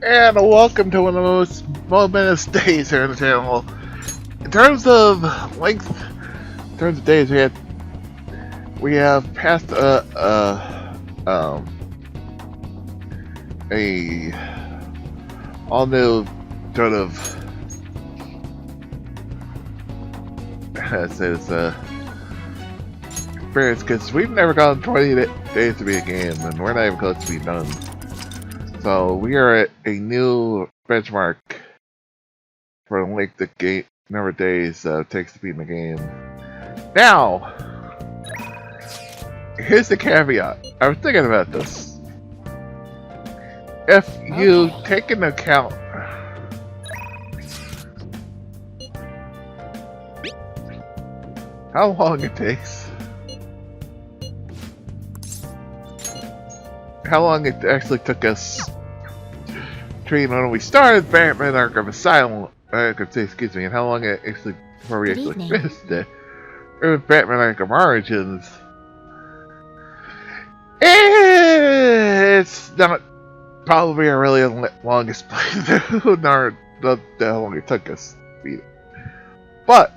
And welcome to one of the most momentous days here on the channel. In terms of length, in terms of days, we have passed a all new sort of how to say this experience, because we've never gone 20 days to be a game, and we're not even close to be done. So we are at a new benchmark for the length the game number of days it takes to beat in the game. Now, here's the caveat. I was thinking about this. If you take into account how long it takes, how long it actually took us when we started Batman Arkham Asylum, excuse me, and how long it actually before we actually finished it. Or with Batman Arkham Origins, it's not probably a really longest playthrough, nor how long it took us to beat it. But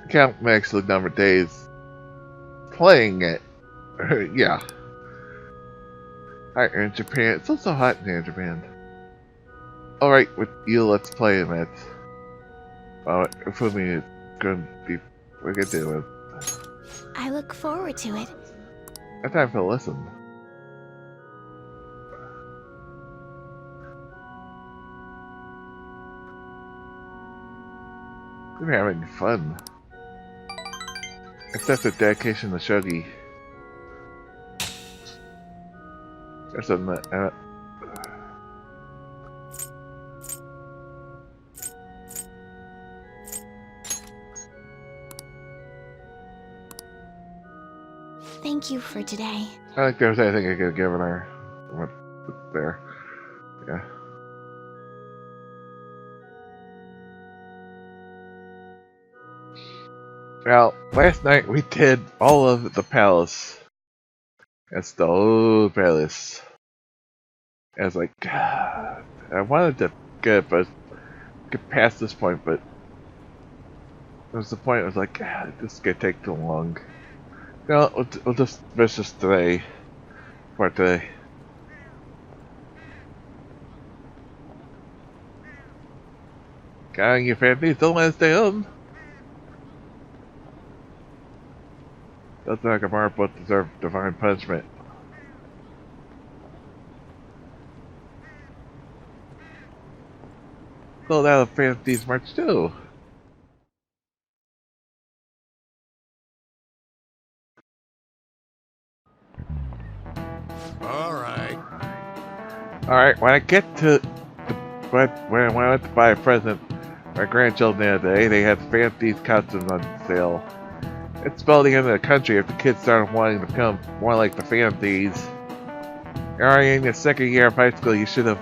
count actually the number of days playing it. Yeah. Alright, you're in Japan. It's also hot in Japan. Alright, with you, let's play a match. For me, it's gonna be. We're gonna do it. I look forward to it. I have time to listen. We're having fun. Except the dedication to Shogi. There's a Thank you for today. I don't think there's anything I could have given her. There. Yeah. Now, last night we did all of the palace. It's the old palace. I was like, I wanted to get past this point, but there was the point I was like, this is gonna take too long. No, we'll just finish this today. For today. Gang, your families don't want to stay home. That's like a mark, but deserve divine punishment. So that'll fantasies march too. Alright, when I get to when I went to buy a present for my grandchildren the other day, they had fantasies costumes on sale. It spelled the end of the country if the kids started wanting to become more like the fantasies. You're already in your second year of high school, you should have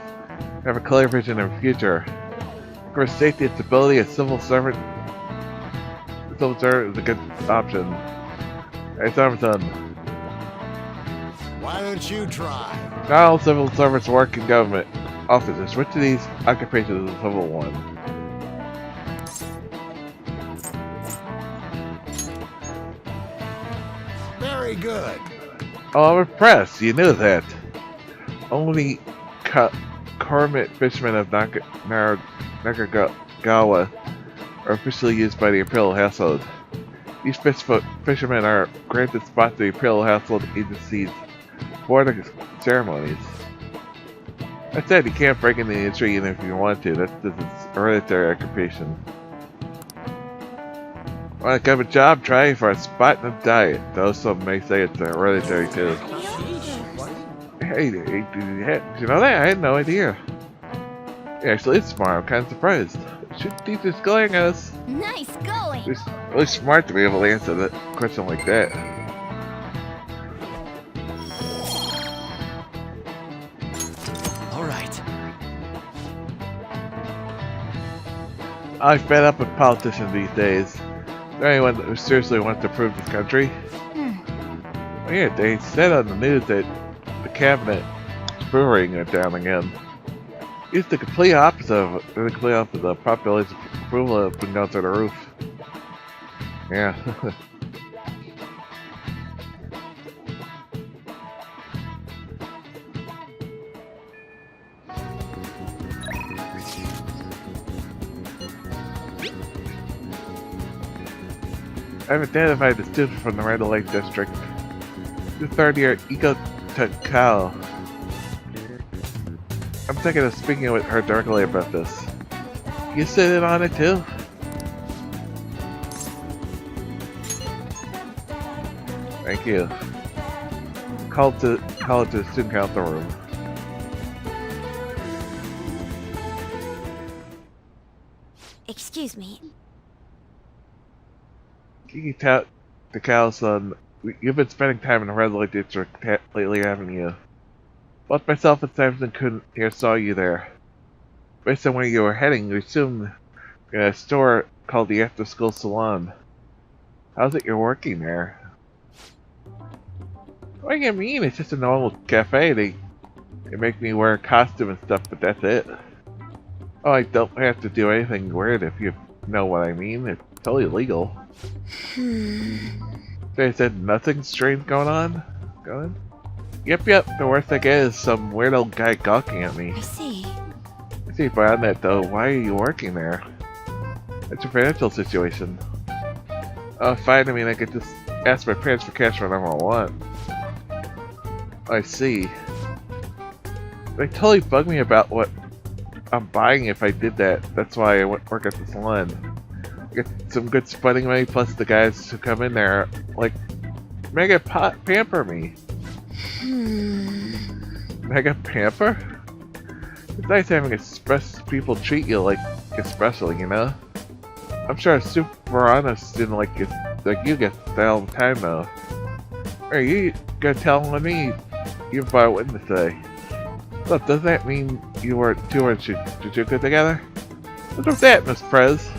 a clear vision of the future. For safety and stability, a civil servant is a good option. Hey, Somerton. Why don't you try? Not all civil servants work in government offices. Which of these occupations is a civil one? Very good. Oh, I'm impressed. You knew that. Only Cormorant fishermen of Nakagawa are officially used by the Imperial household. These fishermen are granted spots to the Imperial household agencies for the ceremonies. I said you can't break into the industry even if you want to. That's just its hereditary occupation. Want to get a job? Try for a spot in the diet. Though some may say it's hereditary too. Hey, did you know that? I had no idea. Yeah, actually, it's smart. I'm kind of surprised. Should teachers glaring at us? Nice going. It's really smart to be able to answer that question like that. All right. I'm fed up with politicians these days. Is there anyone who seriously wants to improve this country? Well, yeah, they said on the news that the cabinet burying it down again. It's the complete opposite of the population approval has been going through the roof. Yeah. I've identified the student from the Randall Lake District. The third year Iko Takao. I'm thinking of speaking with her directly about this. You sit in on it too? Thank you. Call to the student council room. Excuse me. Kiki Takao-san, you've been spending time in the Red Lake District lately, haven't you? Both myself and Samson here saw you there. Based on where you were heading, we assumed in a store called the After School Salon. How's it you're working there? What do you mean? It's just a normal cafe. They make me wear a costume and stuff, but that's it. Oh, I don't have to do anything weird if you know what I mean. It's totally legal. They said nothing strange going on? Yep, the worst I get is some weird old guy gawking at me. I see. But on that though, why are you working there? It's your financial situation. Oh, fine, I mean I could just ask my parents for cash whenever I want. I see. They totally bug me about what I'm buying if I did that. That's why I work at the salon. I get some good spending money, plus the guys who come in there, like, mega pamper me. Mega pamper? It's nice having people treat you like especially, you know? I'm sure a super honest student like you get that all the time though. Are you gonna tell me you bought a witness today? Look, doesn't that mean you were two in Shinjuku together? What's with that, Miss Prez?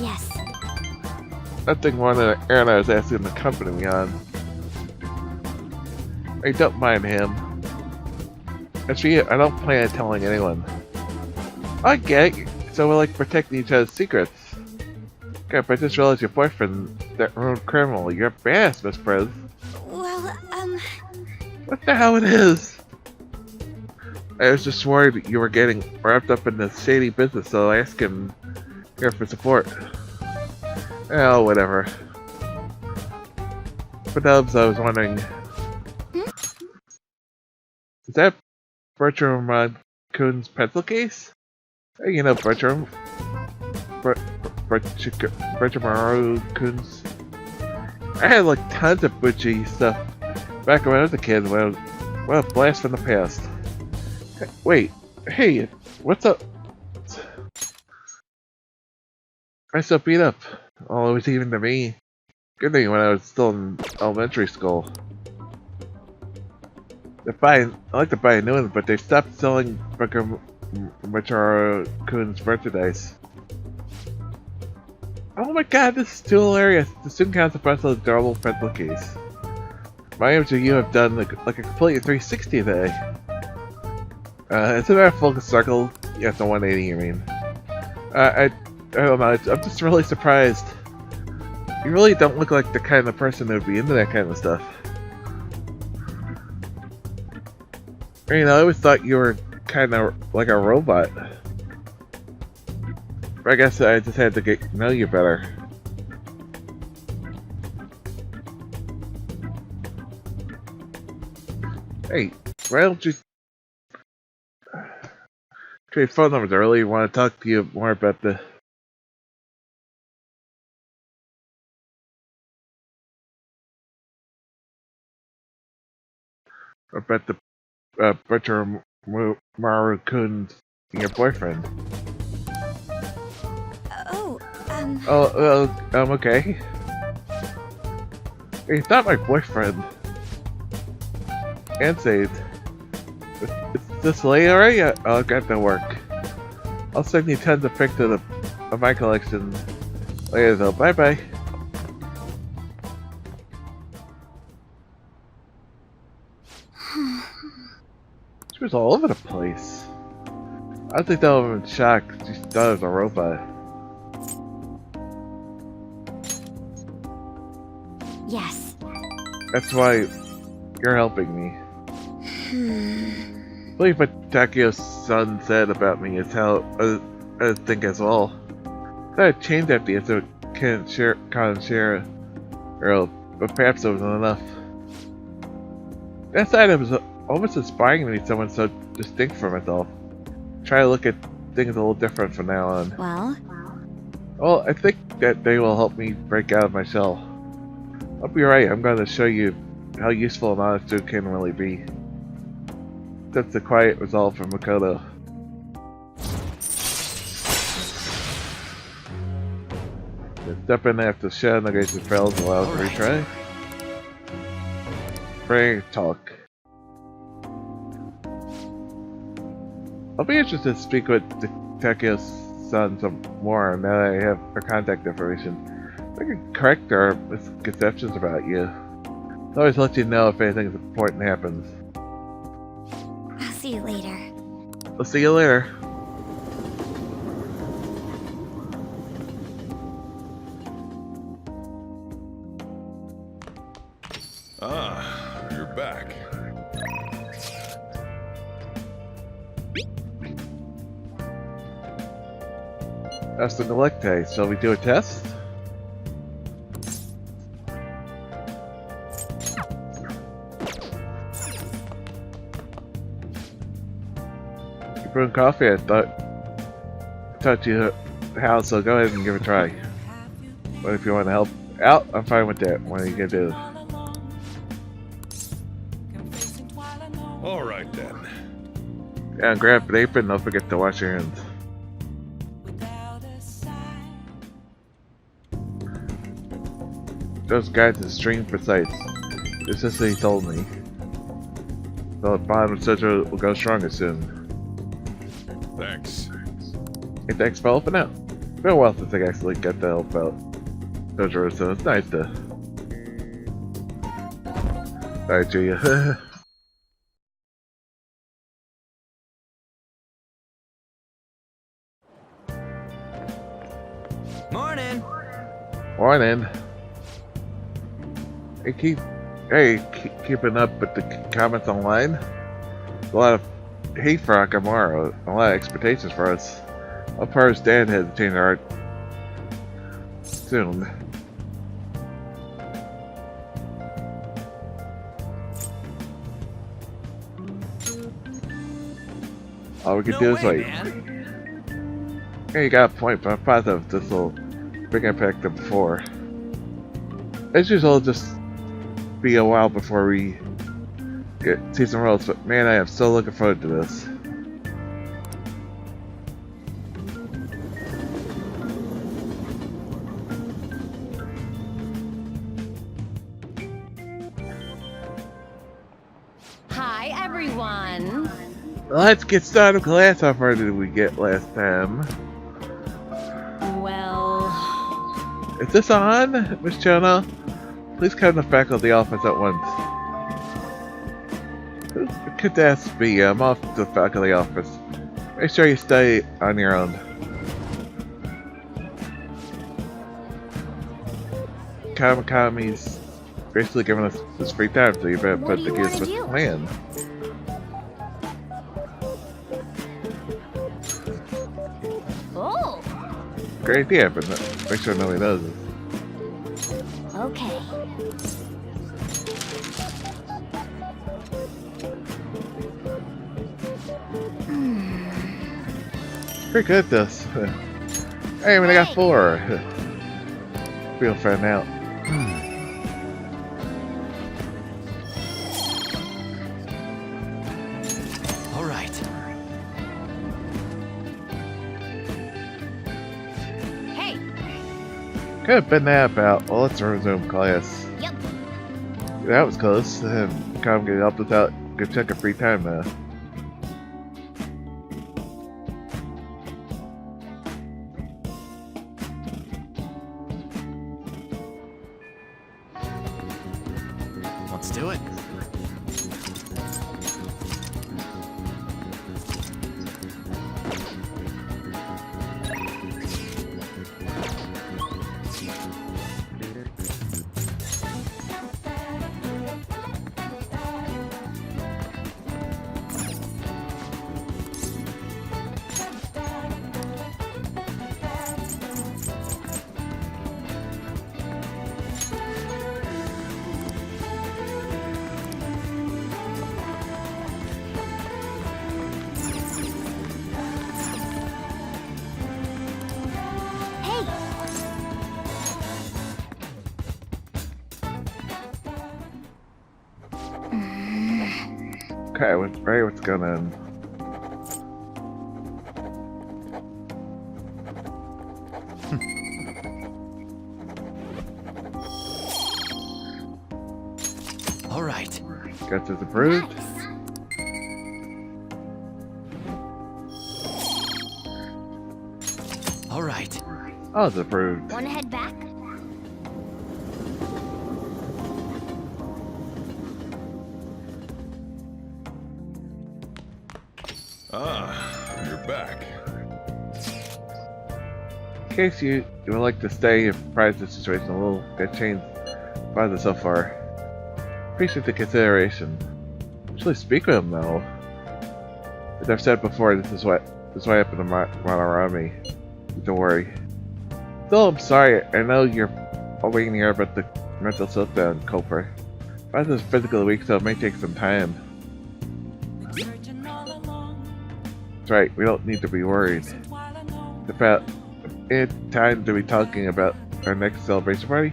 Yes. Nothing more than an errand I was asking to accompany me on. I don't mind him. Actually, I don't plan on telling anyone. I get it. So we're like protecting each other's secrets. Okay, but I just realized your boyfriend, that ruined criminal. You're a badass, Miss Prez. Well, What the hell it is? I was just worried you were getting wrapped up in this shady business, so I asked him here for support. Oh, whatever. For Dubs, I was wondering... Is that Bertram Kuhn's pencil case? Hey, you know Bertram. Bertram Kuhn's. I had like tons of Butchie stuff back when I was a kid. What a blast from the past. Hey, wait, hey, what's up? I still beat up. Oh, it was even to me. Good thing when I was still in elementary school. I like to buy a new one, but they stopped selling Bertram Kuhn's merchandise. Oh my god, this is too hilarious. The student council press a adorable pencil case. My image of you have done like a complete 360 today. Isn't that a full circle? Yeah, it's a 180, you mean. I don't know, I'm just really surprised. You really don't look like the kind of person that would be into that kind of stuff. You know, I always thought you were kind of like a robot. I guess I just had to get to know you better. Hey, why don't you trade phone numbers early? I want to talk to you more about the... Bertram Maru-kun, your boyfriend. Okay. He's not my boyfriend. And saved. Is this late already? I'll get to work. I'll send you tons of pictures of my collection later though. Bye bye. She was all over the place. I think that would have been shocked. She thought it was a robot. Yes. That's why you're helping me. I believe what Takeo's son said about me is how I think as well. I changed after you so can't share Earl, but perhaps it wasn't enough. That side was almost inspiring to me, someone so distinct for myself. Try to look at things a little different from now on. Well, I think that they will help me break out of my shell. I'll be right, I'm going to show you how useful an honest dude can really be. That's a quiet resolve from Makoto. Step in after Shadow negation fails, allows a retry. Pray, talk. I'll be interested to speak with Takeo's son some more now that I have her contact information. I can correct our misconceptions about you. I'll always let you know if anything important happens. I'll see you later. I'll see you later. Ah, you're back. That's the Nelecte. Shall we do a test? You brewing coffee? I thought you how, so go ahead and give it a try. But if you want to help out, I'm fine with that. What are you gonna do? All right then. Yeah, and grab an apron. Don't forget to wash your hands. Those guides are string precise. This is what he told me. The bottom of Sojo will go stronger soon. Thanks. Hey, thanks for helping out. It's been a while since I actually got to help out Sojo, so it's nice to. Alright, Julia. Morning. Morning. Keeping up with the comments online. A lot of hate for Akamara, a lot of expectations for us. I'll probably stand has to change art soon. All we can do is wait. Yeah, you got a point, but I'm positive this will bring impact than before. As usual, just be a while before we see some roles, but man, I am so looking forward to this. Hi, everyone. Let's get started. Class, how far did we get last time? Well, Is this on, Miss Chona? Please come to faculty office at once. Could that be? I'm off to the faculty office. Make sure you stay on your own. Kamikami's basically giving us this free time, so you better What put do the you kids wanna with the do? plan. Oh, Great idea, but make sure nobody knows it. okay. Pretty good at this. Hey, I mean, I got 4. We'll find out. All right. hey. Could have been that about. Well, let's resume class. Yep. That was close. Come get helped us out. Good check of free time now. Let's do it. Okay, what's going on? All right. Guess it's approved. Nice. All right. Oh, it's approved. Wanna head back? Ah, you're back. In case you would like to stay and surprise the situation a little, get changed by so far. Appreciate the consideration. Actually, speak with him though. As I've said before, this is what happened to Monarami. Don't worry. Still, I'm sorry. I know you're waiting here about the mental slowdown, Cooper. But this is physically weak, so it may take some time. That's right. We don't need to be worried. In fact, it's time to be talking about our next celebration party.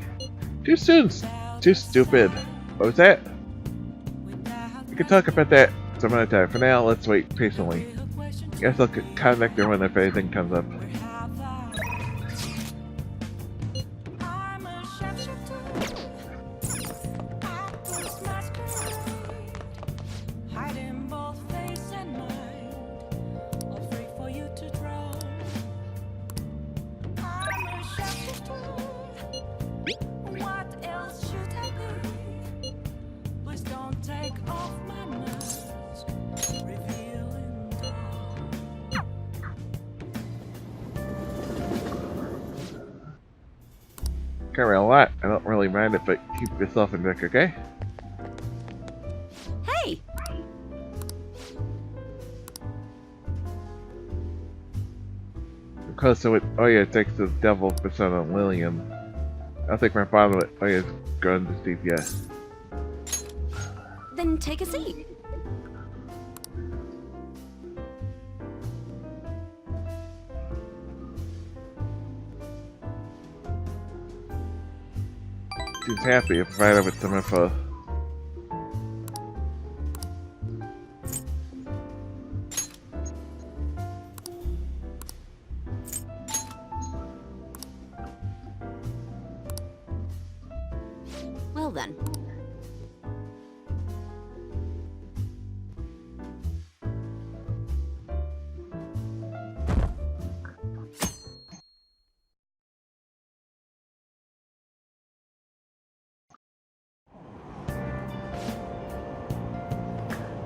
Too soon. Too stupid. What was that? We can talk about that some other time. For now, let's wait patiently. Guess I'll contact everyone if anything comes up. Carry a lot. I don't really mind it, but keep yourself in check, okay? Hey! Because so it, oh yeah, it takes the devil persona on Lillian. I'll take my father with, oh yeah, going to Steve, yes. Then take a seat. She's happy to provide her with some info. Well then.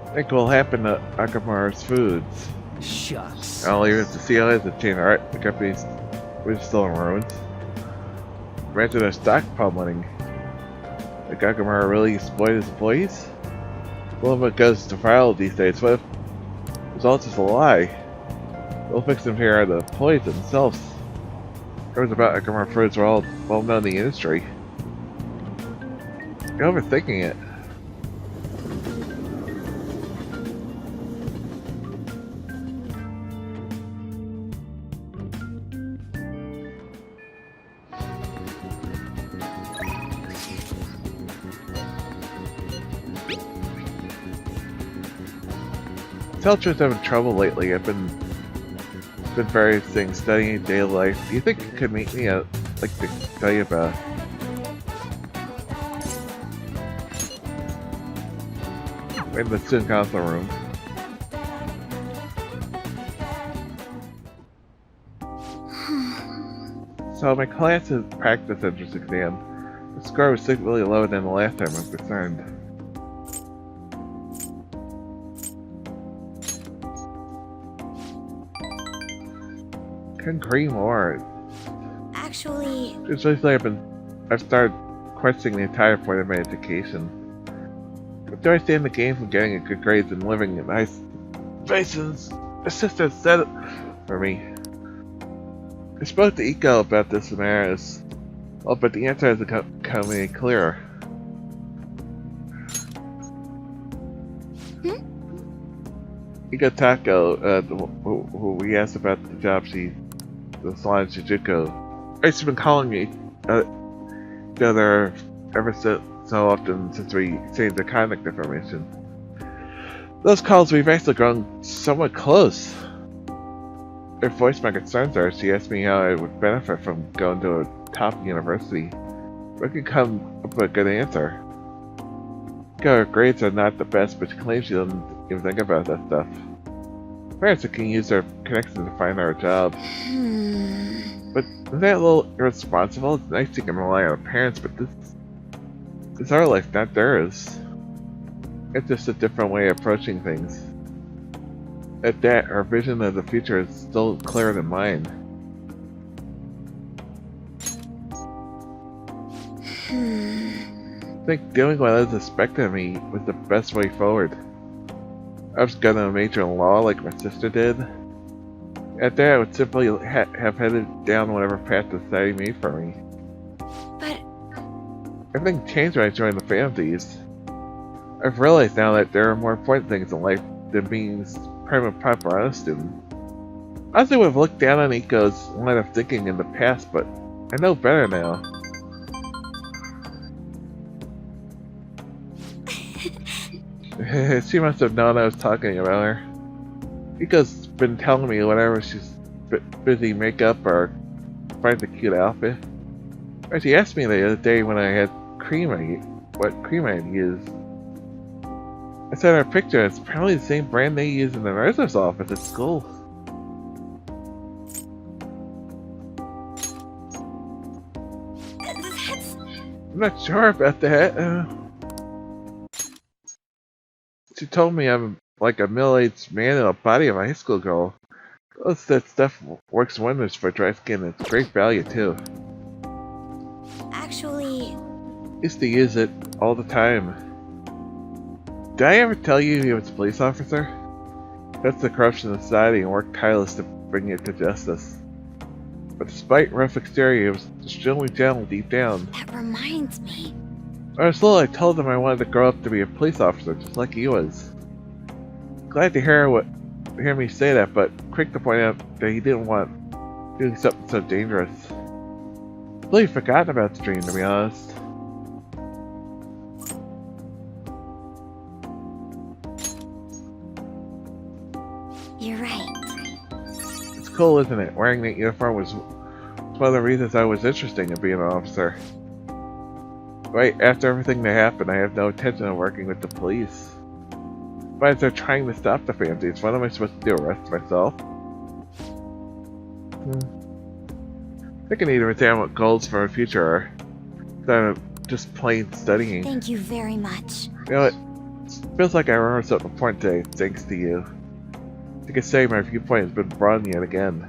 I think what will happen to Akamaru's Foods. Shucks. I'll leave it to see how it is a chain, alright? The company's we're still in ruins. Granted their stock pummeling. Like Akamaru really exploit his employees? Well, if it goes to viral these days, what if it was all just a lie? We'll fix them here are the employees themselves. Rumors about Akamaru Foods are all well known in the industry. You're overthinking it. Tell the truth, I'm having trouble lately. I've been various things, studying daily life. Do you think you could meet me? I'd like to tell you about. In the student council room. So my class is practice entrance exam. The score was significantly lower than the last time I'm concerned. Couldn't agree more. Actually, It's basically I've started questioning the entire point of my education. But do I stand the game from getting a good grades and living in nice places? My sister said it for me. I spoke to Iko about this and Aris. Well, but the answer hasn't come any clearer. Iko Tako, who we asked about the job the salon Shijuku. She's been calling me together ever so often since we changed the contact information. Those calls, we've actually grown somewhat close. I voiced my concerns to her. She asked me how I would benefit from going to a top university. I could come up with a good answer. Her grades are not the best, but she claims she doesn't even think about that stuff. Parents can use their connection to find her a job. But isn't that a little irresponsible? It's nice you can rely on parents, but this is our life, not theirs. It's just a different way of approaching things. At that, our vision of the future is still clearer than mine. I think doing what others expected of me was the best way forward. I was gonna major in law like my sister did. At that, I would simply have headed down whatever path society made for me. But Everything changed when I joined the Fancies. I've realized now that there are more important things in life than being a prima paparana student. I honestly would have looked down on Iko's line of thinking in the past, but I know better now. She must have known I was talking about her. Iko's been telling me whenever she's busy makeup or finds a cute outfit. Or she asked me the other day when I had what cream I'd used. I sent her a picture. It's probably the same brand they use in the nurse's office at school. that's... I'm not sure about that. She told me I'm like a middle-aged man in a body of a high school girl. That stuff works wonders for dry skin. It's great value too. Actually, Used to use it all the time. Did I ever tell you he was a police officer? That's the corruption of society and worked tireless to bring it to justice. But despite rough exterior, he was extremely gentle deep down. that reminds me. When I was little, I told him I wanted to grow up to be a police officer, just like he was. Glad to hear me say that, but quick to point out that he didn't want doing something so dangerous. Really forgotten about the dream, to be honest. You're right. It's cool, isn't it? Wearing that uniform was one of the reasons I was interested in being an officer. Right after everything that happened, I have no intention of working with the police. Why is they're trying to stop the Fancies? What am I supposed to do? Arrest myself? I think I need to understand what goals for my future are. Instead of just plain studying. Thank you very much. You know what? It feels like I remember something important today, thanks to you. I can say my viewpoint has been broadened yet again.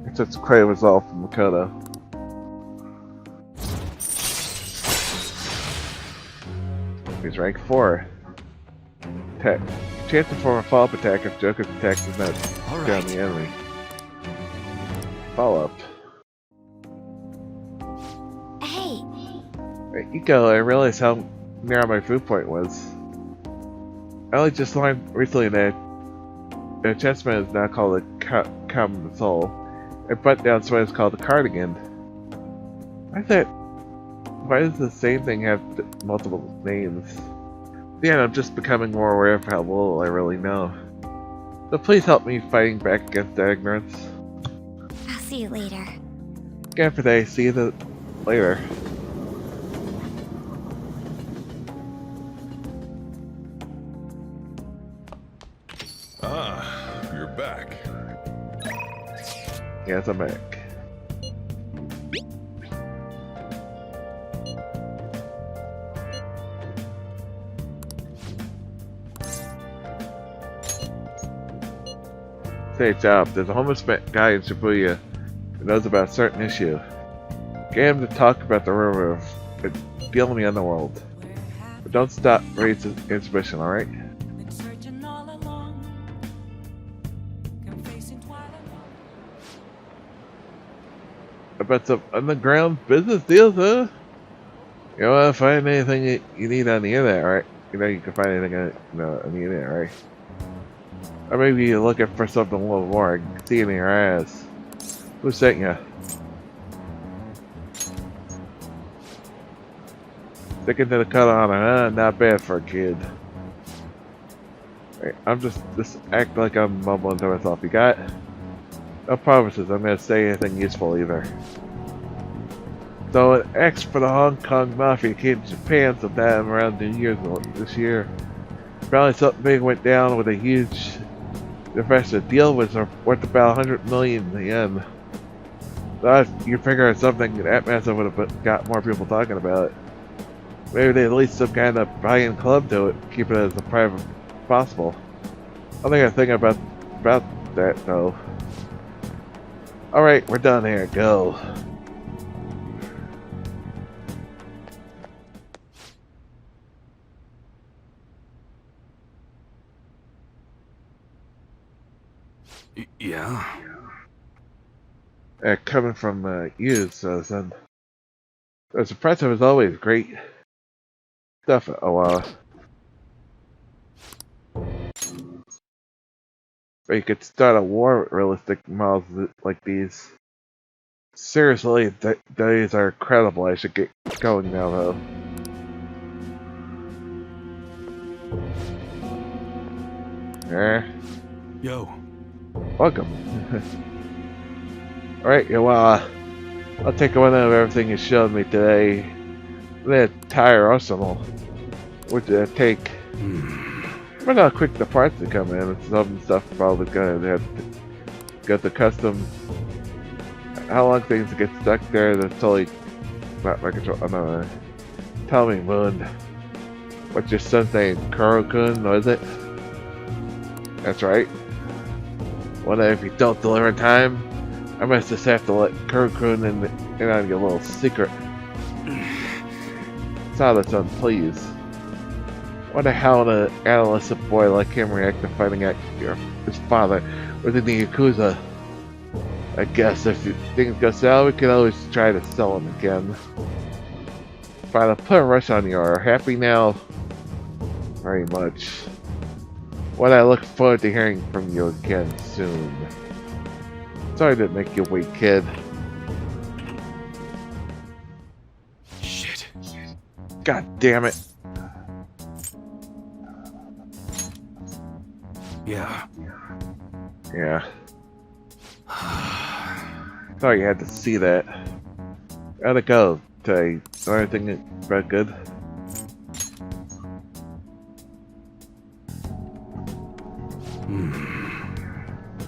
It's such great resolve from Makoto. He's rank 4. Attack. Chance to form a follow-up attack if Joker's attack does not down the enemy. Follow-up. Hey, Hey, Iko, I realized how narrow my viewpoint was. I only just learned recently that a chessman is now called a common soul, and button-down sweater is called a cardigan. Why does the same thing have multiple names? Yeah, I'm just becoming more aware of how little I really know. So please help me fighting back against that ignorance. I'll see you later. Again for today, see you later. Ah, you're back. Yes, I'm back. Say job. There's a homeless guy in Shibuya who knows about a certain issue. Get him to talk about the rumor of dealing in the underworld. But don't stop raising inspiration, alright? About some underground business deals, huh? You wanna find anything you need on the internet, right? You know you can find anything on the internet, right? Or maybe you're looking for something a little more. I can see it in your eyes. Who sent you? Sticking to the cut on it, huh? Not bad for a kid. I'm just act like I'm mumbling to myself. You got? No promises I'm gonna say anything useful either. So an ex for the Hong Kong Mafia came to Japan sometime around New Year's this year. Apparently something big went down with a huge investor. The deal was worth about 100 million yen. So you figure something that massive would have got more people talking about it. Maybe they at least some kind of buy-in club to it, keep it as a private as possible. I think I think about that though. Alright, we're done here. Go. Yeah? Coming from you, so son. As impressive as always, great stuff. Oh, but you could start a war with realistic models like these. Seriously, these are incredible. I should get going now, though. Yo. Welcome. Alright, yeah, well, I'll take one of everything you showed me today. The entire arsenal. What did it take? But how quick the parts to come in. And some stuff probably gonna have to get the custom. How long things get stuck there? That's totally not my control. Oh, no. Tell me, Moon. What's your son's name? Kuro-kun, was it? That's right. What if you don't deliver in time? I must just have to let Kuro-kun in on your little secret. Sada son, please. What the hell would an adolescent boy like him react to finding out his father was in the Yakuza? I guess if things go south, we can always try to sell him again. Father, put a rush on you. Are happy now? Very much. What I look forward to hearing from you again soon. Sorry to make you wait, kid. Shit. God damn it. Yeah. Yeah. Sorry you had to see that. How'd it go today? Anything about good?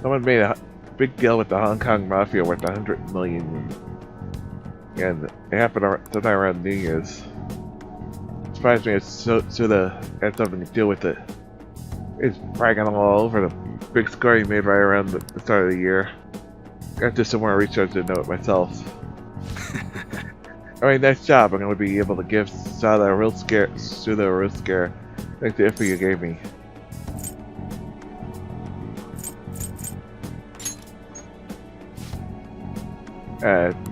Someone made a big deal with the Hong Kong Mafia worth 100 million. And it happened sometime around New Year's. Surprised me if Suda had something to do with it. He's bragging all over the big score he made right around the start of the year. Got to do some more research to know it myself. Alright, nice job. I'm going to be able to give Suda a real scare. Thanks to the info you gave me.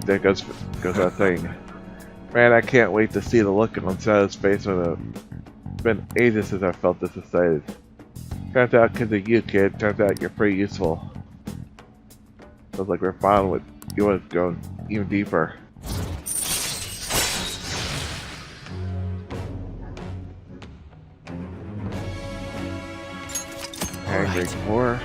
There goes that thing. Man, I can't wait to see the look on Sada's face when it's been ages since I felt this excited. Turns out because of you, kid. Turns out you're pretty useful. Feels like we're fine with you going even deeper. Angry war.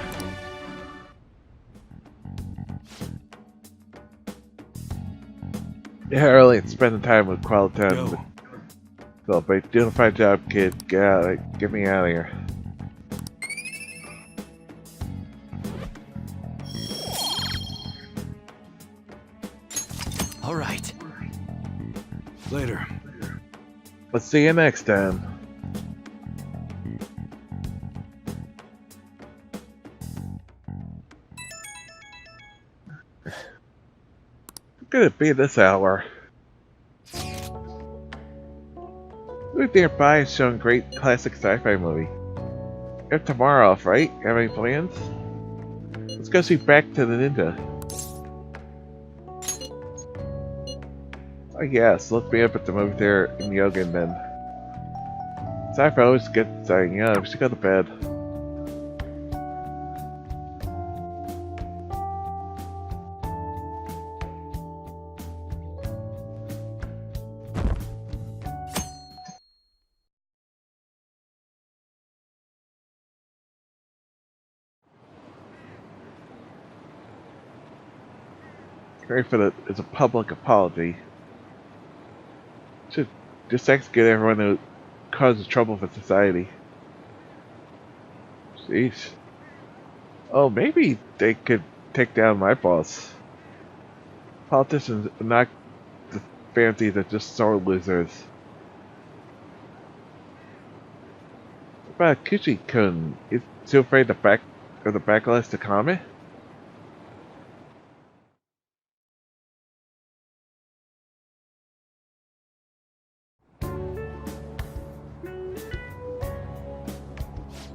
Yeah, early and spending time with quality time. So, but doing a fine job, kid. Get me out of here. All right. Later. Let's see you next time. Could it be this hour? Who's nearby is showing great classic sci-fi movie. You have tomorrow off, right? Have any plans? Let's go see Back to the Ninja. Oh yes, let's meet up at the movie theater in Yogan then. Sci-fi always gets saying, yeah, we should go to bed. Ready for the is a public apology. Should just execute everyone who causes trouble for society. Jeez. Oh, maybe they could take down my boss. Politicians are not the fancies, they're just sore losers. What about Kuchi-kun? He's too afraid of the backlash to comment?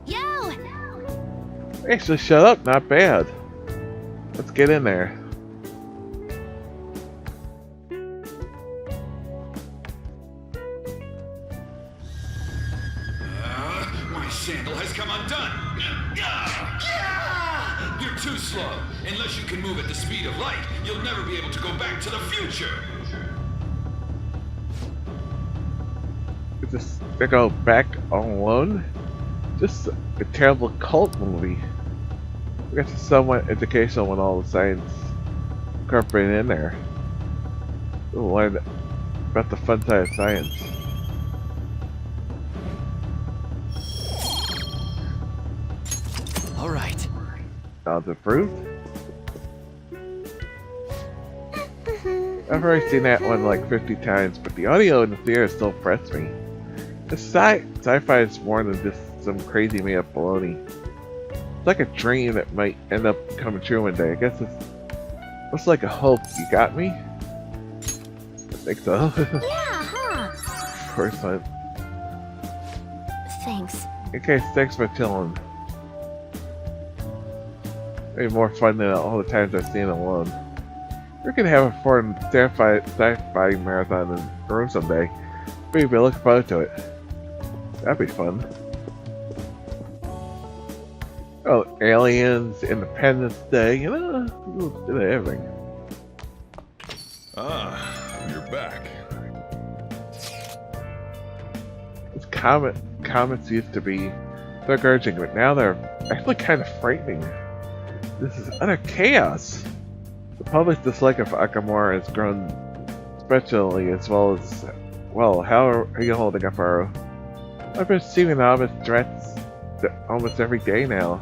Yo! Actually, shut up, not bad. Let's get in there. My sandal has come undone. You're too slow. Unless you can move at the speed of light, you'll never be able to go back to the future. Just to go back all alone? Just a terrible cult movie. I guess it's somewhat educational when all the science incorporated in there. We'll learn about the fun side of science. All right. Sounds approved. I've already seen that one like 50 times, but the audio in the theater still impressed me. The sci-fi is more than just some crazy made-up baloney. It's like a dream that might end up coming true one day. I guess it's like a hope. You got me? I think so. Yeah, huh? Of course not. Thanks. Okay, thanks for chilling. Maybe more fun than all the times I've seen it alone. We're gonna have a fun sci-fi marathon in the room someday. Maybe look forward to it. That'd be fun. Oh, Aliens, Independence Day, you know, we'll do everything. Ah, you're back. These comments used to be so encouraging, but now they're actually kind of frightening. This is utter chaos. The public's dislike of Akamura has grown especially as well as... Well, how are you holding up, Aro? I've been receiving anonymous threats almost every day now.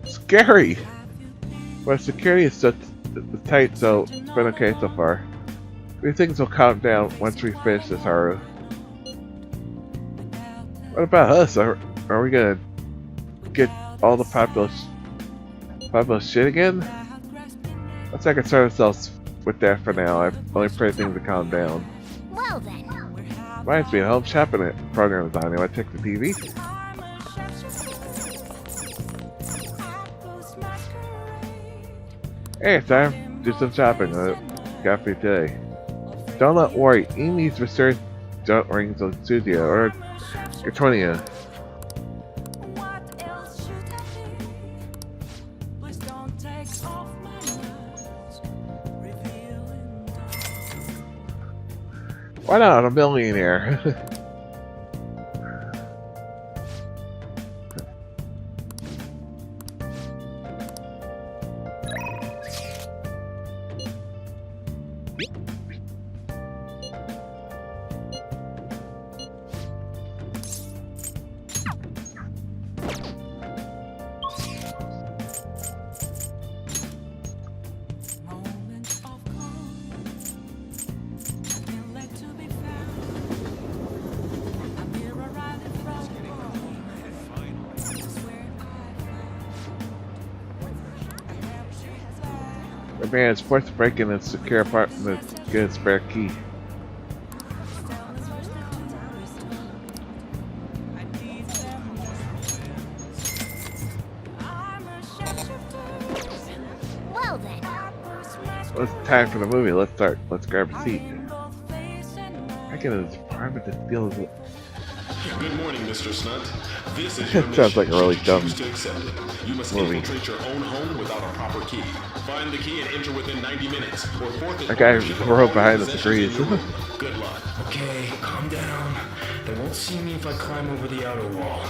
It's scary! But security is so tight, so it's been okay so far. These things will calm down once we finish this, Haru. What about us? Are we gonna get all the popular shit again? Let's not concern ourselves with that for now. I only pray things to calm down. Well then. Reminds me, a home shopping program is on. You want to check the TV? Hey, it's time to do some shopping. Got for you today. Don't worry. Eating these mysterious junk rings will soothe you, or Eternia. Why not? I'm a millionaire. The man is forced to break in a secure apartment to get a spare key. Well then. Well, it's time for the movie. Let's start. Let's grab a seat. I get his apartment to steal his... Good morning, Mr. Snunt. This is your Sounds like a really dumb Choose to accept it. You must movie. infiltrate your own home without a proper key. Find the key and enter within 90 minutes, or forfeit That guy ownership of who wrote all behind us possessions in agrees. your room. Good luck. Okay, calm down. They won't see me if I climb over the outer wall.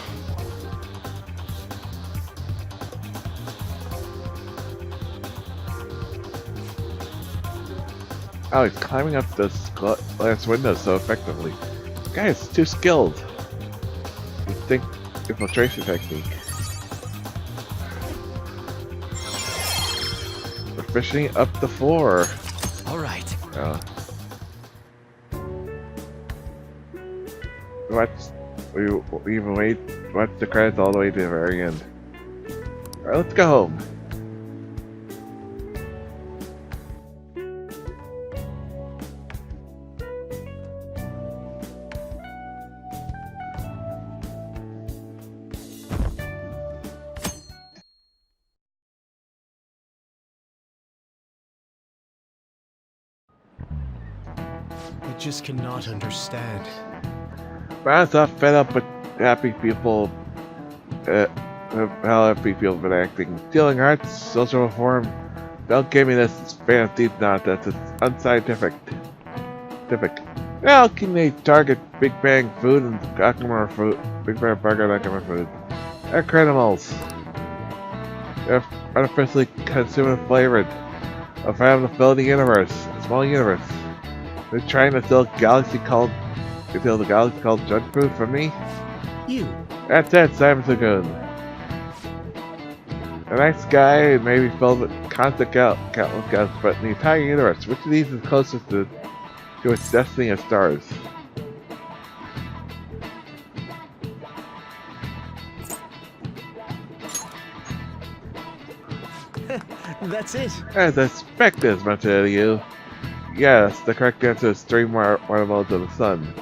Oh, he's climbing up this glass window so effectively. Guy is too skilled. You think infiltration technique. We're fishing up the floor. All right. Oh. We even wait. Watch the credits all the way to the very end. All right, let's go home. I just cannot understand. But I'm fed up with happy people. How happy people have been acting. Stealing hearts, social reform. Don't give me this fancy nonsense. It's unscientific. How can they target Big Bang food and Gakuma food? Big Bang burger and Gakuma food. They're criminals. They're artificially consumer flavored. Of having to fill the universe. A small universe. They're trying to steal the galaxy called junk food from me? You. That's it, Simon Sagoon. A nice guy, maybe filled with constant countless guns, but in the entire universe, which of these is closest to its destiny of stars? That's it. As I expected as much out of you. Yes, the correct answer is 3 more modes of the sun.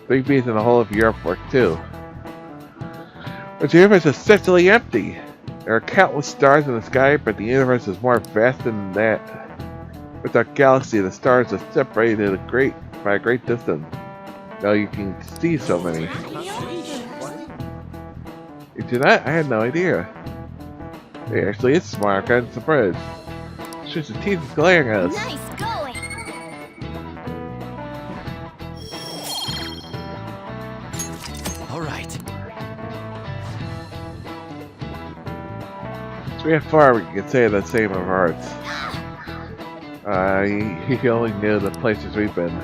3 bees in the whole of Europe work too. But the universe is essentially empty. There are countless stars in the sky, but the universe is more vast than that. With our galaxy, the stars are separated by a great distance. Now you can see so many. You do not? I had no idea. Hey, actually, it's smart. I'm kind of surprised. Shows the teeth is glaring at us. Nice going. All right. So we have far we can say the same of ours. He only knew the places we've been.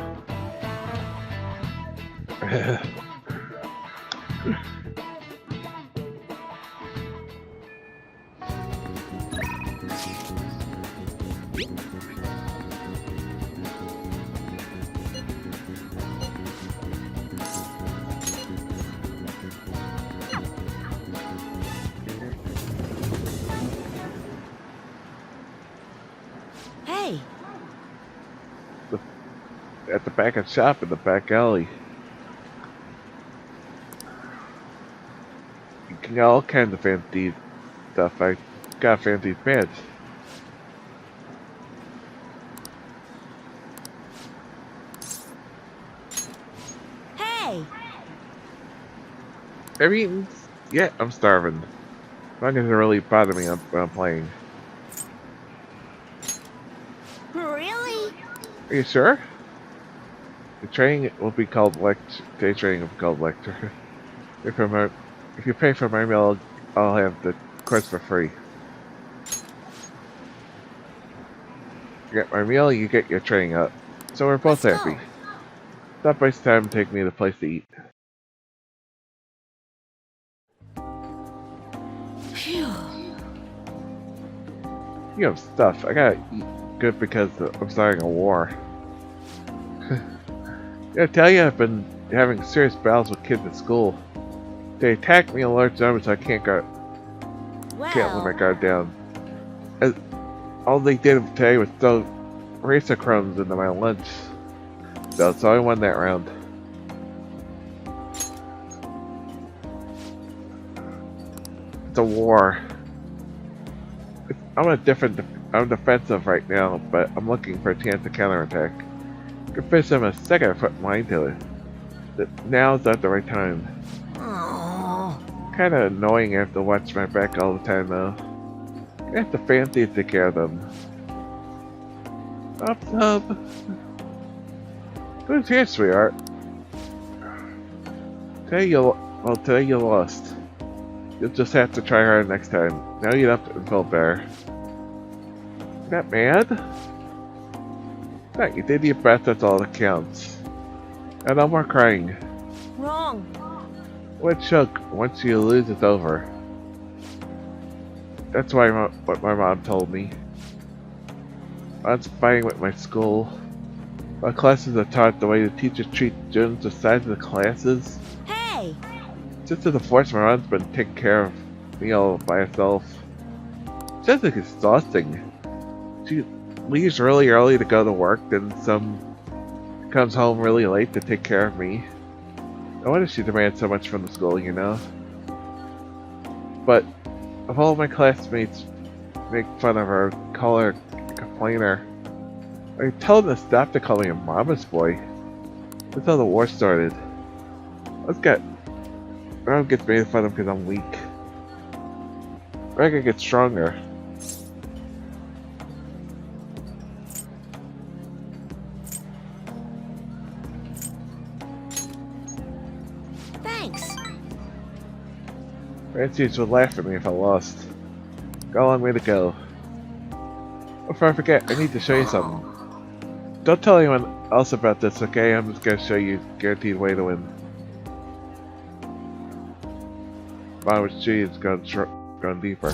Hey, At the back of the shop in the back alley. You can get all kinds of fancy stuff. I got a fancy badge. hey. Have you eaten? Yeah, I'm starving. Not gonna really bother me when I'm playing. Really? Are you sure? The training will be called lecture. Day training will be called lecture. If you pay for my meal, I'll have the course for free. You get my meal, you get your training up. So we're both Let's happy. go. Stop wasting time and take me to the place to eat. Phew. You have stuff. I gotta eat good because I'm starting a war. I tell you, I've been having serious battles with kids at school. They attack me in large numbers, so I can't let my guard down. All they did today was throw racer crumbs into my lunch. So I won that round. It's a war. I'm defensive right now, but I'm looking for a chance to counterattack. Could finish them a second if I put mine to it. But now's not the right time. Kinda annoying I have to watch my back all the time though. I have to fancy to take care of them. Up. Who's here, sweetheart? Today you lost. You'll just have to try harder next time. Now you don't have to feel better. Is that mad? No, you did your best, that's all that counts. And no more crying. Wrong. What Shug, once you lose, it's over. That's what my mom told me. I was fighting with my school. My classes are taught the way the teachers treat students, the size of the classes. Hey! Just as a force, my mom's been taking care of me all by herself. It's just like exhausting. She leaves really early to go to work, then comes home really late to take care of me. No wonder she demands so much from the school, you know. But if all my classmates make fun of her, call her a complainer, I tell them to stop to call me a mama's boy. That's how the war started. Everyone gets made fun of because I'm weak. I gotta get stronger. Thanks. Francis would laugh at me if I lost. Got a long way to go. Before I forget, I need to show you something. Don't tell anyone else about this, okay? I'm just gonna show you guaranteed way to win. Mine with G is going deeper.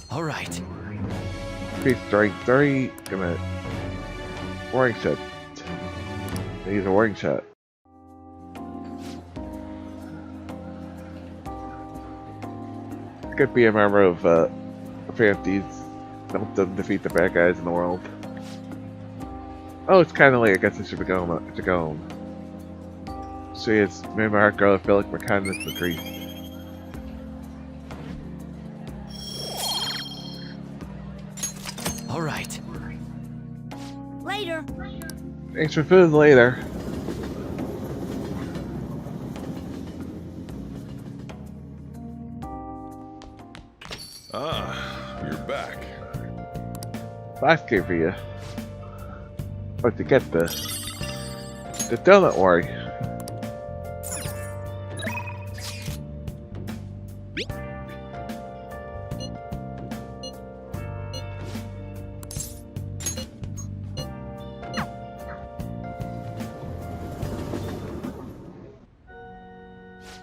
All right. Increase strength 30. Gonna warning shot. Use a warning shot. Could be a member of Fanties. Help them defeat the bad guys in the world. Oh, it's kind of late. I guess I should be going. To go home. See, it's made my heart grow. I feel like my kindness decreased. All right. Later. Thanks for food later. Ah, you're back. Last game for you. But to get this. The donut worry.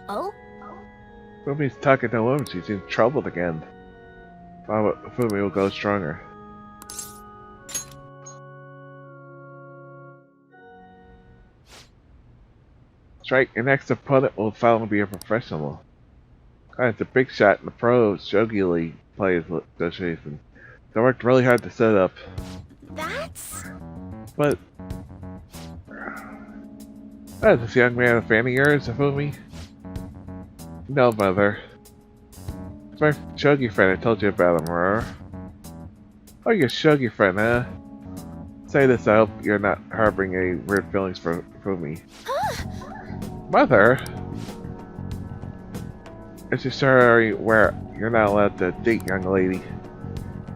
Oh? Fumi's talking to a woman. She seems troubled again. Fumi will go stronger. That's right, your next opponent will finally be a professional. It's a big shot in the pro Shogi League players association. They worked really hard to set up. That's... But... is this young man a fan of yours, Fumi? No, mother. It's my Shogi friend. I told you about him, Aurora. Oh, your Shogi friend, huh? Say this, I hope you're not harboring any weird feelings for me. Mother? It's just sorry where you're not allowed to date, young lady.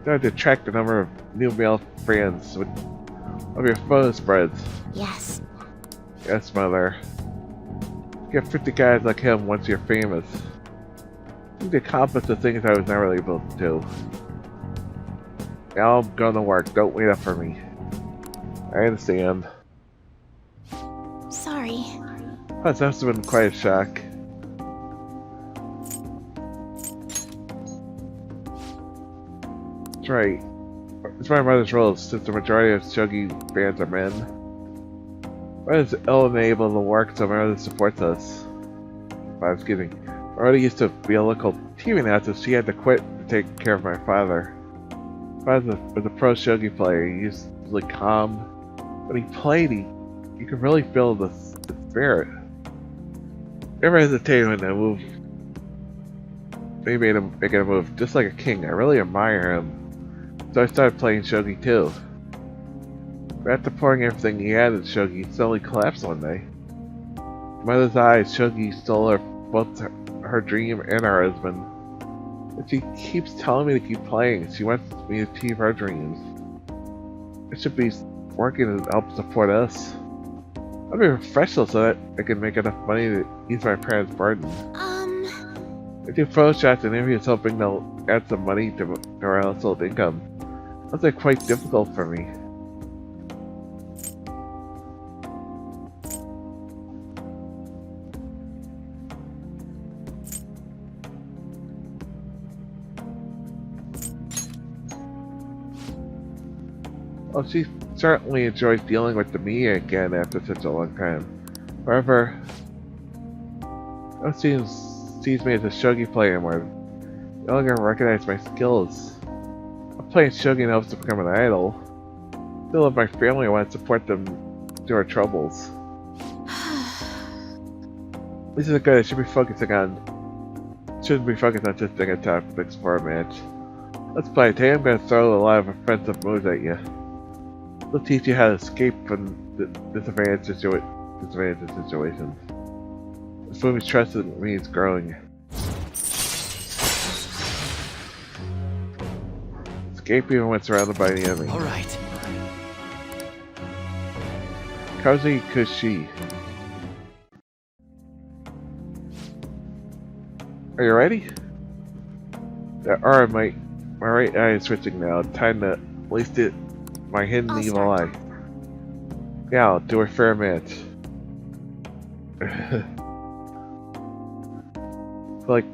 You have to attract a number of new male fans with of your photo spreads. Yes. Yes, mother. Get 50 guys like him once you're famous. You can accomplish the things I was never able to do. Now I'm going to work. Don't wait up for me. I understand. Sorry. That must have been quite a shock. That's right. It's my mother's rules, since the majority of Shogi fans are men. My mother's ill-enabled to work, so my mother supports us. But excuse me. My mother used to be a local TV announcer, so she had to quit to take care of my father. My father was a pro Shogi player. He used to be calm. When he played, you could really feel the spirit. Never hesitated when they moved. They made him making a move just like a king. I really admire him. So I started playing Shogi too. But after pouring everything he had in Shogi, he suddenly collapsed one day. Mother's eyes, Shogi stole her, both her dream and her husband. But she keeps telling me to keep playing. She wants me to achieve her dreams. I should be working to help support us. I'll be a professional so that I can make enough money to ease my parents' burden. I do photo shots and interviews hoping they'll add some money to our household income. That's quite difficult for me. Well, she certainly enjoys dealing with the media again after such a long time. However, no one sees me as a shogi player anymore. They no longer recognize my skills. I'm playing shogi in hopes to become an idol. I still love my family and want to support them through our troubles. This isn't good. I should be focusing on. Shouldn't be focused on just thinking topics for a match. Let's play. Today I'm going to throw a lot of offensive moves at you. We'll teach you how to escape from disadvantaged situations. This movie's trust in me is growing. Escape even when surrounded by the enemy. All right. Kazi Kushi. Are you ready? Alright, my right eye is switching now. Time to waste it. My hidden I'll evil start. eye. Yeah, I'll do a fair match. Like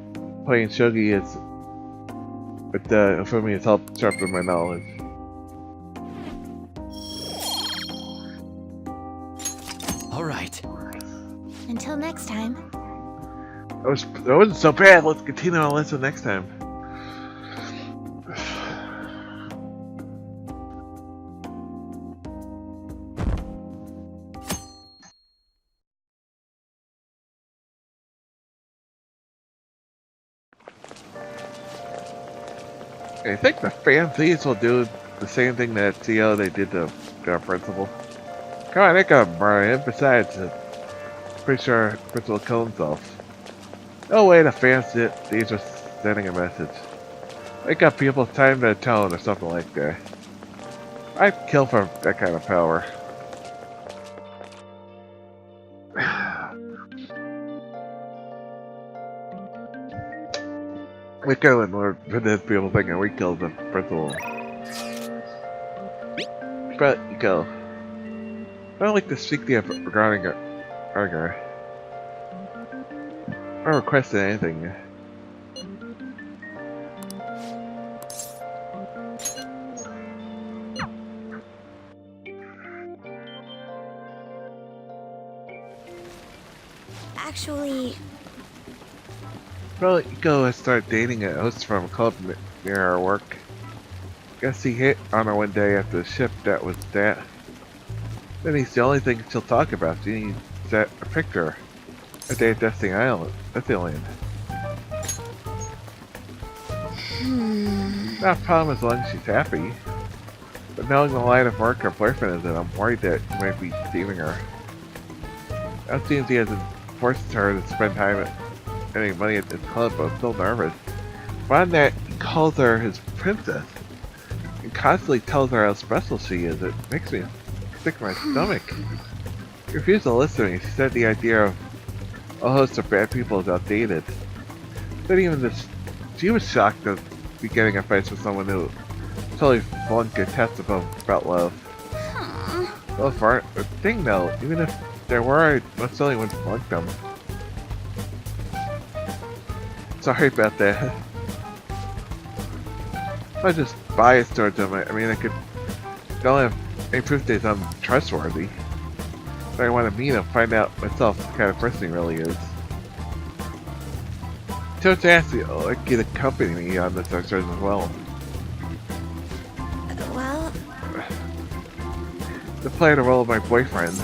playing shogi is with for me it's helped sharpen my knowledge. All right. Until next time. That wasn't so bad. Let's continue our lesson next time. I think the fancies will do the same thing that CO they did to our principal. Come on, they got Brian. Besides, pretty sure principal killed himself. No way the fans did. These are sending a message. They got people time to atone or something like that. I'd kill for that kind of power. We killed him, or these people thinking we killed the principal. But you go. I don't like to speak to you regarding Argar. Or requested anything. Actually, Well, Iko has started dating a host from a club near our work. Guess he hit on her one day after the ship that was that. Then he's the only thing she'll talk about. She needs a picture. A day at Destiny Island. That's the land. Not a problem as long as she's happy. But knowing the line of work her boyfriend is in, I'm worried that he might be deceiving her. Now it seems he hasn't forced her to spend time at any money at this club, but I'm still nervous. Beyond that, he calls her his princess. And constantly tells her how special she is. It makes me sick to my stomach. She refused to listen to me. She said the idea of a host of bad people is outdated. Then even this, she was shocked to be getting a fight with someone who totally flunked a test about love. Well, for the thing though, even if there were, I most certainly wouldn't flunk them. Sorry about that. I'm just biased towards them. I mean, I don't have any proof that I'm trustworthy. But I want to meet him, find out myself what kind of person he really is. Totes asked you, like you to accompany me on this exercise as well. well, To play the role of my boyfriend.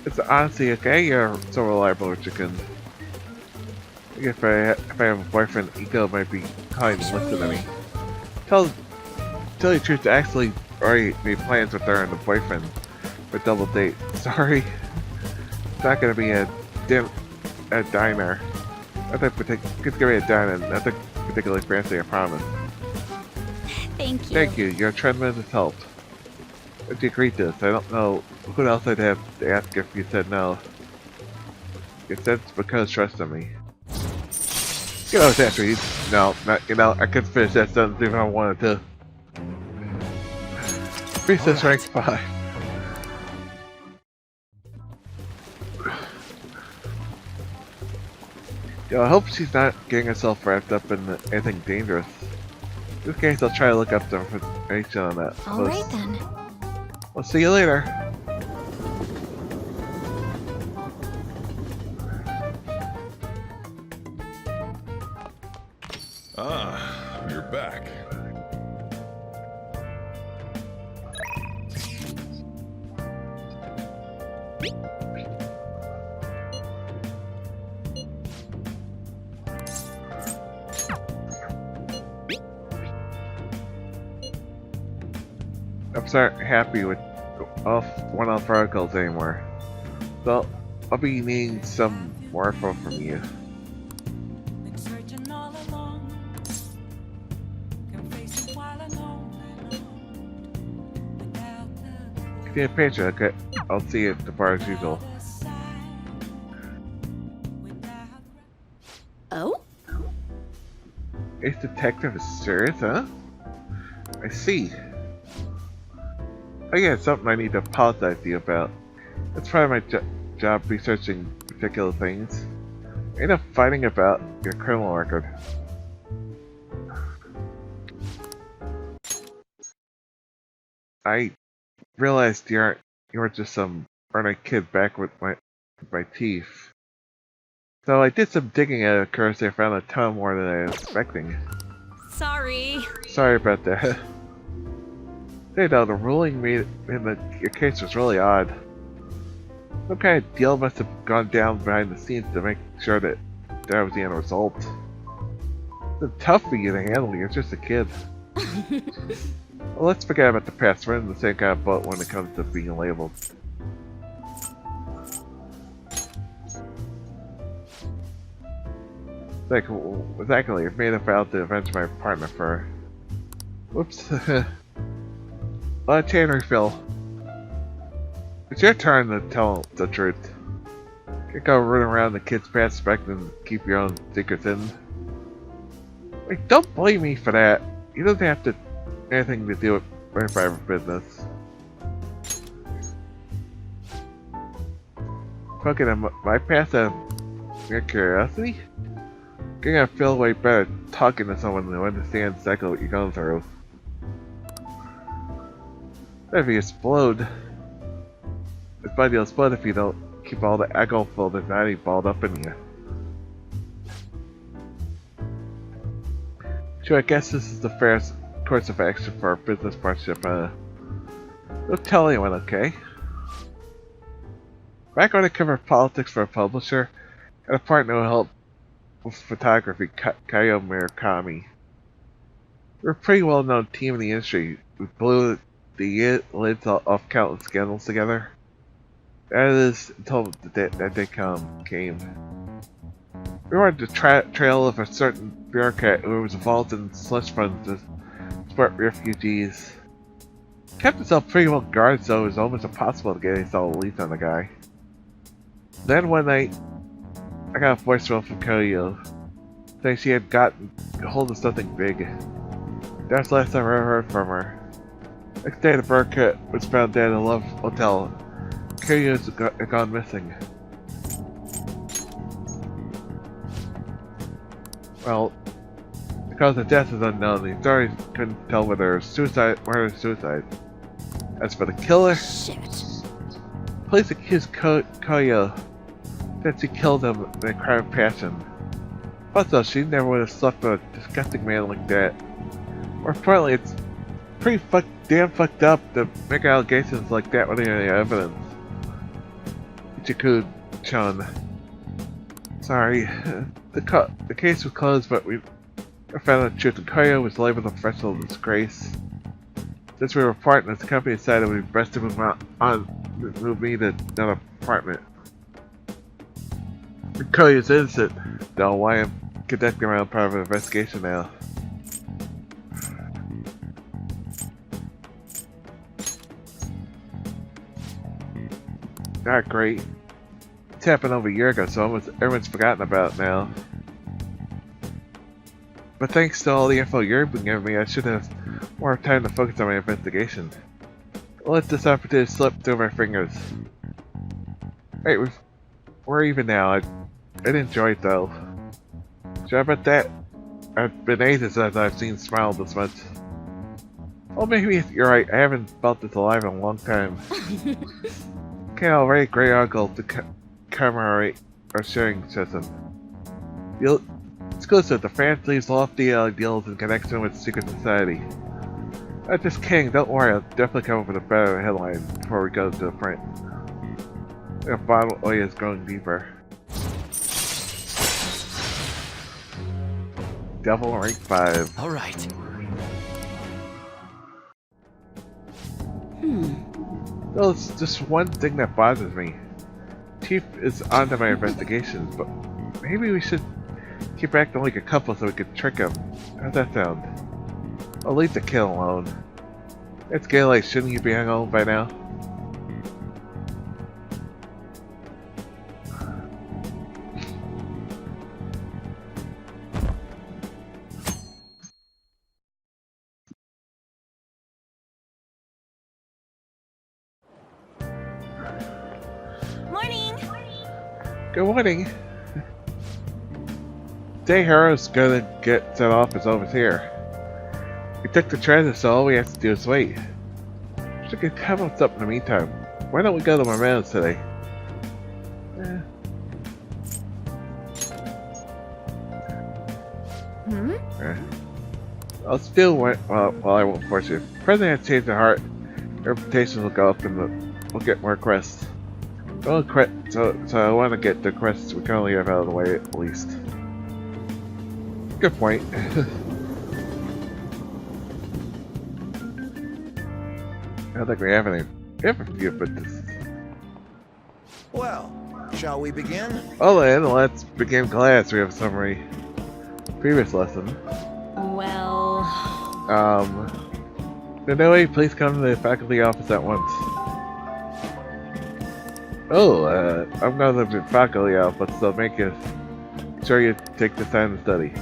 It's honestly okay, you're so reliable with chicken. If I have a boyfriend, Iko might be kind and listen to me. Tell you the truth, I actually already made plans with her and the boyfriend for a double date. Sorry. It's not gonna be a diner. Nothing particularly a diner, nothing particularly fancy, I promise. thank Thank you. Thank you. Your tremendous help. Would you agree to this? I don't know who else I'd have to ask if you said no. Guess that's because trust in me. You know, it's after you. No, not, you know, I could finish that sentence if I wanted to. Princess rank 5. Yo, I hope she's not getting herself wrapped up in anything dangerous. In this case, I'll try to look up the information on that. Alright then. We'll see you later. Ah, you're back. I'm not happy with one-off articles anymore. So, I'll be needing some more info from you. Been searching all along. Can face it while alone without the Give me a picture, okay? I'll see you at the bar as usual. other side. Without Oh? Ace Detective is serious, huh? I see. Oh yeah, it's something I need to apologize to you about. It's part of my job researching particular things. I end up fighting about your criminal record. I realized you weren't just some burnt kid back with my teeth. So I did some digging at it, of course. I found a ton more than I was expecting. Sorry. Sorry about that. Hey, no, the ruling made in your case was really odd. Some kind of deal must have gone down behind the scenes to make sure that was the end result. It's tough for you to handle. You're just a kid. Well, let's forget about the past. We're in the same kind of boat when it comes to being labeled. Like, exactly, I've made a vow to avenge my partner for... Whoops. Chain refill. It's your turn to tell the truth. Can't go running around the kid's past expecting to keep your own secrets hidden. Wait, don't blame me for that. You don't have to anything to do with my private business. Fucking my past out of your curiosity? Getting to feel way better talking to someone who understands exactly what you're going through. If you explode, it's fine, you'll explode if you don't keep all the alcohol-filled anxiety balled up in you. Sure, I guess this is the fairest course of action for our business partnership. Don't tell anyone, okay? Back when I covered politics for a publisher, I had a partner who helped with photography, Kaio Murakami. We're a pretty well-known team in the industry. We blew the lids off countless scandals together. That is until that day came. We were on the trail of a certain bureaucrat who was involved in slush funds to support refugees. Kept himself pretty well guarded, so it was almost impossible to get any solid leads on the guy. Then one night, I got a voicemail from Koyo saying she had gotten a hold of something big. That's the last time I ever heard from her. Next day, the bureaucrat was found dead in a Love Hotel. Koyo's gone missing. Well, the cause of death is unknown. The authorities couldn't tell whether it was suicide or suicide. As for the killer, Shit. police accused Koyo that she killed him in a crime of passion. Also, she never would have slept with a disgusting man like that. More importantly, it's pretty damn fucked up to make allegations like that without any evidence. Ichiku-chan. Sorry. The case was closed, but we found the truth. Koyo was labeled a professional disgrace. Since we were partners, the company decided it would be best to move me to another apartment. Koyo's innocent, though. Why I'm conducting my own private investigation now. not great. It's happened over a year ago, so almost everyone's forgotten about it now. But thanks to all the info you've been giving me, I should have more time to focus on my investigation. I'll let this opportunity slip through my fingers. Wait, we're even now. I did enjoy it though. Sure about that? I've been ages since I've seen Smile this much. Oh, maybe you're right. I haven't felt this alive in a long time. Can't already great uncle to commemorate our sharing session. It's exclusive to Fancy's lofty ideals in connection with secret society. I'm just kidding, don't worry, I'll definitely come up with a better headline before we go to the print. The bottle oil is going deeper. Devil rank 5. All right. Well, it's just one thing that bothers me. Chief is onto my investigations, but maybe we should keep acting like a couple so we could trick him. How's that sound? I'll leave the kill alone. It's Gaylight, shouldn't you be home by now? Morning! Good morning. Day Hero's gonna get set off is over here. We took the treasure, so all we have to do is wait. We could come up with something in the meantime. Why don't we go to Marmel's today? I'll still wait. Well, I won't force you. If the president has changed their heart, their reputations will go up and we'll get more quests. So I want to get the quests we currently have out of the way at least. Good point. I don't think we have any. We have a few, but this. Well, shall we begin? Well then, let's begin class. We have a summary. Previous lesson. Well, Noe, please come to the faculty office at once. Oh, I'm going to the faculty office, so make sure you take the time to study.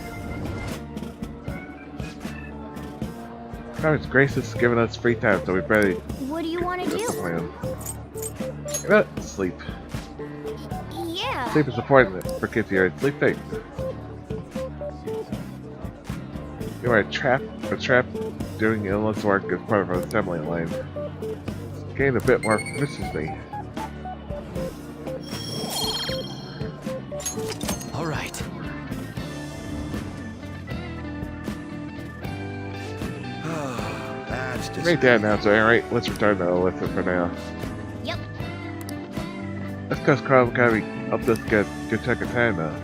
Congress Grace has given us free time, so we better. What do you want to do? You know, sleep. Yeah. Sleep is important for kids here. Sleep tight. You are a trap doing endless work as part of our assembly line. Gain a bit more efficiency. All right. That's just Made that now, so alright, let's return to the lesson for now. Yep. That's because Carl gotta be up this good check of time now.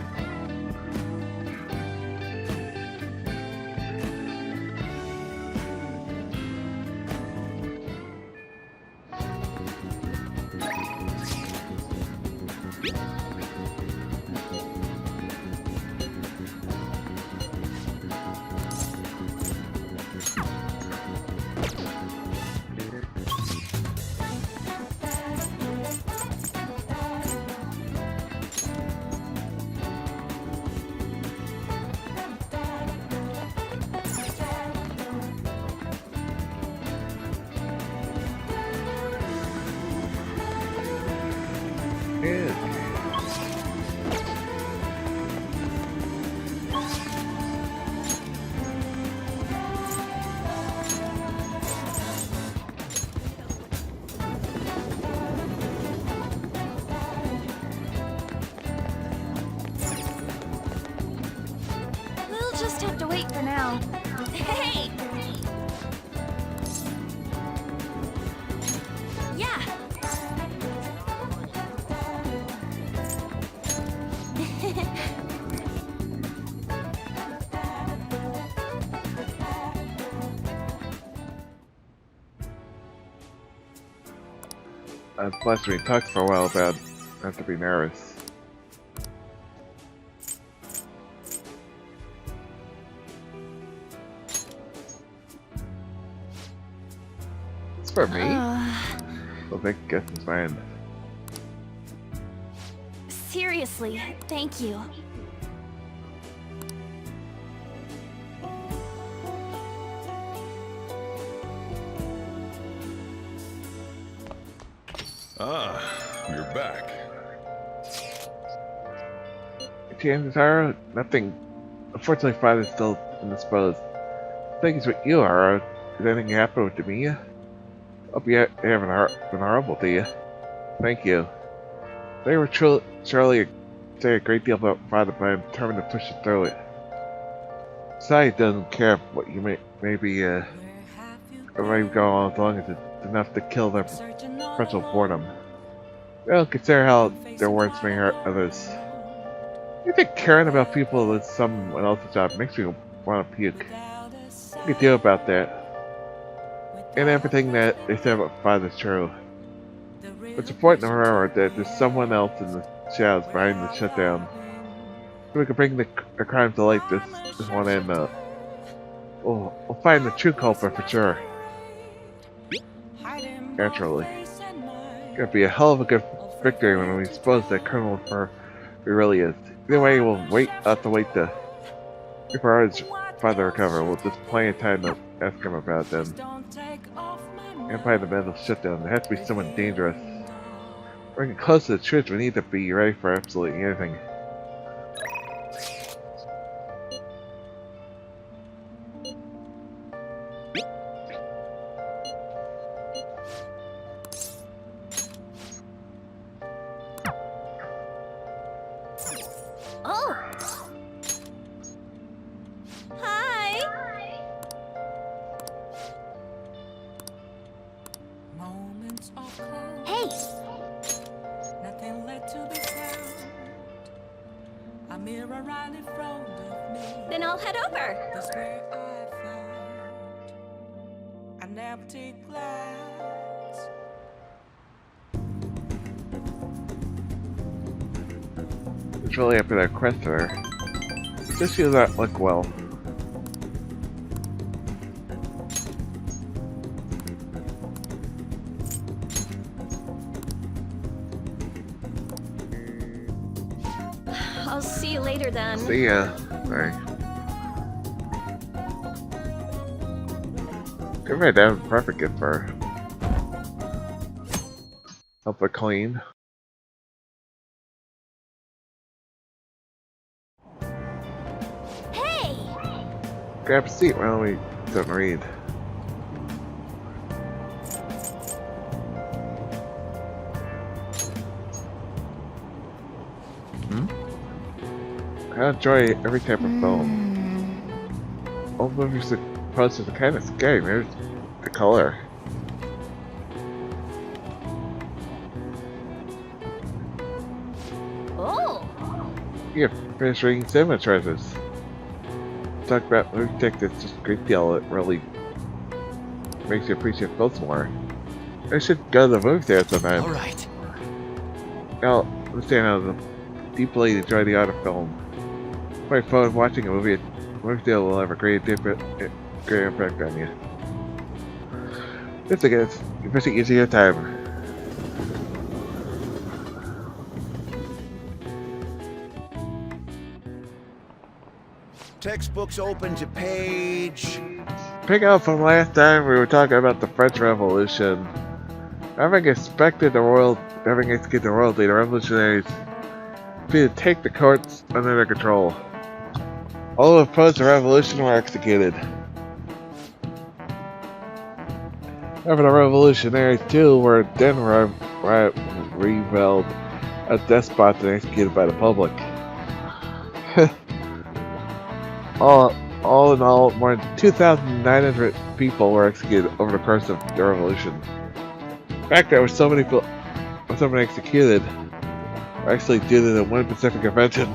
We'll just have to wait for now. Hey! Yeah. Plus we talked for a while about not to be nervous. It's for me? Well, I guess it's mine. Seriously, thank you. Ah, you're back. Chances are, nothing. Unfortunately, Father's still indisposed. Thank you for you, Ara. Did anything happen with Demiya? Hope you haven't been horrible to you. Thank you. They were surely say a great deal about Father, but I'm determined to push it through it. Society doesn't care what you may be, Where have you where you go all as long as it's enough to kill their searching all personal along? boredom. They don't consider how their words may hurt others. You think caring about people is someone else's job makes me want to puke. Without a What sound, do you do about that? And without everything that they said about Father is true. the It's important to remember that there's someone else in the shadows behind the shutdown. So we can bring the crime to light, this one end up. We'll find the true culprit for sure. Naturally. It's gonna be a hell of a good victory when we expose that criminal for who he really is. Either way, we'll have to wait to before his father recover. We'll just plenty of time to ask him about them. And by the mental shutdown, there has to be someone dangerous. We're getting close to the truth. We need to be ready for absolutely anything. Oh! Hi! moments of calm, Hey! nothing left to be found. A mirror right in front of me. Then I'll head over. That's where I found an empty glass. It's really after that quest there. Just does not look well. I'll see you later then. See ya. Sorry. Good right down. Perfect gift for her. Help her clean. Hey! Grab a seat while we don't read. I enjoy every type of film. All movies and posters are kind of scary. Maybe it's the color. Oh! You finished reading Cinema Treasures. Talk about movie tech that's just a great deal. It really makes you appreciate films more. I should go to the movie theater sometime. All right. Now, understand how deeply enjoy the art of film. My phone watching a movie theater will have a great impact on you. It's again, you're missing easier time. Textbooks open to page. Pick up from last time we were talking about the French Revolution. Having executed the royalty, the revolutionaries to take the courts under their control. All who opposed the revolution were executed. However, the revolutionaries too were then rebelled as despots and executed by the public. All in all, more than 2,900 people were executed over the course of the revolution. The fact that there were so many people, executed, were actually due to the one Pacific Convention.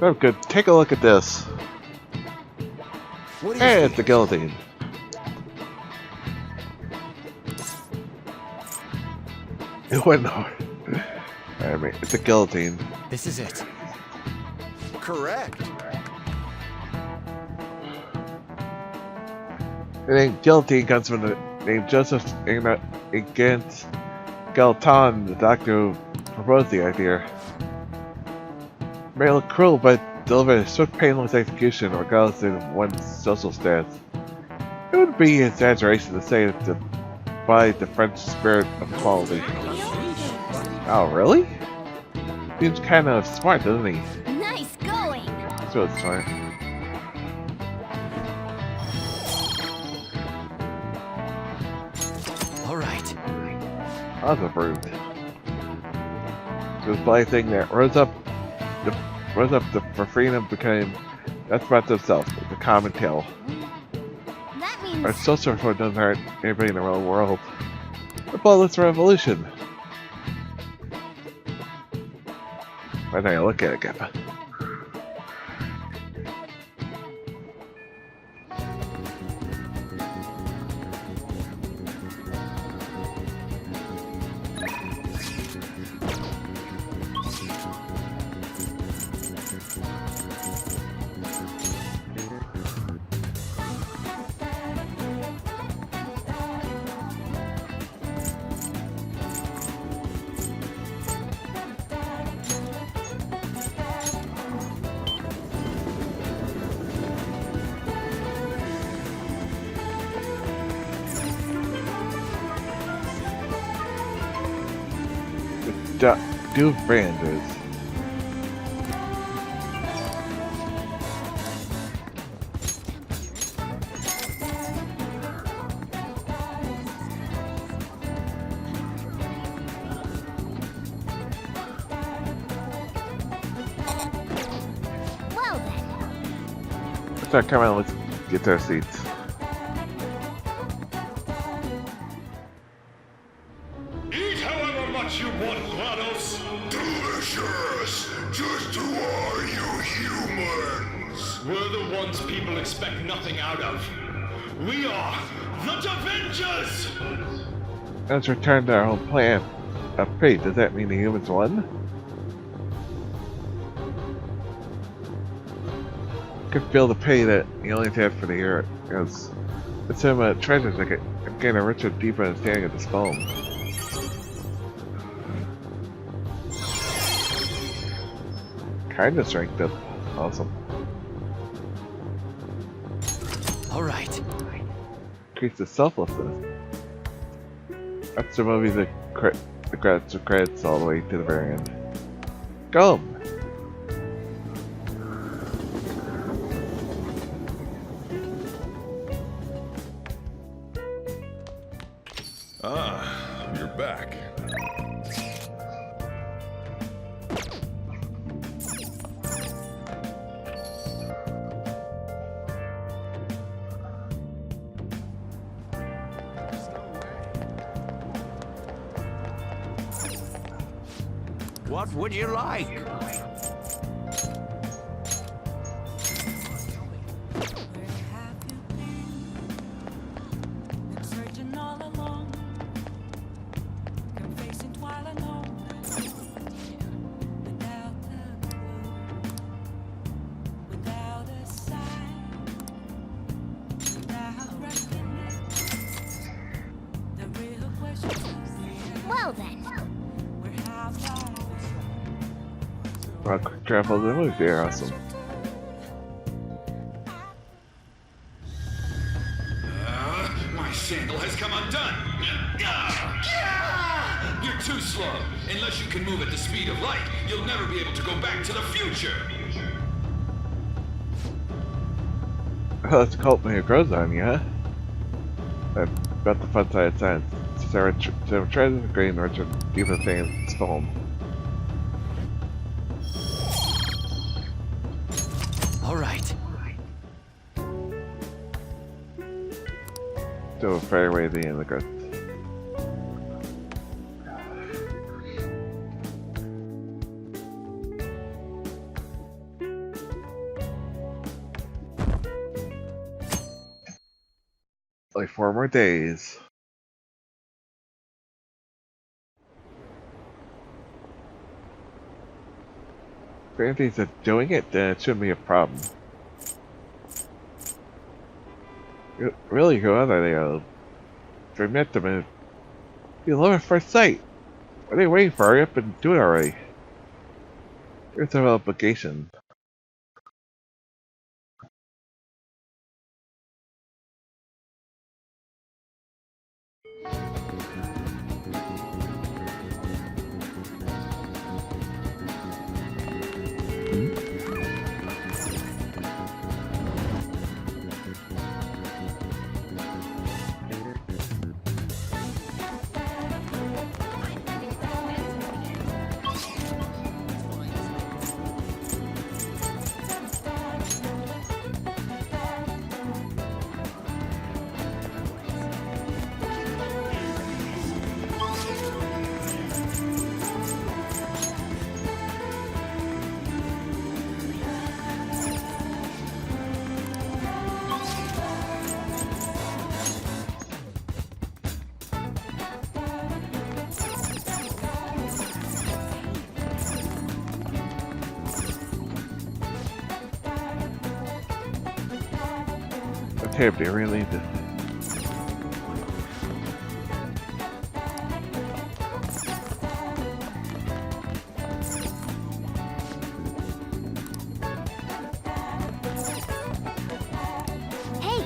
Oh, good. Take a look at this. What is Hey, this? it's the guillotine. It went hard. I mean, it's a guillotine. This is it. Correct. The name guillotine comes from the name Joseph against Galton, the doctor who proposed the idea. It may look cruel, but deliver a swift, painless execution regardless of one's social status. It would be an exaggeration to say that by the French spirit of equality. Oh, really? Seems kind of smart, doesn't he? Nice going. That's really smart. All right. That was a brute. This bloody thing that rose up for freedom became that's about themselves, the common tale. That means Our social reform doesn't hurt anybody in the real world. The bloodless revolution. Why don't you look at it, Gappa? Do Branders. well then. Start coming on, let's get to our seats. Eat however much you want, GLaDOS. Delicious! Just who are you humans? We're the ones people expect nothing out of. We are the Avengers! Let's return to our home planet of fate. Does that mean the humans won? I could feel the pain that he only had for the year. It's him a treasure ticket. I'm getting a richer, deeper understanding of this film. Kinda strength up. Awesome. All right. Increase the selflessness. That's the movie that the credits all the way to the very end. Go! Ah, you're back. What would you like? Where have you been searching all along, confessing while alone, without a clue, without a sign, without reckoning the real question. Well then. Where have I Quick travel to the movie theater, awesome. My sandal has come undone. You're too slow. Unless you can move at the speed of light, you'll never be able to go back to the future. That's a cult when it grows on you, huh? About the fun side of science. Sarah tries to green Richard deep in the film. All right. Still a fair way to the immigrants. Like 4 more days. If anything's doing it, then it shouldn't be a problem. Really, who are they? They met them in You love at first sight. What are you waiting for? Hurry up and do it already. Here's our application. Okay, they really did. Hey!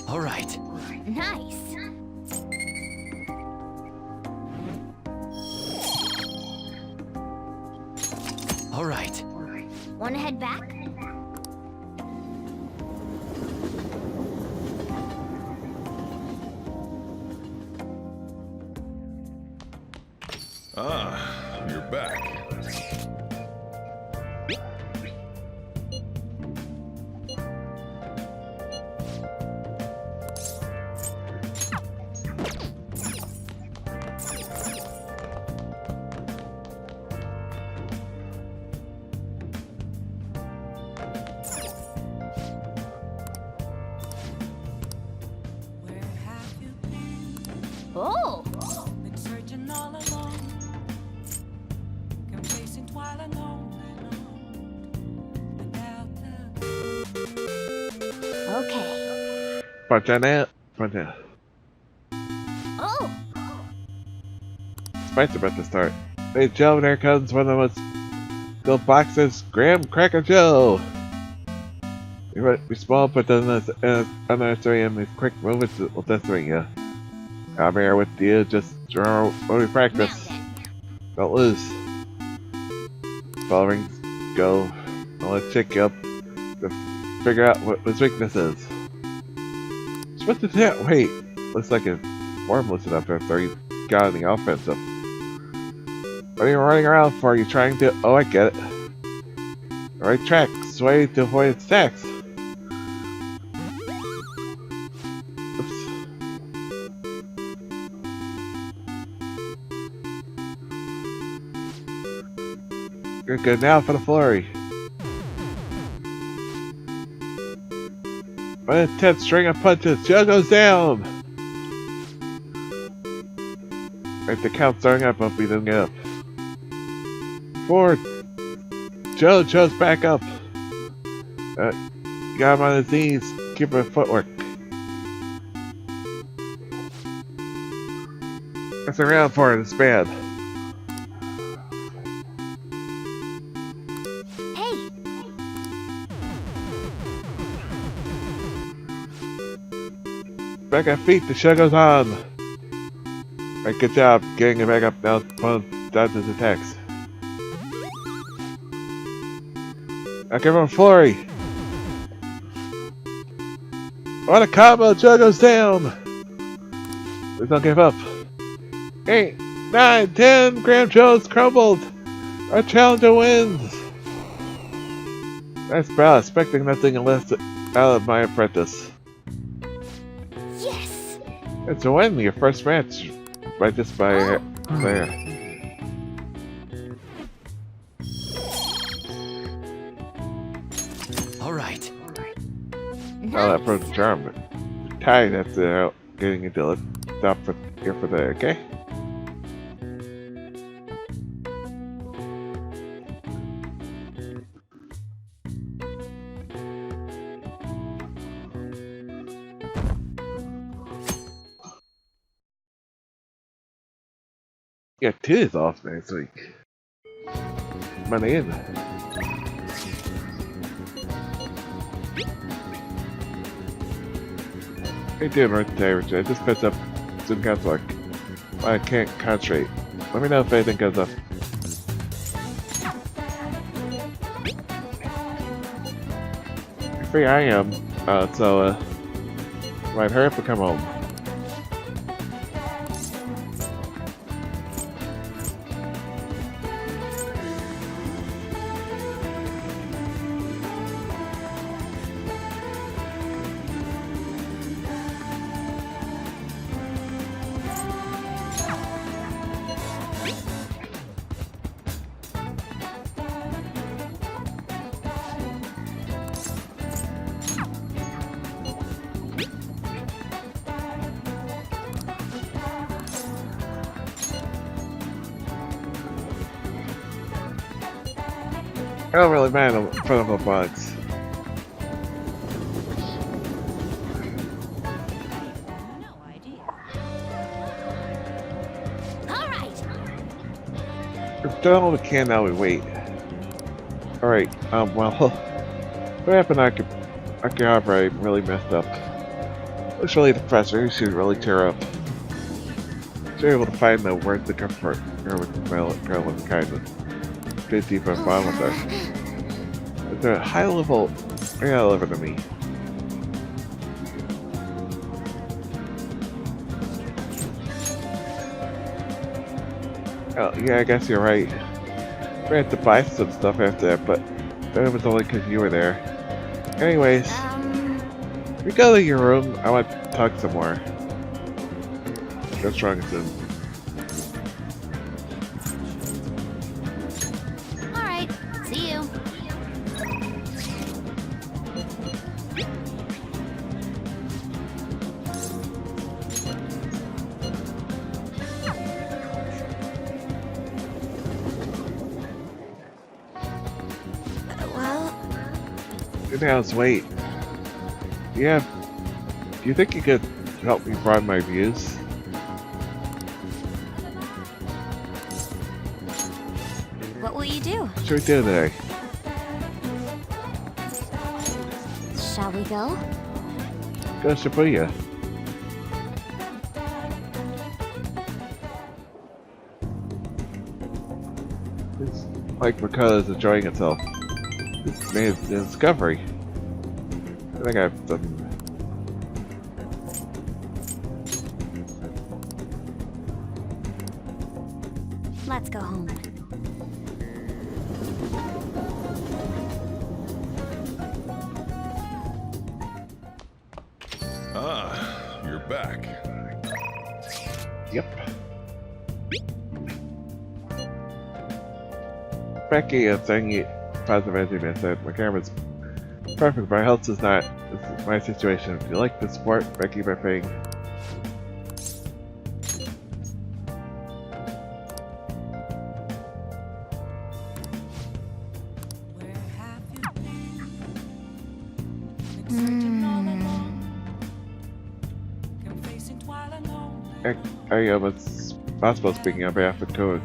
All right. Nice! All right. Wanna head back? Ah, you're back. Where have you been? Oh! Been searching all along, complacent while alone without the Okay. But Janet, Oh! Spike's about to start. Hey Joe, there comes one of us. Go boxes, Graham Cracker Joe! We small, but unnecessary his quick movements will desperate you. I'm here with you, just when we practice. Now then. Don't lose. Ball rings, go. I'll let check you up to figure out what his weakness is. What did that? Wait, looks like a formless enough after he got on the offensive. What are you running around for? Are you trying to? Oh, I get it. The right track, sway to avoid attacks. Oops. You're good now for the flurry. One intense string of punches. Joe goes down. Right, the count's starting up, but he doesn't get up. Forward. Joe's back up. Got him on his knees. Keep his footwork. That's around for it. It's bad. Hey! Back at feet. The show goes on. Right, good job getting it back up now. Dodge his attacks. Now give him a flurry. What a combo! Joe goes down. Please don't give up. 8, 9, 10. Graham Jones crumbled. Our challenger wins. Nice bow. Expecting nothing less out of my apprentice. Yes! It's a win. Your first match. By just by there. All right. Oh, that broke the charm. Tied after getting into it. Stop for here for today, okay? Yeah, 2 is off next week. Money in. How you doing right today, Richard? I just picked up some Gunslock. I can't concentrate. Let me know if anything goes up. You're free, I am. Might hurry up and come home. I don't really mind in front of a box. No idea. All right. We've done all we can, now we wait. Alright, well, what happened Akihabara I really messed up. It was really the professor who should really tear up. She was able to find the words to comfort her with girl with kindness. Dig deep and bond with her. But they're at high level, very high level to me. Oh, yeah, I guess you're right. We had to buy some stuff after that, but then it was only because you were there. Anyways, we go to your room. I want to talk some more. Go strong soon. All right. See you. Well, Good hours wait. Yeah. Do you think you could help me broaden my views? what will you do? What should we do today? Shall we go? Go to Shibuya. It's like Makoto's enjoying itself. It's made a discovery. I think I've done. Let's go home. Ah, you're back. Yep. Becky, a thingy, positive energy said, my camera's perfect, my health is not. This is my situation. If you like the sport, Becky by paying. Where have you been? Confessing while alone. I was hospital speaking on behalf of Code.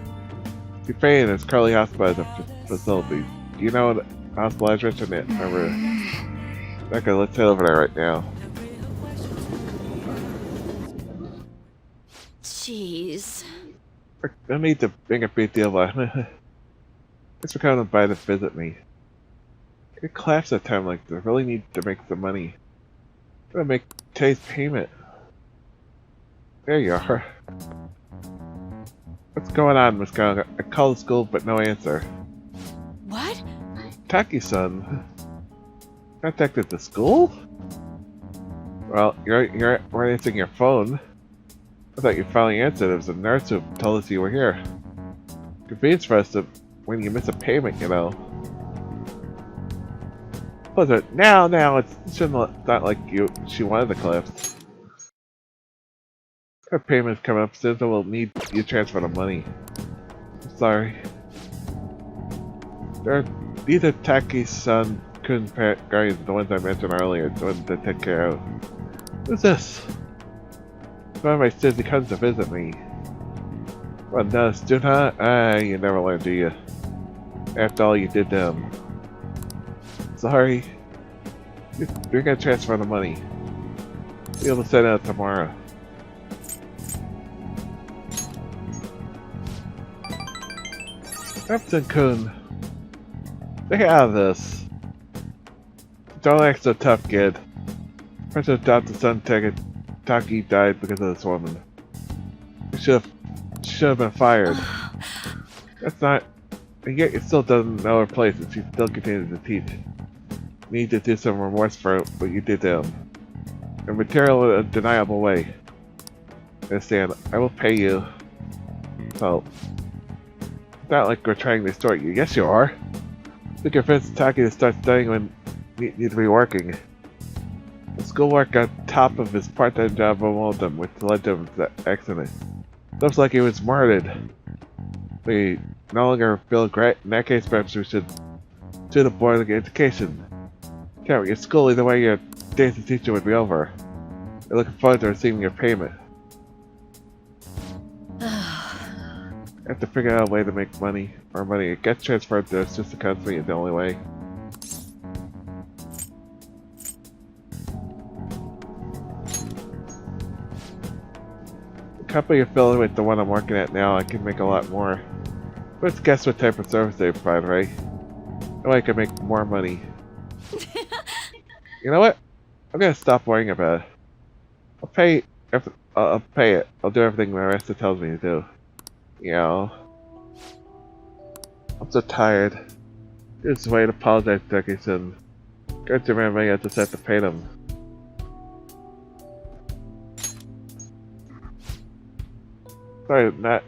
Euphane is Carly Hospital as a facility. Do you know the hospital address in it? Okay, let's head over there right now. Jeez. No need to bring a big deal about it. Thanks for coming by to visit me. Good class at a time like this. Really need to make some money. I'm gonna make today's payment. There you are. What's going on, Miss Kong? I called the school, but no answer. What? Taki-san. Contacted the school? Well, you're answering your phone. I thought you finally answered. It was a nurse who told us you were here. Convenience for us to, when you miss a payment, you know. Was it? Now, it's not like she wanted the clips. Our payment's coming up soon, so we'll need you to transfer the money. I'm sorry. These are Taki-san Kun guardians, the ones I mentioned earlier, the ones that take care of. Who's this? One of my says he comes to visit me. Well, no, student, huh? Ah, you never learn, do you? After all you did to him. Sorry. You're gonna transfer the money. Be able to send it out tomorrow. Captain-kun. Stay out of this. Don't act so tough, kid. President adopted son Taki died because of this woman. You should have been fired. That's not. And yet you still doesn't know her place and she still continues to teach. You need to do some remorse for what you did to him. In a material and undeniable way. Understand, I will pay you. Well, it's not like we're trying to extort you. Yes, you are. We convinced Taki to start studying when he needs to be working. The schoolwork on top of his part-time job overwhelmed him, which led to the accident. Looks like he was murdered. We no longer feel great. In that case, perhaps we should a boarding education. Can't get school either way. Your days as a teacher would be over. We're looking forward to receiving your payment. I have to figure out a way to make money. Or money. It gets transferred to our sister country is the only way. The company affiliated with the one I'm working at now, I can make a lot more. Let's guess what type of service they provide, right? Oh, I can make more money. You know what? I'm gonna stop worrying about it. I'll pay it. I'll do everything the rest of tells me to do. You know. I'm so tired. Just way to apologize to Taki-san. Go to remember I just have to pay them. Sorry, I'm not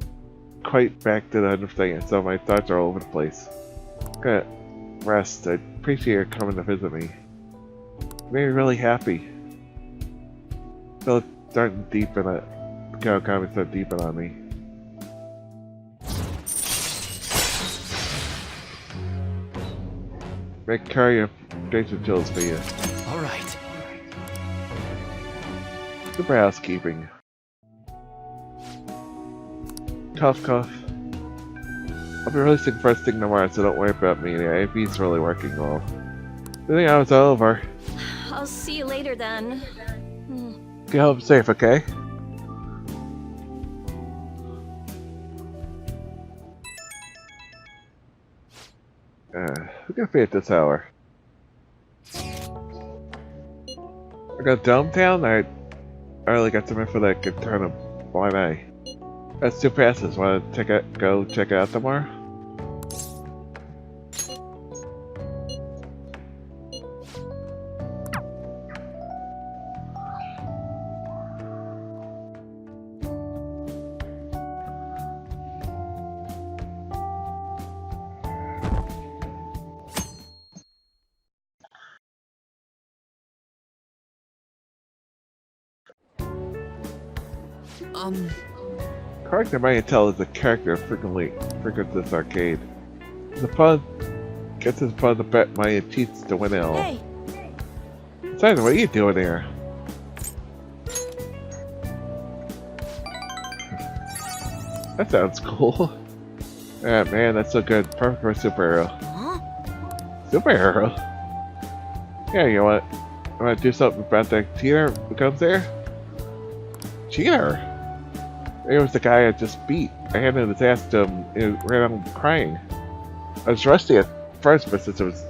quite back to the 100% so my thoughts are all over the place. I'm gonna rest. I appreciate your coming to visit me. It made me really happy. Feel starting to deepen it. The comments start deepen on me. Make carry your patient chills for you. Alright. Super housekeeping. Cough cough. I'll be releasing first thing tomorrow, so don't worry about me. The AP's really working well. I think I was over. I'll see you later then. Get home safe, okay? We're gonna be at this hour. I got downtown. I really got some info that I could turn a blind eye. That's 2 passes. Wanna go check it out tomorrow? Character Mayatell is a character frequently frequents this arcade. The fun gets his fun to bet Maya cheats to win it all. Hey. Simon, what are you doing here? That sounds cool. Ah man, that's so good. Perfect for a superhero. Huh? Superhero? Yeah, you want to do something about that cheater who comes there? Cheater? It was the guy I just beat. I handed his ass to him and ran out crying. I was rusty at first, but since it was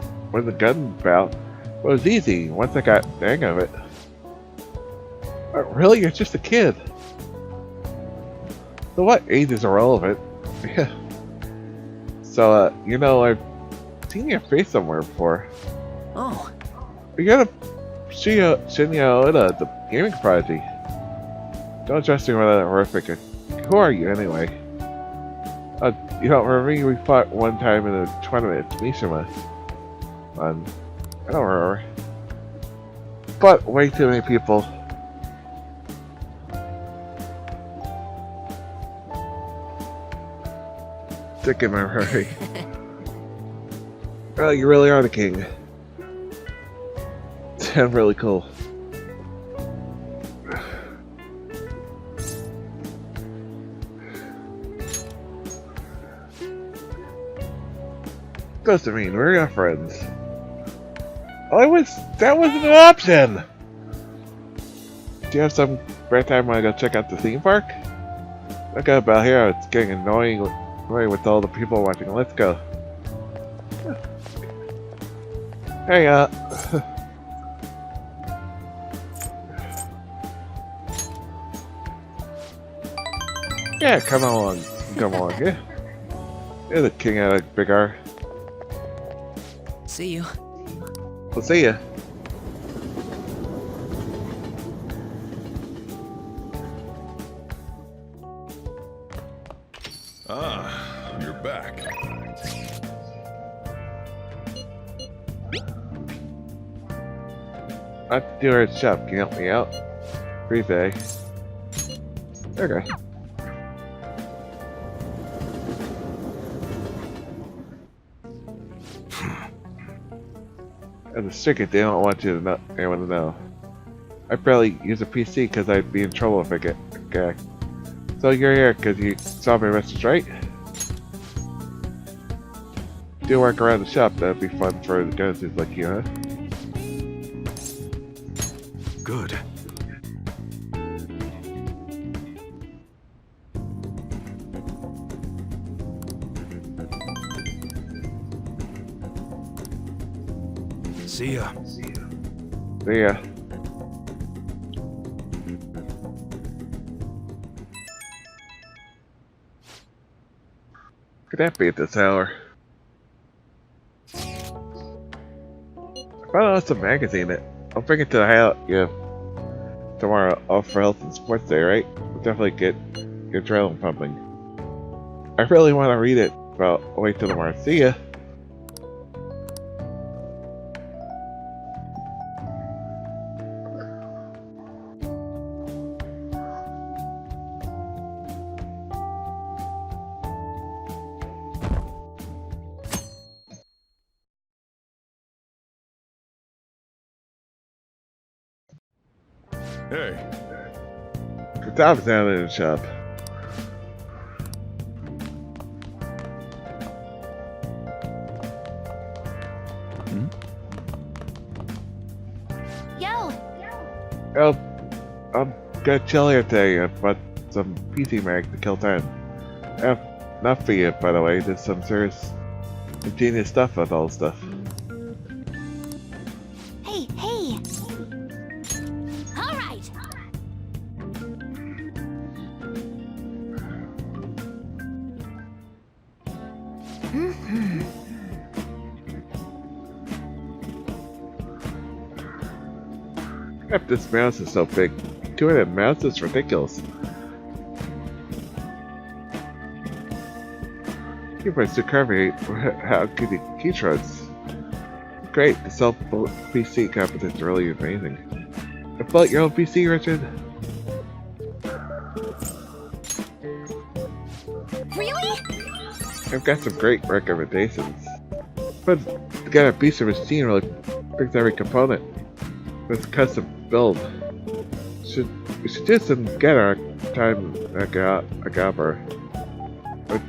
the gun bout, it was easy once I got the hang of it. But really? You're just a kid. So what? Age is irrelevant. Yeah. So, you know, I've seen your face somewhere before. Oh. You got a Shinya Oda, the gaming prodigy. Don't trust me with that horrific. Who are you anyway? You don't remember me? We fought one time in a tournament at Mishima. I don't remember. But way too many people. Stick in my memory. Oh, you really are the king. Sound really cool. Doesn't mean we're not friends. That wasn't an option! Do you have some spare time when I go check out the theme park? Look out about here, it's getting annoying with all the people watching. Let's go. Hey, yeah, come along, yeah. You're the king out of Big R. See you. We'll see ya. Ah, you're back. I'm doing a shop. Can you help me out? Free pay. Okay. As a secret, they don't want you to know, anyone to know. I barely use a PC because I'd be in trouble if I get gagged. So you're here because you saw my message, right? Do work around the shop. That'd be fun for the guys like you, huh? Good. See ya. See ya. Could that be at this hour? I found out some magazine. I'll bring it to the house. Yeah. Tomorrow, off for Health and Sports Day, right? We'll definitely get your adrenaline pumping. I really want to read it, but I'll wait till tomorrow. See ya. Hey, The top's down in the shop. Yo! Oh, I'm got chill here today. I bought some PC mag to kill time. Not for you, by the way. There's some serious, ingenious stuff with all this stuff. Hey, hey! Alright! Crap, this mouse is so big. 200 mouse is ridiculous. Keyboard's too curvy. How good the keystrokes? Great, the self-built PC competence is really amazing. I built your own PC, Richard. Really? I've got some great recommendations. But to get a piece of machine really brings every component. With custom build. We should do some get our time Agabber. With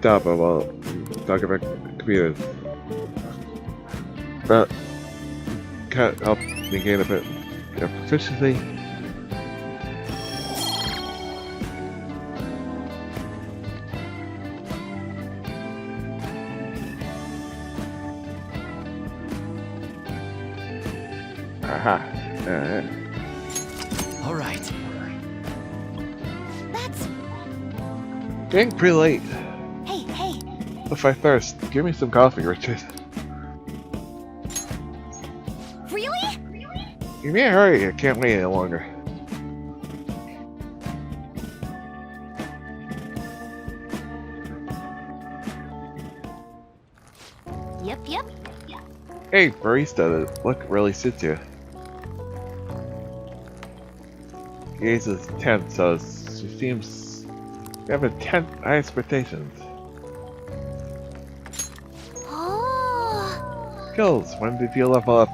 Vidaba while talking about computers. But can't help me gain a bit of proficiency. Aha. All right. That's... Getting pretty late. Hey, hey! If I thirst, give me some coffee, Richard. Really? Give me a hurry, I can't wait any longer. Yep. Hey, barista, the look really suits you. Gaze is tense, so she seems to have high expectations. Pickles, when did you level up?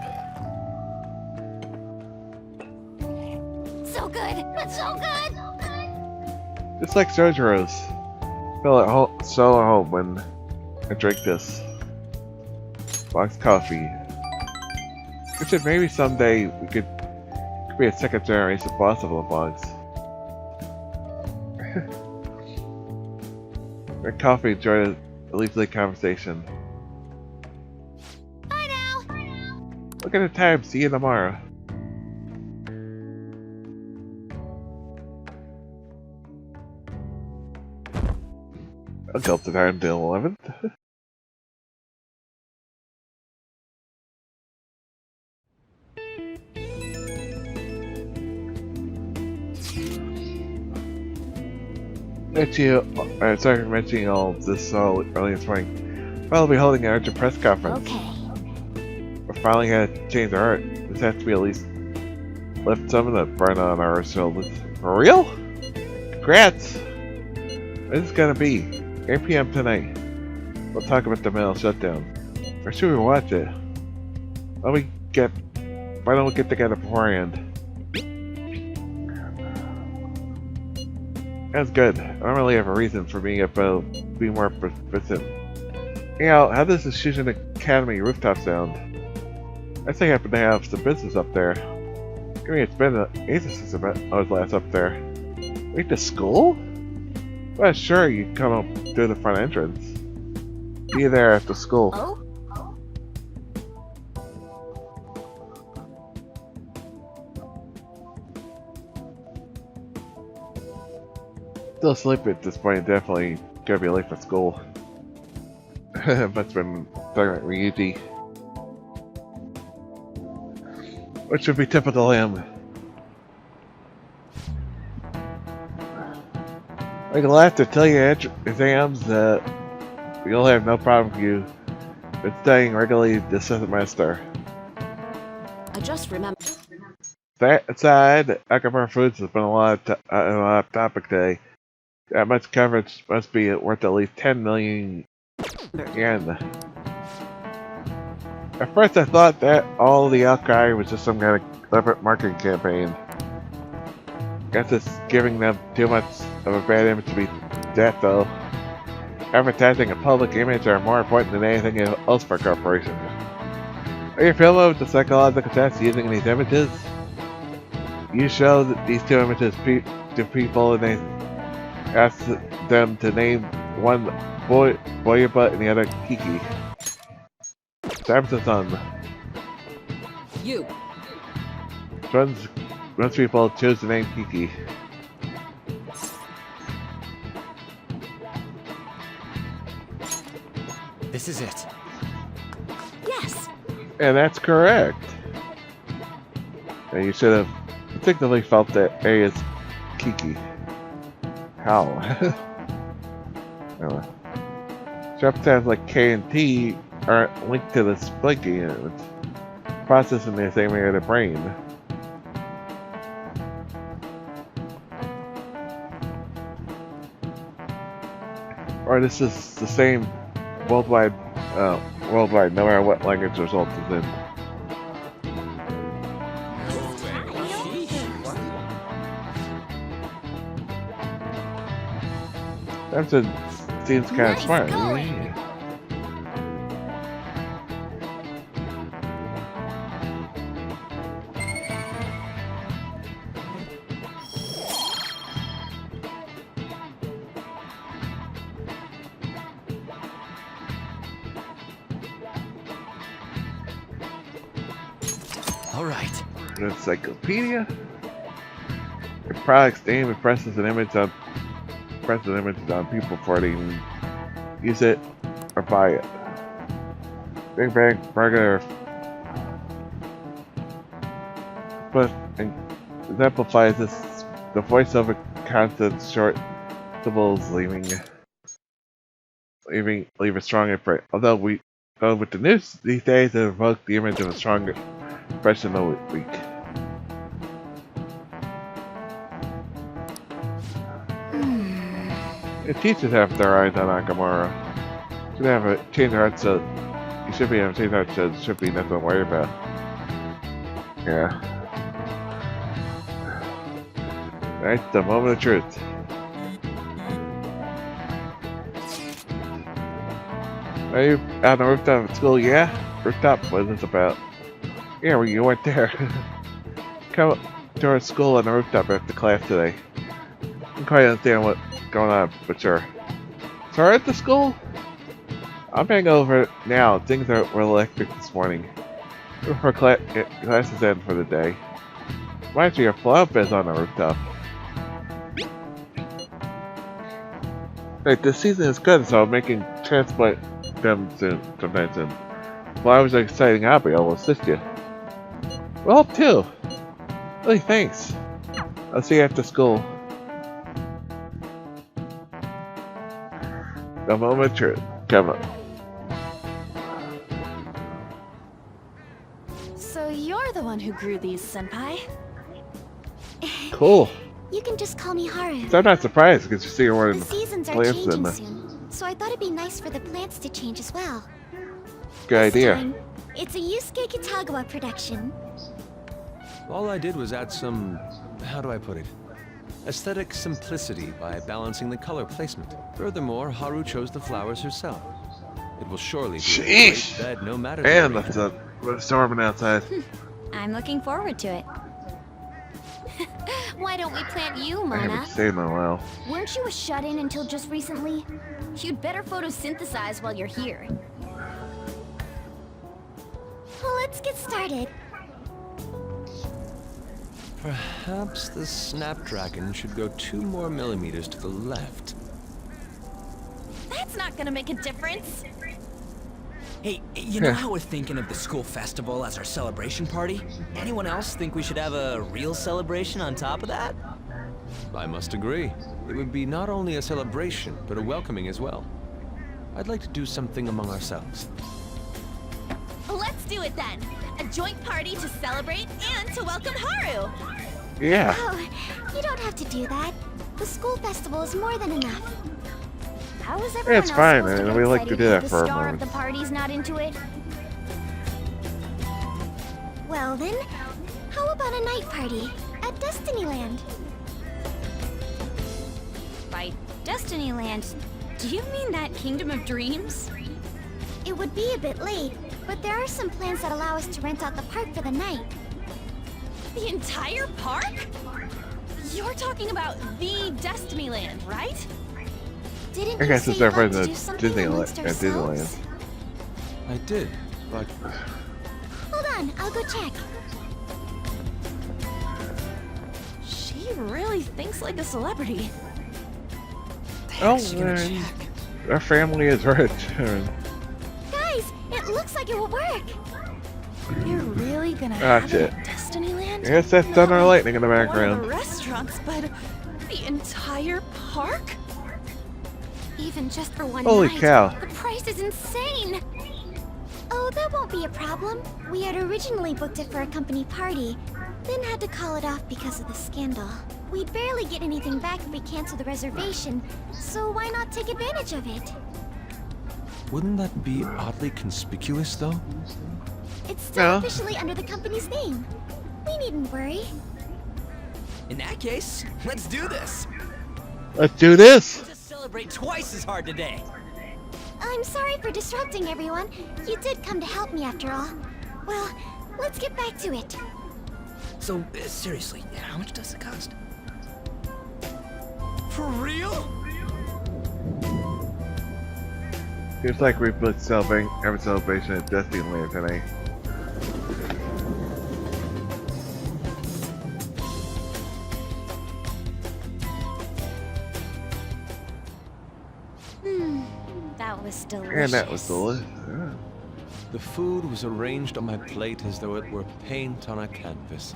So good! It's so good! Just like Sojourner's. Feel at home, so at home when I drink this. Box coffee. We should maybe someday we could be a second generation boss of LeBlancs. Drink coffee, enjoy a leisurely conversation. Bye now! Look at the time, see you tomorrow. I'll go up to time till 11th. Sorry for mentioning all this so early this morning. We'll be holding an urgent press conference. Okay. We're finally gonna change our art. This has to be at least lift some of the burn on our shoulders. For real? Congrats! This is gonna be 8 PM tonight. We'll talk about the middle shutdown. Or should we watch it? Why don't we get together beforehand? That's good. I don't really have a reason for being more persistent. Anyhow, how does the Shujin Academy rooftop sound? I think I happen to have some business up there. I mean, it's been ages since I was last up there. Wait, to school? Well, sure, you come up through the front entrance. Be there after school. Oh? Still sleeping at this point, definitely gonna be late for school. Must've been talking about Ryuji. Which would be typical him. I'm glad to tell you exams that you'll have no problem with you been studying regularly this semester. I just remember. That aside, Akamura Foods has been a lot of topic today. That much coverage must be worth at least 10 million yen. At first I thought that all the outcry was just some kind of clever marketing campaign. Guess it's giving them too much of a bad image to be that though. Advertising a public image are more important than anything else for corporations. Are you familiar with the psychological test using these images? You show these two images to people and they ask them to name one Boyaba and the other Kiki. Samson's on. You. Most people choose the name Kiki. This is it. Yes. And that's correct. And you should have instinctively felt that A is Kiki. How? Anyway. Sharp sounds like K and T aren't linked to the spiky units, processed in the same area of the brain. Or this is the same worldwide, no matter what language the result is in. Samson seems kind of smart. Yeah. All right. An encyclopedia. The product's name and presses an image on people before they even use it or buy it. Big Bang Burger. But exemplifies this. The voiceover content short syllables leave a strong imprint. Although with the news these days, it evokes the image of a stronger impression of the week. The teachers have their eyes on Nakamura. Should have a change their hearts so You should be able to see that, so there should be nothing to worry about. Yeah. Right, the moment of truth. Are you out on the rooftop at school? Yeah? Rooftop? What is this about? Yeah, well, you weren't there. Come to our school on the rooftop after class today. I don't quite understand what's going on, but sure. So we're at the school? I'm heading over now. Things were electric this morning. Before classes end for the day. Reminds me of flower beds on the rooftop. Like, this season is good, so I'm making transplant them sometime soon. Flowers are an exciting hobby. I'll assist you. Well, too. Really, thanks. I'll see you after school. The moment of truth. Come on. So you're the one who grew these, Senpai? Cool. You can just call me Haru. So I'm not surprised because you see you're one The of the seasons are plants in changing the soon, so I thought it'd be nice for the plants to change as well. good This idea. time, it's a Yusuke Kitagawa production. All I did was add some, how do I put it? Aesthetic simplicity by balancing the color placement. Furthermore, Haru chose the flowers herself. It will surely be a great Sheesh. bed no matter the And region. it's storming outside. I'm looking forward to it. Why don't we plant you, I haven't Mona? stayed in a while. Weren't you a shut-in until just recently? You'd better photosynthesize while you're here. Well, let's get started. Perhaps the Snapdragon should go 2 more millimeters to the left. That's not gonna make a difference. Hey, you know how we're thinking of the school festival as our celebration party? Anyone else think we should have a real celebration on top of that? I must agree. It would be not only a celebration, but a welcoming as well. I'd like to do something among ourselves. Let's do it then. A joint party to celebrate and to welcome Haru. Yeah. Oh, you don't have to do that. The school festival is more than enough. How is everyone it's else fine, supposed to and get we like to excited do if that the for a star moment. of the party's not into it? Well then, how about a night party at Destinyland? By Destinyland, do you mean that Kingdom of Dreams? It would be a bit late, but there are some plans that allow us to rent out the park for the night. The entire park? You're talking about the Destinyland, right? Didn't I you guess say it's you our wanted friends to do at something Disneyland. amongst At ourselves? Disneyland. I did, but Hold on, I'll go check. She really thinks like a celebrity. Oh, She's gonna man. check. Our family is rich. Guys, it looks like it will work. You're really gonna Ah, have shit. it at Destinyland? Yes, that's Thunder and Not Lightning in the like one of background. the restaurants, but the entire park? Even just for one Holy night. cow. The price is insane. Oh, that won't be a problem. We had originally booked it for a company party, then had to call it off because of the scandal. We'd barely get anything back if we cancel the reservation, so why not take advantage of it? wouldn't that be oddly conspicuous, though? It's still No. officially under the company's name. We needn't worry. In that case, let's do this. Let's do this. We'll just celebrate twice as hard today. I'm sorry for disrupting everyone. You did come to help me after all. Well, let's get back to it. So, seriously, how much does it cost? For real? Seems like we put every celebration at Disneyland today. That was delicious. And that was delicious. Yeah. The food was arranged on my plate as though it were paint on a canvas.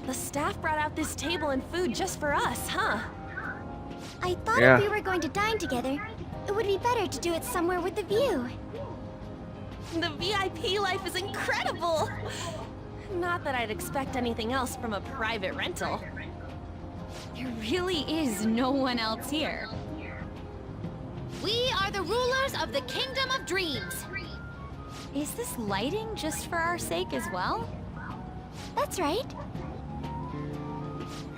The staff brought out this table and food just for us, huh? I thought Yeah. if we were going to dine together, it would be better to do it somewhere with a view. The VIP life is incredible! Not that I'd expect anything else from a private rental. There really is no one else here. We are the rulers of the Kingdom of Dreams. Is this lighting just for our sake as well? That's right.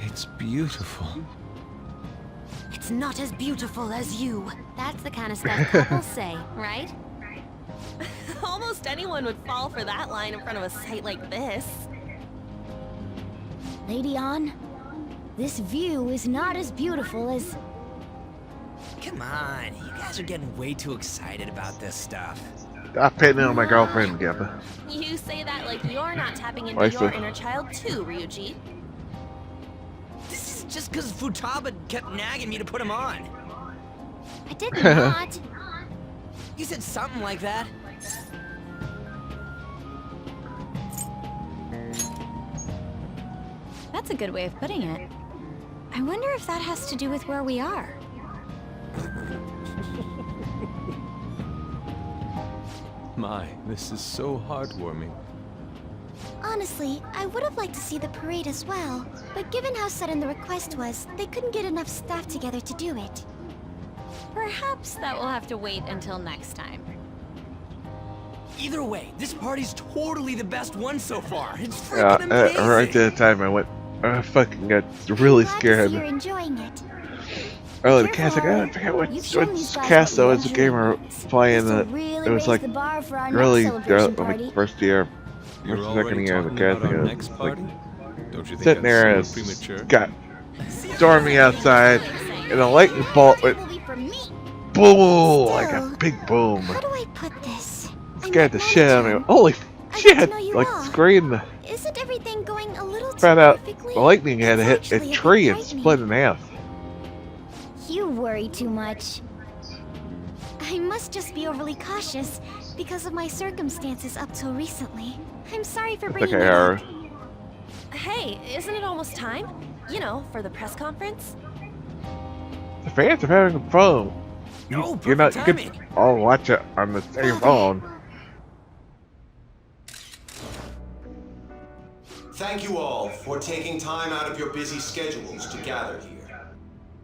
It's beautiful. It's not as beautiful as you. That's the kind of stuff couples say, right? Almost anyone would fall for that line in front of a sight like this. Lady Ann, this view is not as beautiful as... Come on, you guys are getting way too excited about this stuff. Stop hitting on my girlfriend, Gabba. You say that like you're not tapping into Why your so? inner child too, Ryuji. This is just because Futaba kept nagging me to put him on. I did not. You said something like that. That's a good way of putting it. I wonder if that has to do with where we are. My, this is so heartwarming. Honestly, I would have liked to see the parade as well, but given how sudden the request was, they couldn't get enough staff together to do it. Perhaps that will have to wait until next time. Either way, this party's totally the best one so far. It's Yeah, freaking amazing. right at the time I fucking got really Glad to scared. see you're enjoying it. Oh, the cast, I forget what You've shown these guys cast what though you was the enjoy. game we were playing. This'll It really was raise like the bar for our really next celebration like party. first year, You're first second already year of the talking about casting. our It next was party? like Don't you think sitting there that's and so premature? got stormy outside, and a lightning bolt went Will be for me. boom, like a Still, big boom. How do I put this? Scared the met shit out of me. Monotone. Holy I get shit! to know you Like all. screamed. Isn't everything going a little too Found out perfectly? the lightning had It's hit actually a bit tree and frightening. split in half. You worry too much. I must just be overly cautious because of my circumstances up till recently. I'm sorry for It's bringing okay, it Ara. up. Hey, isn't it almost time? You know, for the press conference? The fans are having fun. No, You're not. perfect You timing. could all watch it on the same phone. Thank you all for taking time out of your busy schedules to gather here.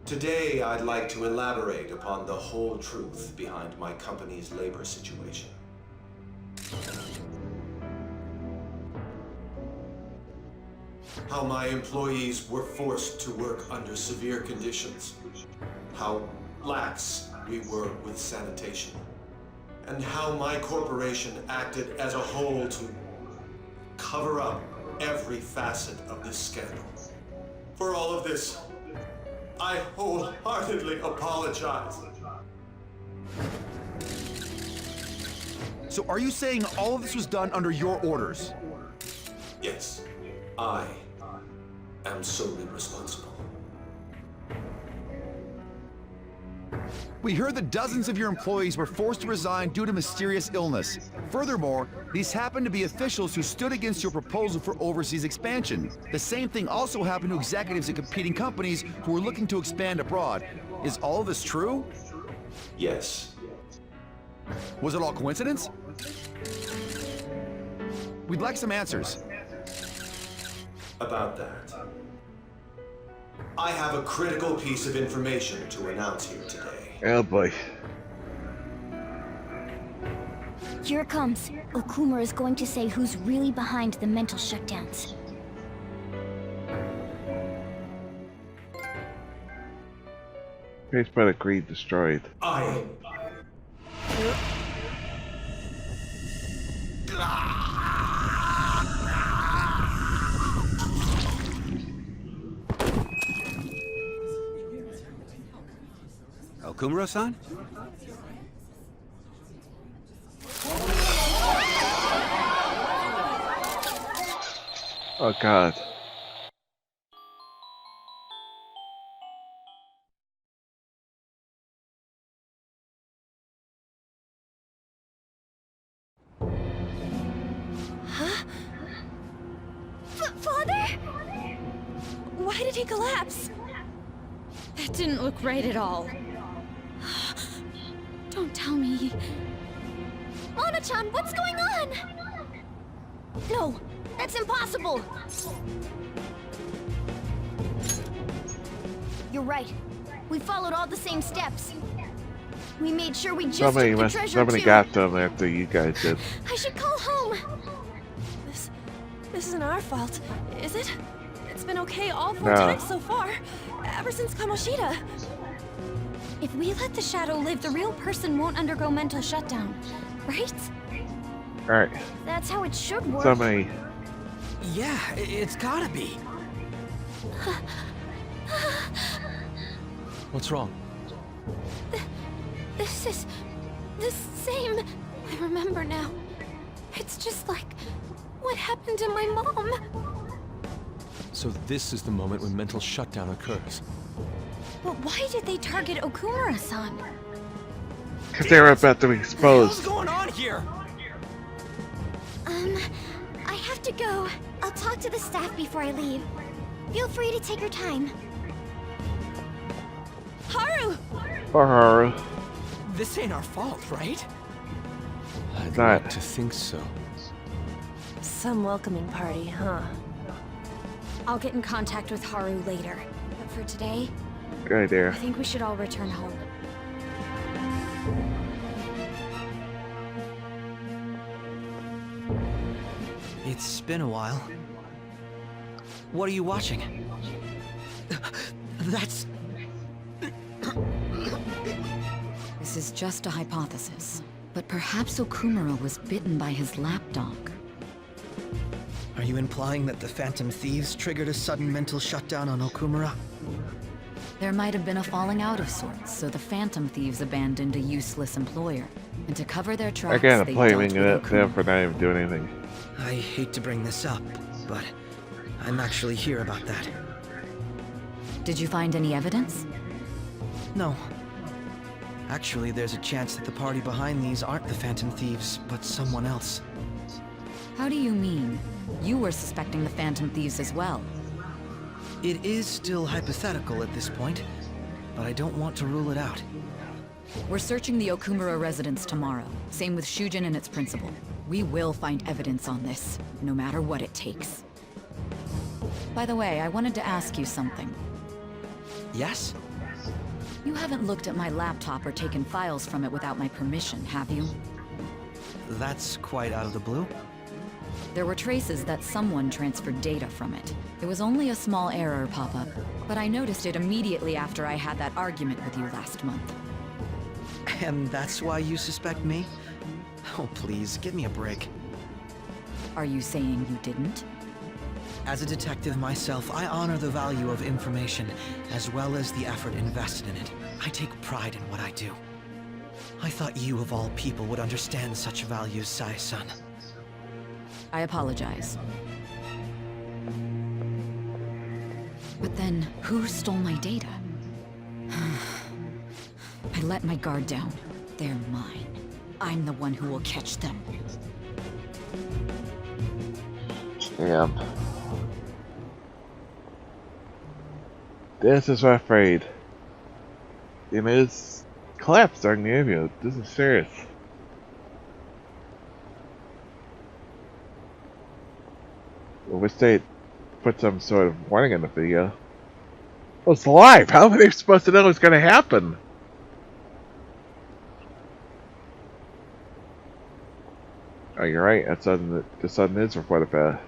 Today, I'd like to elaborate upon the whole truth behind my company's labor situation. How my employees were forced to work under severe conditions. How lax we were with sanitation. And how my corporation acted as a whole to cover up every facet of this scandal. For all of this, I wholeheartedly apologize. So are you saying all of this was done under your orders? Yes, I am solely responsible. We heard that dozens of your employees were forced to resign due to mysterious illness. Furthermore, these happened to be officials who stood against your proposal for overseas expansion. The same thing also happened to executives at competing companies who were looking to expand abroad. Is all of this true? Yes. Was it all coincidence? We'd like some answers. About that. I have a critical piece of information to announce here today. Oh boy. Here it comes. Okuma is going to say who's really behind the mental shutdowns. Facebook agreed destroyed. I... Okumura-san? Oh god. Father? Why did he collapse? That didn't look right at all. Don't tell me. Mona-chan, what's going on? No, that's impossible. You're right. We followed all the same steps. We made sure we just Somebody took the treasure somebody too. got them after you guys did. I should call home. This isn't our fault, is it? It's been okay all 4 No. times so far, ever since Kamoshida. If we let the shadow live, the real person won't undergo mental shutdown, right? Alright, That's how it should work. somebody. Yeah, it's gotta be. What's wrong? This is the same. I remember now. It's just like what happened to my mom. So this is the moment when mental shutdown occurs. But why did they target Okumura-san? Because they were about to be What's exposed. going on here? I have to go. I'll talk to the staff before I leave. Feel free to take your time. Haru! For her. This ain't our fault, right? I'd Not. like to think so. Some welcoming party, huh? I'll get in contact with Haru later. But for today, Good idea. I think we should all return home. It's been a while. What are you watching? That's... This is just a hypothesis, but perhaps Okumura was bitten by his lapdog. Are you implying that the Phantom Thieves triggered a sudden mental shutdown on Okumura? There might have been a falling out of sorts, so the Phantom Thieves abandoned a useless employer. And to cover their tracks, Again, I'm they blaming dealt with them Okumura. for not even doing anything. I hate to bring this up, but I'm actually here about that. Did you find any evidence? No. Actually, there's a chance that the party behind these aren't the Phantom Thieves, but someone else. How do you mean? You were suspecting the Phantom Thieves as well. It is still hypothetical at this point, but I don't want to rule it out. We're searching the Okumura residence tomorrow. Same with Shujin and its principal. We will find evidence on this, no matter what it takes. By the way, I wanted to ask you something. Yes? You haven't looked at my laptop or taken files from it without my permission, have you? That's quite out of the blue. There were traces that someone transferred data from it. It was only a small error pop-up, but I noticed it immediately after I had that argument with you last month. And that's why you suspect me? Oh, please, give me a break. Are you saying you didn't? As a detective myself, I honor the value of information, as well as the effort invested in it. I take pride in what I do. I thought you, of all people, would understand such values, Sai-san. I apologize. But then, who stole my data? I let my guard down. They're mine. I'm the one who will catch them. Damn. This is what I'm afraid. You know, this collapse during the interview. This is serious. I wish they'd put some sort of warning in the video. Oh, it's live! How are they supposed to know what's gonna happen? Oh, you're right. That's on the Sudden News report about it.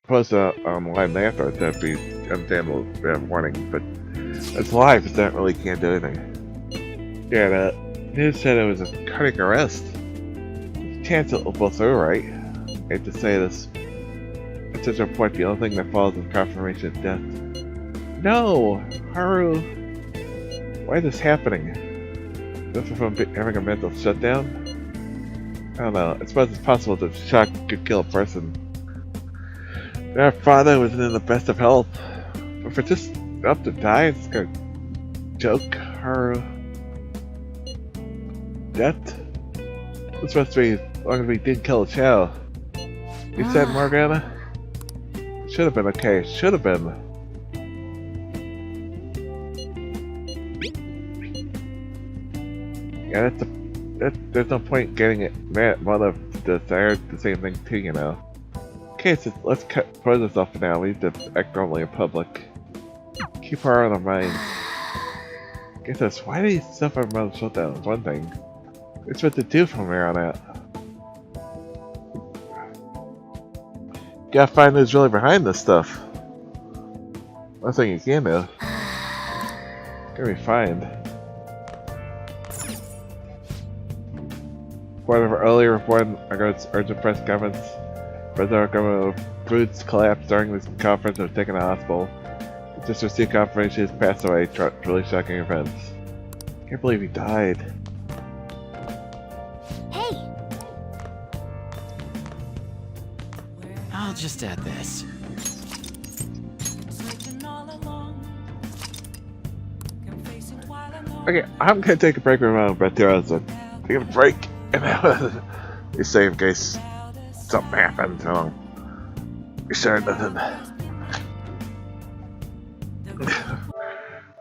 Post online after that'd be understandable warning, but it's live, it's not really can't do anything. Yeah, the news said it was a cardiac arrest. Chance it will go through, right? I hate to say this. At such a point, the only thing that follows is confirmation of death. No! Haru! Why is this happening? Is this from having a mental shutdown? I don't know. I suppose it's possible that shock could kill a person. Their father was in the best of health. But for just up to die, it's kind of joke. Haru. Death? It's supposed to be as long as we didn't kill a child. You said, Morgana? Should have been okay. Should have been. Yeah, there's no point getting it mad. Mother desires the same thing too, you know. Okay, so let's close this off for now. We need to act normally in public. Keep her on our mind. Guess this. Why do these stuff are about shutdown? Is one thing. It's what to do from here on out. Gotta find who's really behind this stuff. One thing you can do. Gotta be find. One of our earlier reported regards urgent press conference. President government Brutes collapsed during this conference and was taken to the hospital. Just received confirmation he has passed away. Truly shocking events. Can't believe he died. Hey! I'll just add this. Okay, I'm gonna take a break with my own breath here. So take a break and then be safe in case something happens. Be sure nothing.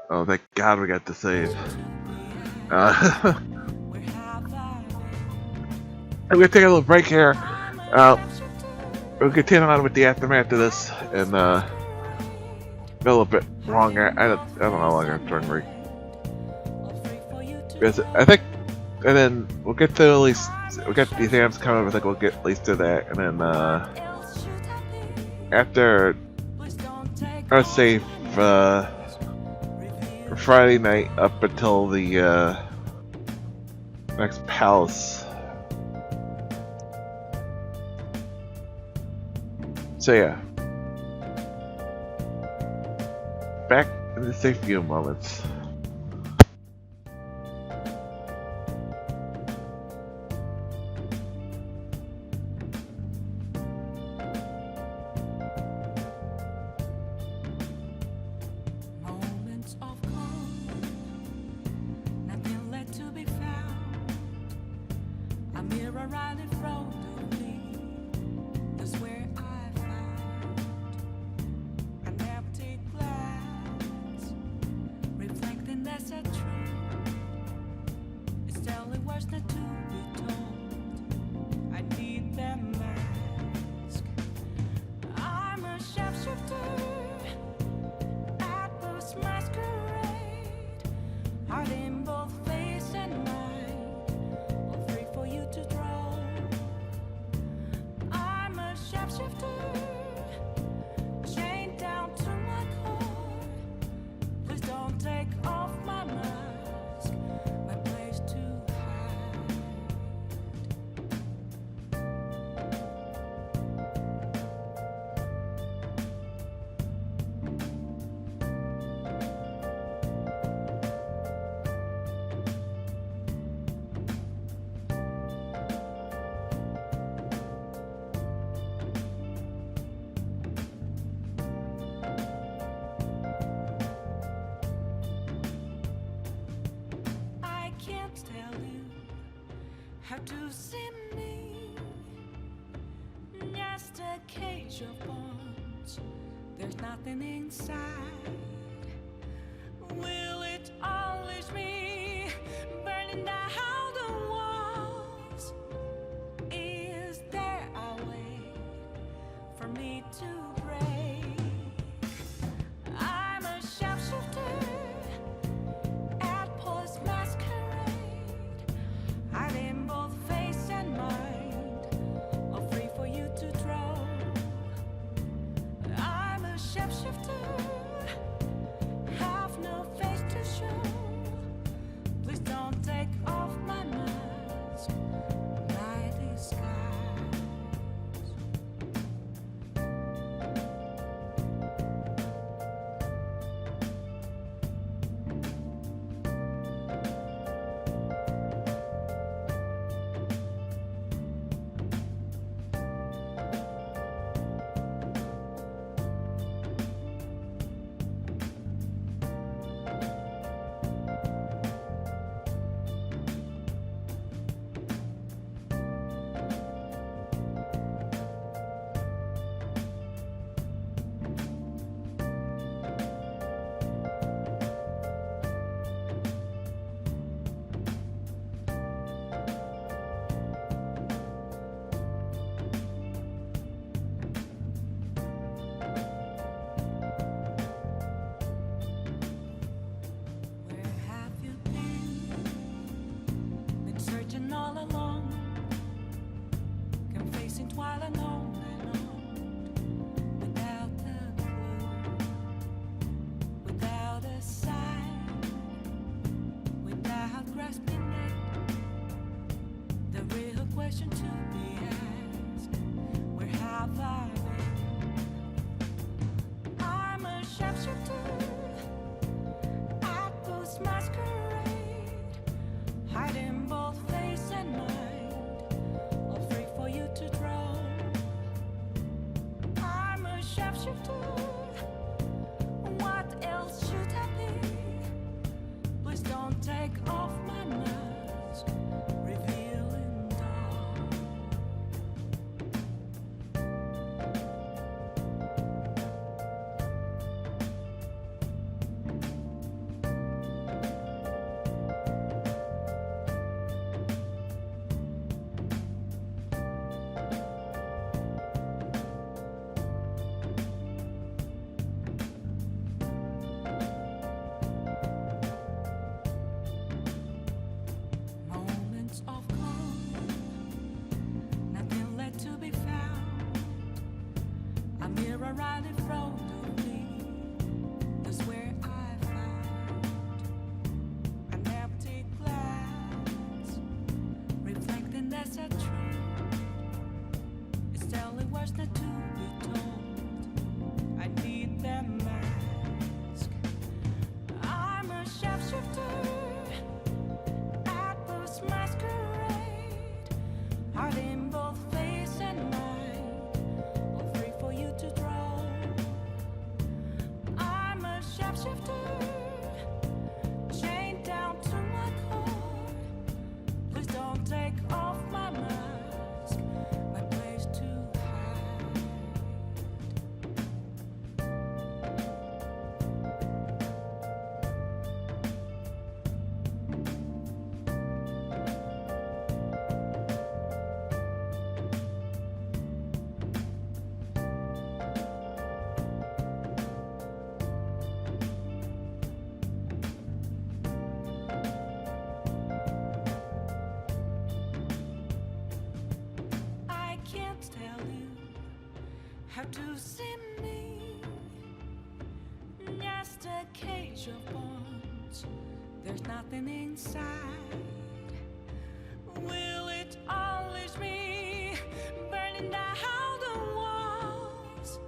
Oh, thank God we got to save. I'm gonna take a little break here. We'll continue on with the aftermath of this and a little bit longer. I don't know how long I'm trying to break. Because I think, and then we'll get to at least, we'll get the exams coming up. I think we'll get at least to that, and then after our save Friday night up until the next palace. So yeah, back in just a few moments. How to see me? Just a cage of bones. There's nothing inside. Will it unleash me? Burning down the walls. Is there a way for me to break? I'm a sharpshooter at Post Masquerade. Hiding both face and mind, all free for you to draw. I'm a shapeshifter, have no face to show. Please don't take off my mask, my disguise. shapeshifter. What else should I be? Please don't take off my mask, revealing dark. Moments of calm, nothing left to be found. A mirror right in front of me, that's where I found an empty glass, reflecting that's a truth. It's telling what's not to be told. I need that mask. I'm a shapeshifter. Masquerade, heart in both face and mind, all free for you to draw. I'm a shapeshifter, chained down to my core. Please don't take off my mask, my place to hide. I can't tell you how to see me. Just a cage of bones. There's nothing inside. Will it always be burning down the walls?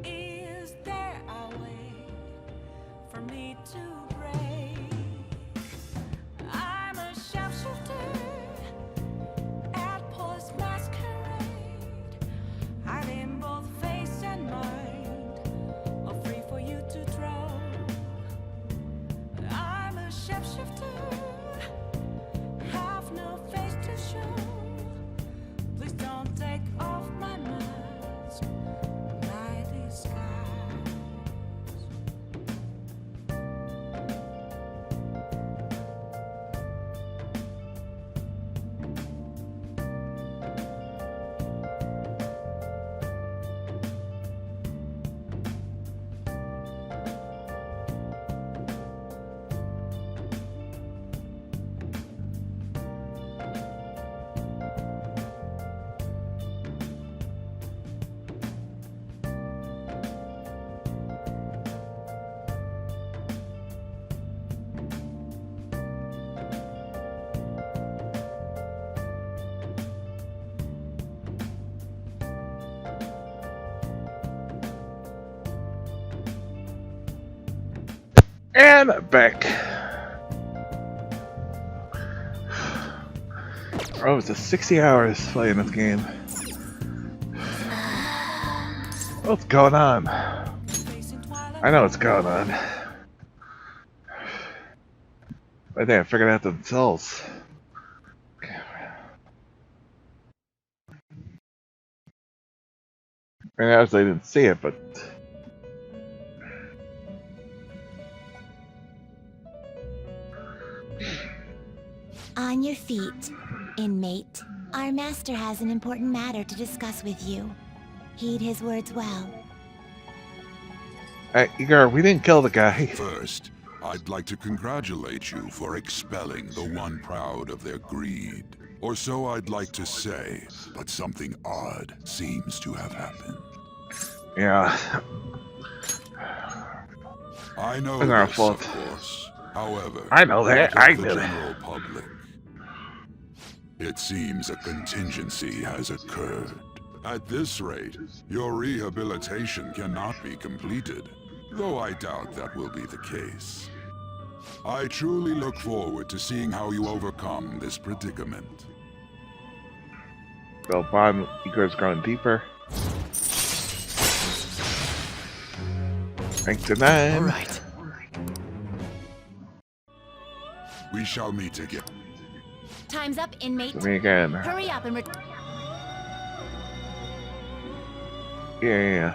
Is there a way for me to break? I'm a shapeshifter. Masquerade, hide in both face and mind, all free for you to draw. I'm a shapeshifter, have no face to show. Please don't take off my mask, my disguise. And back. Oh, it's 60 hours playing this game. What's going on? I know what's going on. I think I figured it out themselves. I mean, obviously I didn't see it, but... On your feet, inmate. Our master has an important matter to discuss with you. Heed his words well. Igor, we didn't kill the guy. First, I'd like to congratulate you for expelling the one proud of their greed. Or so I'd like to say, but something odd seems to have happened. Yeah. I know it's our this, fault. Of course. However, I know that. I the know general public. It seems a contingency has occurred. At this rate, your rehabilitation cannot be completed, though I doubt that will be the case. I truly look forward to seeing how you overcome this predicament. The bond Igor's going deeper. Rank to 9. All right. We shall meet again. Time's up, inmate. Me again. Hurry up and Yeah.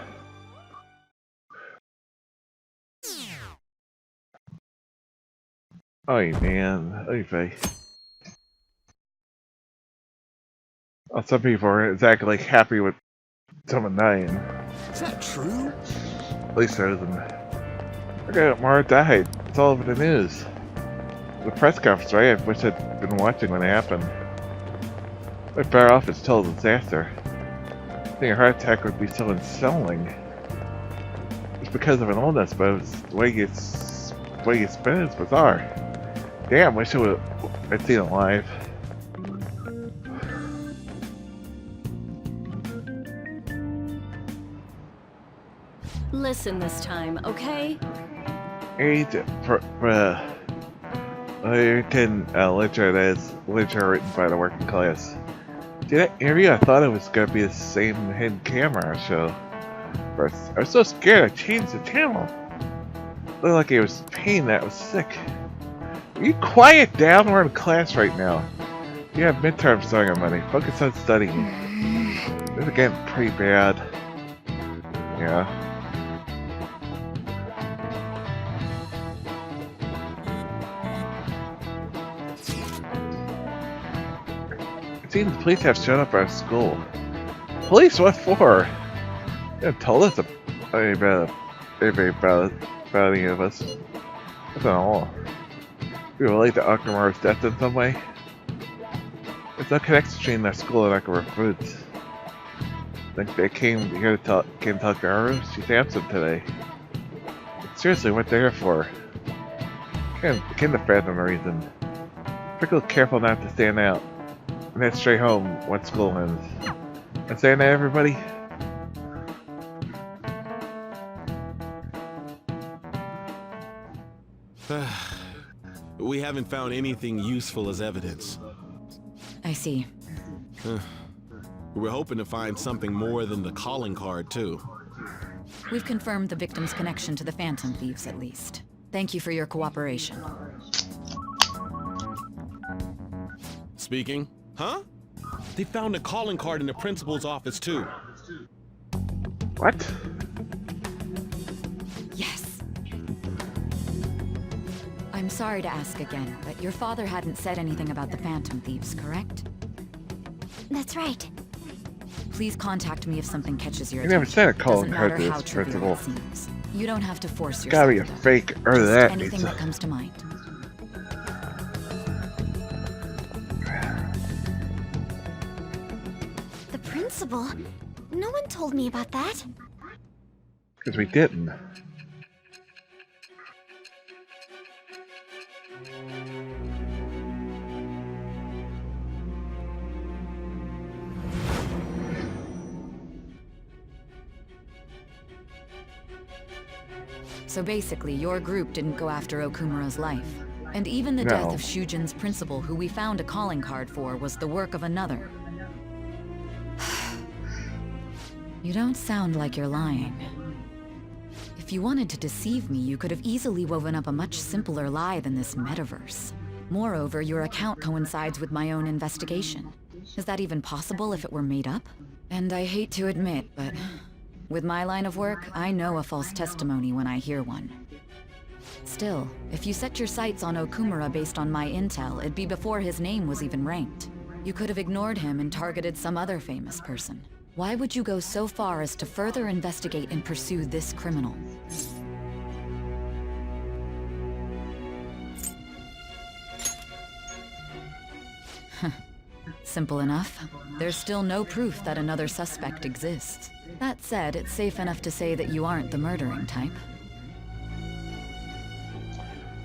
Oh man, oy vey. Oh, some people are exactly happy with someone dying. Is that true? At least there isn't. Okay, Mara died. It's all over the news. The press conference, right? I wish I'd been watching when it happened. We're better off it's total disaster. I think a heart attack would be so unsettling. It's because of an illness, but it was the way you spin it is bizarre. Damn, wish I'd seen it live. listen this time, okay? American literature that is literature written by the working class. Did that interview? I thought it was gonna be the same hidden camera show. First, I was so scared I changed the channel. Looked like it was pain that was sick. Will you quiet down? We're in class right now. You have midterms starting on Monday. Focus on studying. This is getting pretty bad. Yeah. It seems the police have shown up at our school. Police? What for? They haven't told us about any of us. That's not all. We relate to Okumura's death in some way. There's no connection between their school and Okumura Foods. Think they came here to talk to Haru? She's absent today. But seriously, what they're here for? Can't fathom the reason. Be careful not to stand out. And head straight home once school ends. Understand that, everybody? We haven't found anything useful as evidence. I see. We're hoping to find something more than the calling card, too. We've confirmed the victim's connection to the Phantom Thieves, at least. Thank you for your cooperation. Speaking? Huh? They found a calling card in the principal's office, too. What? Yes. I'm sorry to ask again, but your father hadn't said anything about the Phantom Thieves, correct? That's right. Please contact me if something catches your You attention. never said a calling card to Doesn't matter how this trivial principal. it seems. You don't have to force yourself. Gotta be a to. fake or Just that anything needs that to... comes to mind. The principal? No one told me about that. Because we didn't. So basically, your group didn't go after Okumura's life. And even the death of Shujin's principal, who we found a calling card for, was the work of another. You don't sound like you're lying. If you wanted to deceive me, you could have easily woven up a much simpler lie than this metaverse. Moreover, your account coincides with my own investigation. Is that even possible if it were made up? And I hate to admit, but with my line of work, I know a false testimony when I hear one. Still, if you set your sights on Okumura based on my intel, it'd be before his name was even ranked. You could have ignored him and targeted some other famous person. Why would you go so far as to further investigate and pursue this criminal? Simple enough. There's still no proof that another suspect exists. That said, it's safe enough to say that you aren't the murdering type.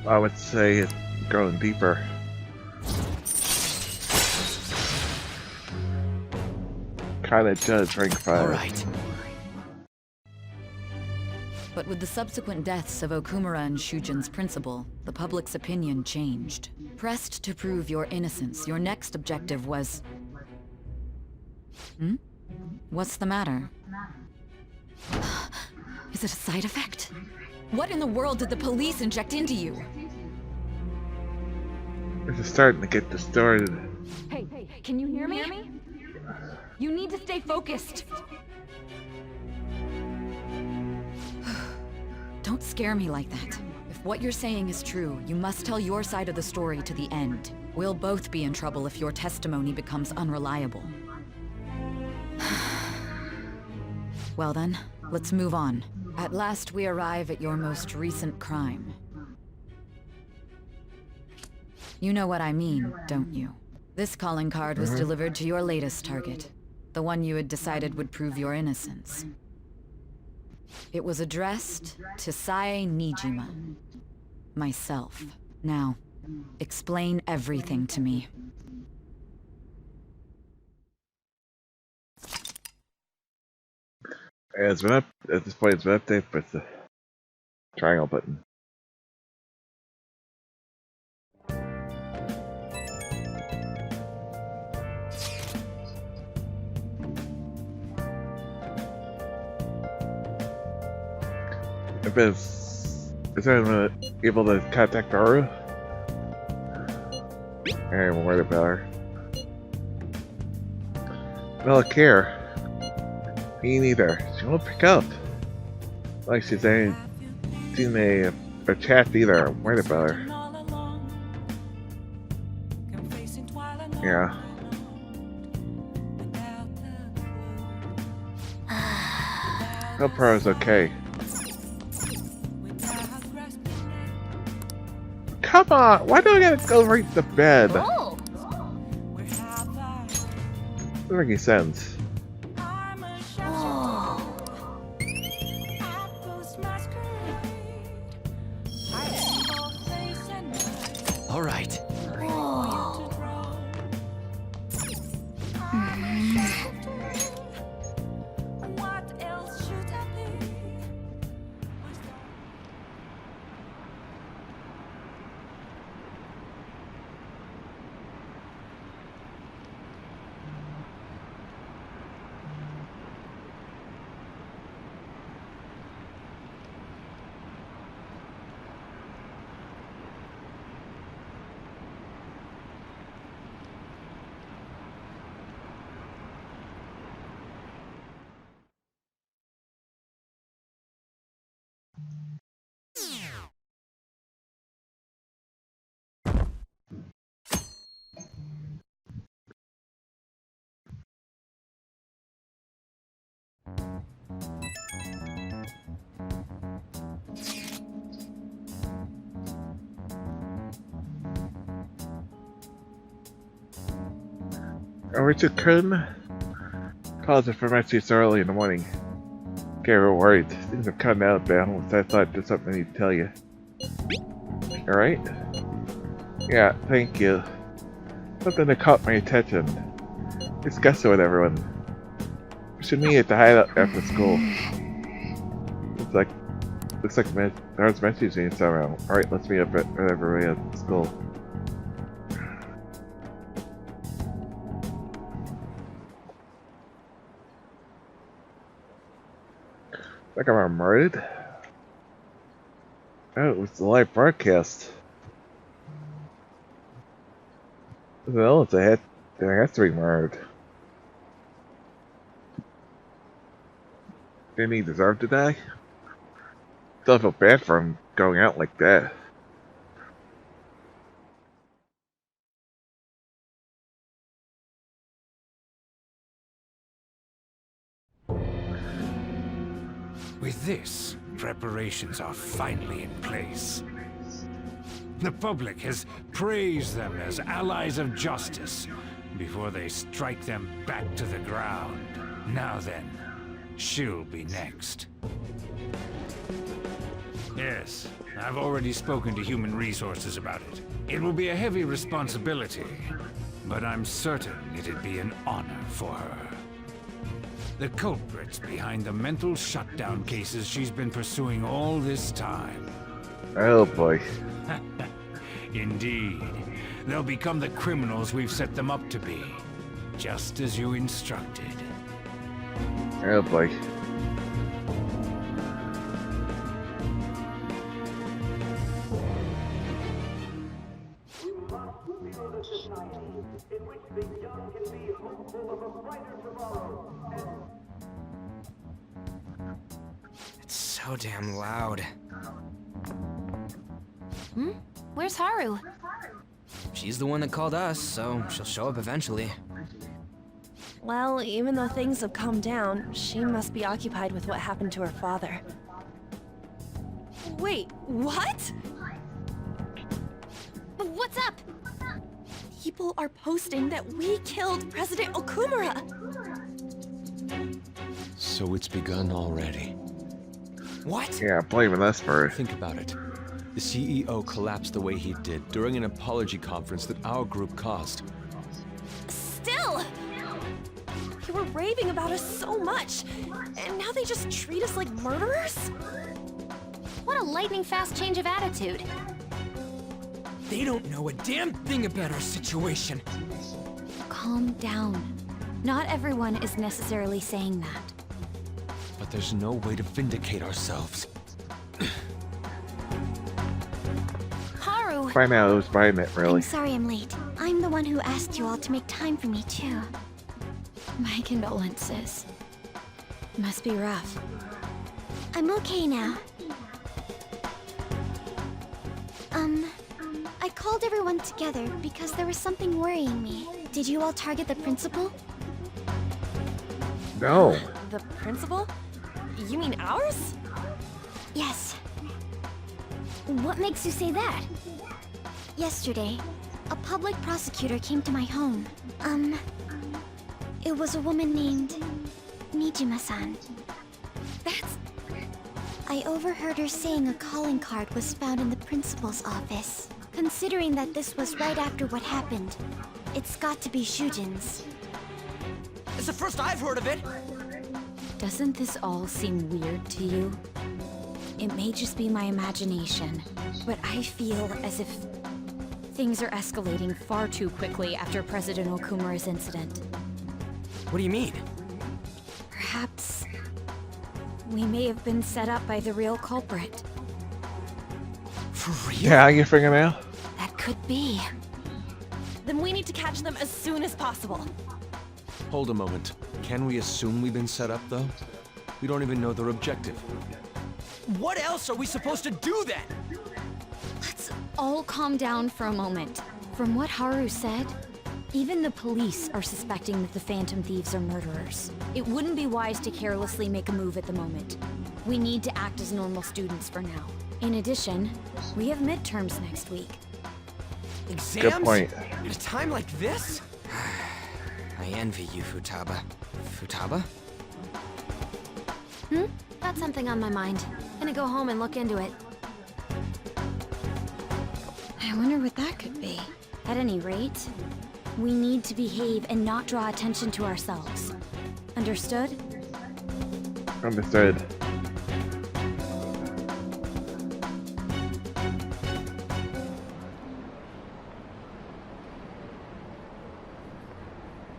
I would say it's going deeper. Kinda judge rank 5. All right. But with the subsequent deaths of Okumura and Shujin's principal, the public's opinion changed. Pressed to prove your innocence, your next objective was... What's the matter? Is it a side effect? What in the world did the police inject into you? This is starting to get distorted. Hey, can you hear me? You need to stay focused. Don't scare me like that. If what you're saying is true, you must tell your side of the story to the end. We'll both be in trouble if your testimony becomes unreliable. Well then, let's move on. At last we arrive at your most recent crime. You know what I mean, don't you? This calling card was delivered to your latest target. The one you had decided would prove your innocence. It was addressed to Sae Nijima. Myself. Now, explain everything to me. It's been up at this point. It's been updated, but the triangle button. If it's, is anyone able to contact Aru? I'm worried about her. Well, care. Me neither. She won't pick up. Like she's ain't seen a chat either. I'm worried about her. Yeah. Hope her is okay. Come on! Why do I gotta go right to bed? Oh. Doesn't make any sense. All right. Richard Kun calls it for messages early in the morning. Okay, we're worried. Things have come out of balance. I thought there's something I need to tell you. Alright? Yeah, thank you. Something that caught my attention. Discuss it with everyone. We should meet at the hideout after school. Looks like there's messaging somehow. Alright, let's meet up at everybody at school. Like I'm murdered? Oh, it was the live broadcast. Well, it's there has to be murdered. Didn't he deserve to die? Still feel bad for him going out like that. With this, preparations are finally in place. The public has praised them as allies of justice before they strike them back to the ground. Now then, she'll be next. Yes, I've already spoken to Human Resources about it. It will be a heavy responsibility, but I'm certain it'd be an honor for her. The culprits behind the mental shutdown cases she's been pursuing all this time. Oh boy. Indeed. They'll become the criminals we've set them up to be. Just as you instructed. Oh boy. It's so damn loud. Hmm? Where's Haru? She's the one that called us, so she'll show up eventually. Well, even though things have calmed down, she must be occupied with what happened to her father. Wait, what? What's up? People are posting that we killed President Okumura! So it's begun already. What? Yeah, blaming us for it. Think about it. The CEO collapsed the way he did during an apology conference that our group caused. Still! They were raving about us so much, and now they just treat us like murderers? What a lightning-fast change of attitude. They don't know a damn thing about our situation. Calm down. Not everyone is necessarily saying that. But there's no way to vindicate ourselves. Haru! Find out who's behind it, really. I'm sorry I'm late. I'm the one who asked you all to make time for me, too. My condolences. Must be rough. I'm okay now. I called everyone together because there was something worrying me. Did you all target the principal? No. The principal? You mean ours? Yes. What makes you say that? Yesterday, a public prosecutor came to my home. It was a woman named Nijima-san. That's... I overheard her saying a calling card was found in the principal's office. Considering that this was right after what happened, it's got to be Shujin's. It's the first I've heard of it. Doesn't this all seem weird to you? It may just be my imagination, but I feel as if things are escalating far too quickly after President Okumura's incident. What do you mean? Perhaps we may have been set up by the real culprit. For real? Yeah, you figuring out? That could be. Then we need to catch them as soon as possible. Hold a moment. Can we assume we've been set up, though? We don't even know their objective. What else are we supposed to do then? Let's all calm down for a moment. From what Haru said, even the police are suspecting that the Phantom Thieves are murderers. It wouldn't be wise to carelessly make a move at the moment. We need to act as normal students for now. In addition, we have midterms next week. Exams? Good point. At a time like this? I envy you, Futaba. Futaba? Got something on my mind. Gonna go home and look into it. I wonder what that could be. At any rate, we need to behave and not draw attention to ourselves. Understood? Understood.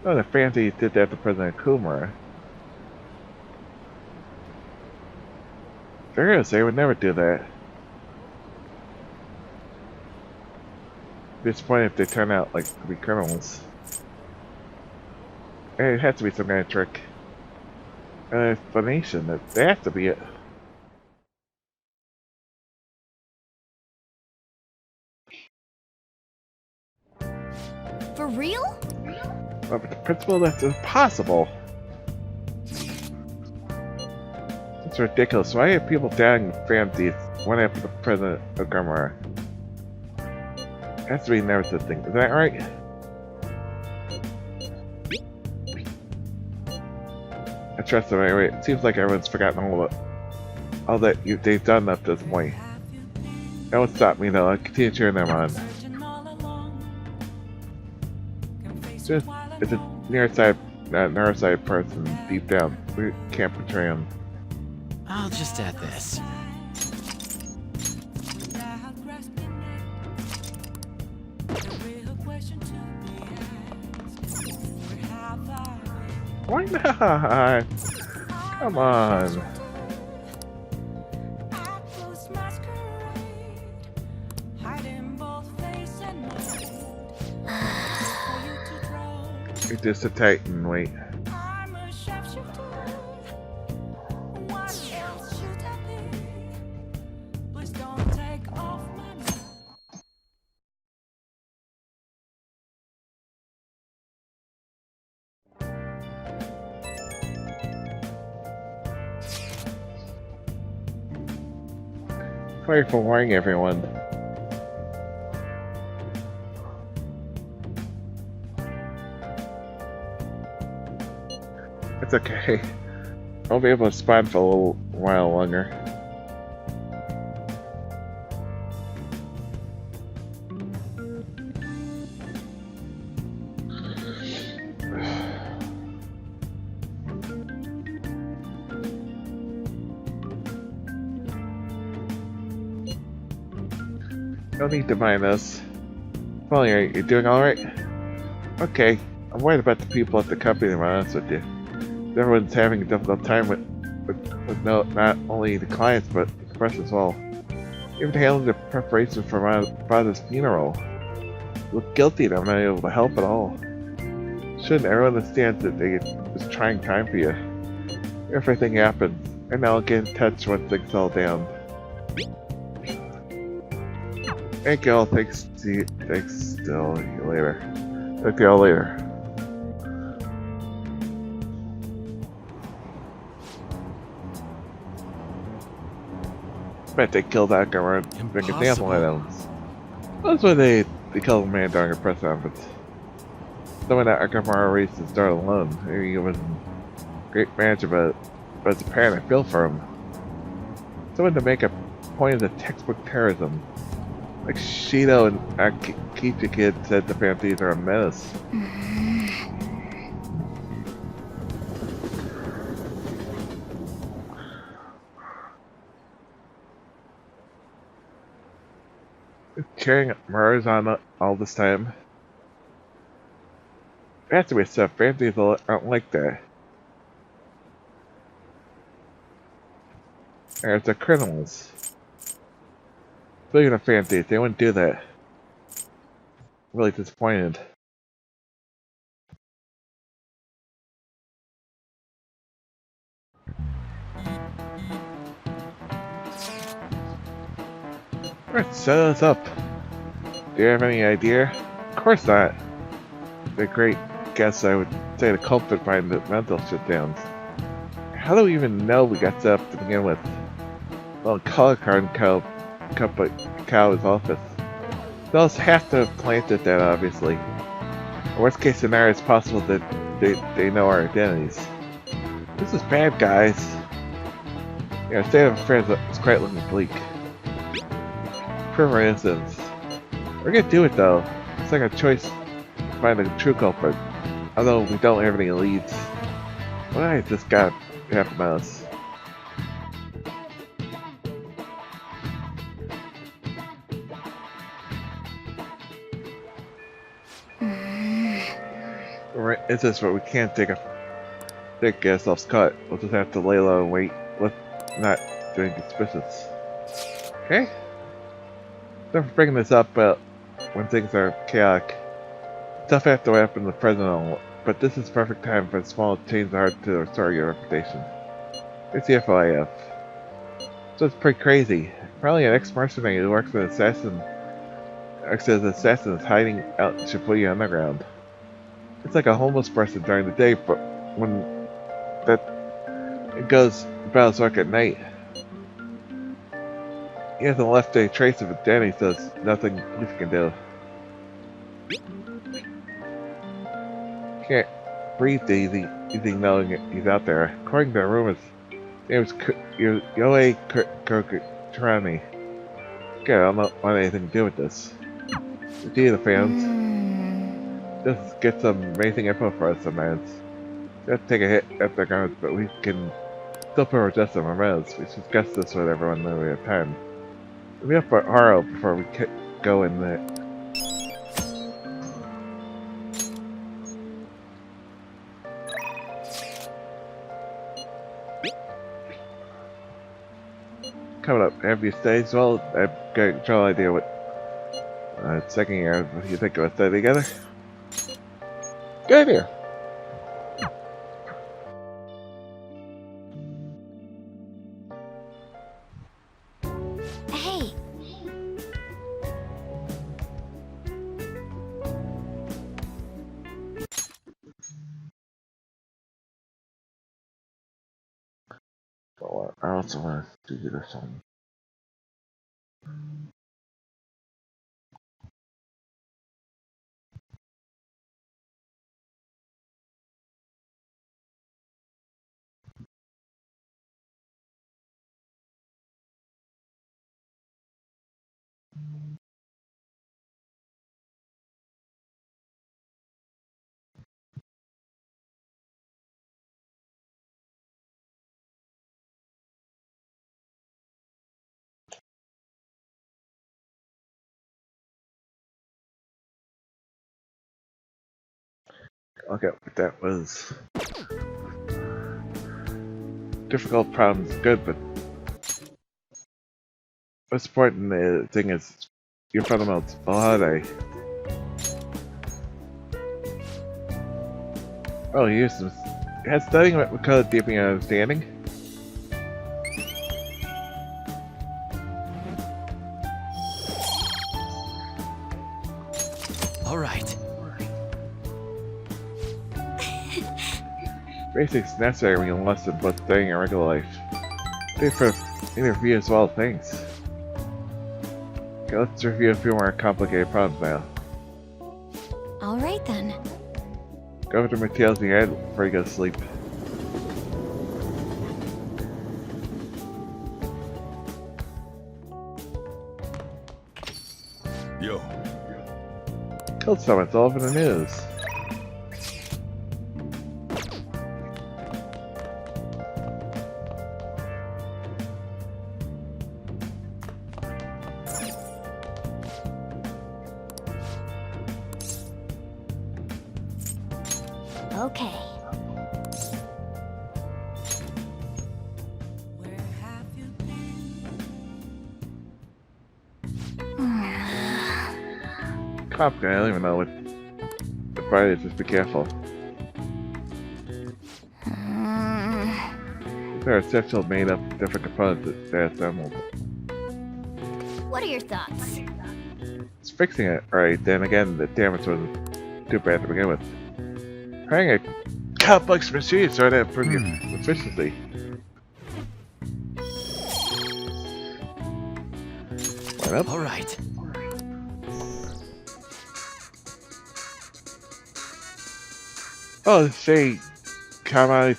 Oh, the Phantom did that to President Kumura. Serious, they would never do that. Disappointed if they turn out like to be criminals. And it has to be some kind of trick. An explanation that they have to be it. For real? But the principle, that's impossible. It's ridiculous. Why are people doubting Phantom one after the President of Okumura? Has to be never such thing. Is that right? I trust them anyway. It seems like everyone's forgotten all that they've done up to this point. That won't stop me though. I'll continue cheering them on. It's a nearsighted person deep down. We can't portray him. I'll just add this. Why not? Come on. You just sit tight and wait. I'm a shapeshifter. What else should I be? Please don't take off my mask. Sorry for warning everyone. It's okay. I'll be able to spawn for a little while longer. No need to mind us. Well, you doing alright? Okay, I'm worried about the people at the company, to be honest with you. Everyone's having a difficult time with not only the clients, but the press as well. Even handling the preparations for my father's funeral. I look guilty that I'm not able to help at all. Shouldn't everyone understand that it's a trying time for you? Everything happens, and I'll get in touch once things settle down. Thank you all. Thanks still later. Talk to y'all later. Bet they killed Akamar and make a example of them. That's why they killed a man during a press conference. Someone that Akamar raised his daughter alone. Maybe he was a great manager, but as a parent I feel for him. Someone to make a point of the textbook terrorism. Like Shido and Akichi Kid said the Phanthees are a menace. Carrying murders on all this time. There has to be stuff. Phanthees aren't like that. They're criminals. Speaking of Phanthees, they wouldn't do that. Really disappointed. Alright, set us up. Do you have any idea? Of course not. The great guess I would say the culprit behind the mental shutdowns. How do we even know we got set up to begin with? Well, color card Cow's office. They'll have to have planted that, obviously. The worst case scenario, it's possible that they know our identities. This is bad, guys. Yeah, state of affairs is quite looking bleak. For instance, we're gonna do it though. It's like a choice to find the true culprit. Although we don't have any leads. Why has this got to happen to us? Right, it's just what we can't take ourselves cut. We'll just have to lay low and wait. Let's not do anything suspicious. Okay? Sorry for bringing this up, but when things are chaotic, stuff has to happen in the present, but this is the perfect time for a small change of heart to restore your reputation. It's the FOIF. So it's pretty crazy. Probably an ex-mercenary who works as an assassin is hiding out in Shibuya Underground. It's like a homeless person during the day, but when it goes about his work at night. He hasn't left a trace of identity, so there's nothing police can do. Can't breathe easy knowing he's out there. According to the rumors, it was Yoei Kokutarani. Okay, I don't want anything to do with this. To you, the fans. Just get some amazing info for us sometimes. We have to take a hit at their guards, but we can still put our justice on our meds. We should discuss this with everyone when we have time. We'll be up for Haro before we go in there. Coming up, have you stayed? Well, I've got a general idea what second year, what do you think of us stay together? Good idea. must have learned to do it or something. Okay, but that was difficult problems, good, but what's important thing is your fundamentals. Oh, how are they? Oh, here's some. Has studying what we call deepening understanding. All right. Basics necessary when you lost in both studying and regular life. They for interview as well, thanks. Okay, let's review a few more complicated problems now. Alright then. Go over the materials in your head before you go to sleep. Yo. Killed someone, it's all over the news. Okay. Cop guy, I don't even know what the fight is, just be careful. These are essential made up different components that they assembled. What are your thoughts? It's fixing it, right, then again the damage wasn't too bad to begin with. Trying a complex machine so that improve your efficiency. All right. Oh, say, Kamari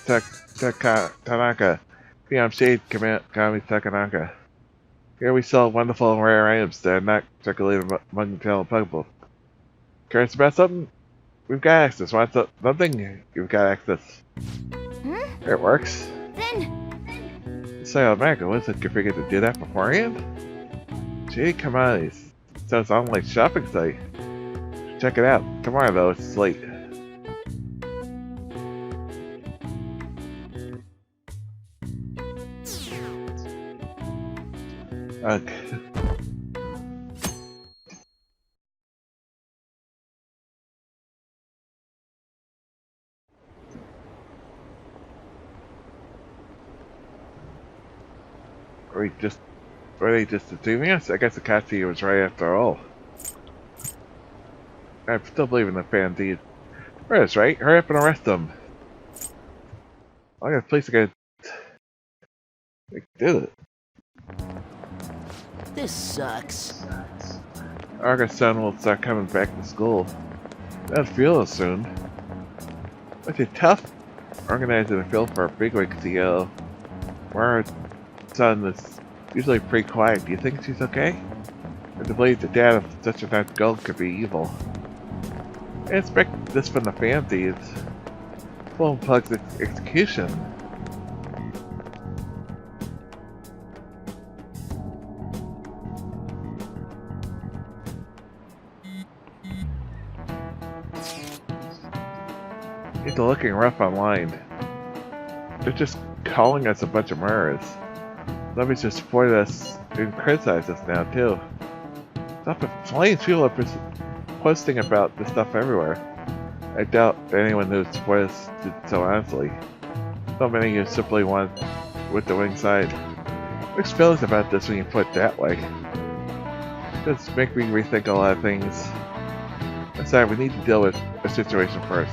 Tanaka. PM Shade Kamari Takanaka. Here we sell wonderful and rare items that are not circulated among the general public. Curious about something? We've got access. Want something? You've got access. There it works. Then. Say, America, was it configured to do that beforehand? Gee, come on. So it's an online shopping site. Check it out. Tomorrow, though, it's late. Okay. Were they just deceiving us? I guess Akashi was right after all. I still believe in the fan deed. Where's right? Hurry up and arrest them. I got a place to go. They did it. This sucks. Arga's son will start coming back to school. That'll feel soon. But it's tough organizing a field for a bigwig CEO. Our son is usually pretty quiet. Do you think she's okay? And to believe the dad of such a nice girl could be evil. I expect this from the fan thieves. Full Pug's execution. It's looking rough online. They're just calling us a bunch of murderers. Somebody's just supported us and criticized us now too. Stop it. Flames, people are posting about this stuff everywhere. I doubt anyone who supported us did so honestly. So many of you simply want with the wing side. Mixed feelings about this when you put it that way. It does make me rethink a lot of things. Besides, we need to deal with the situation first.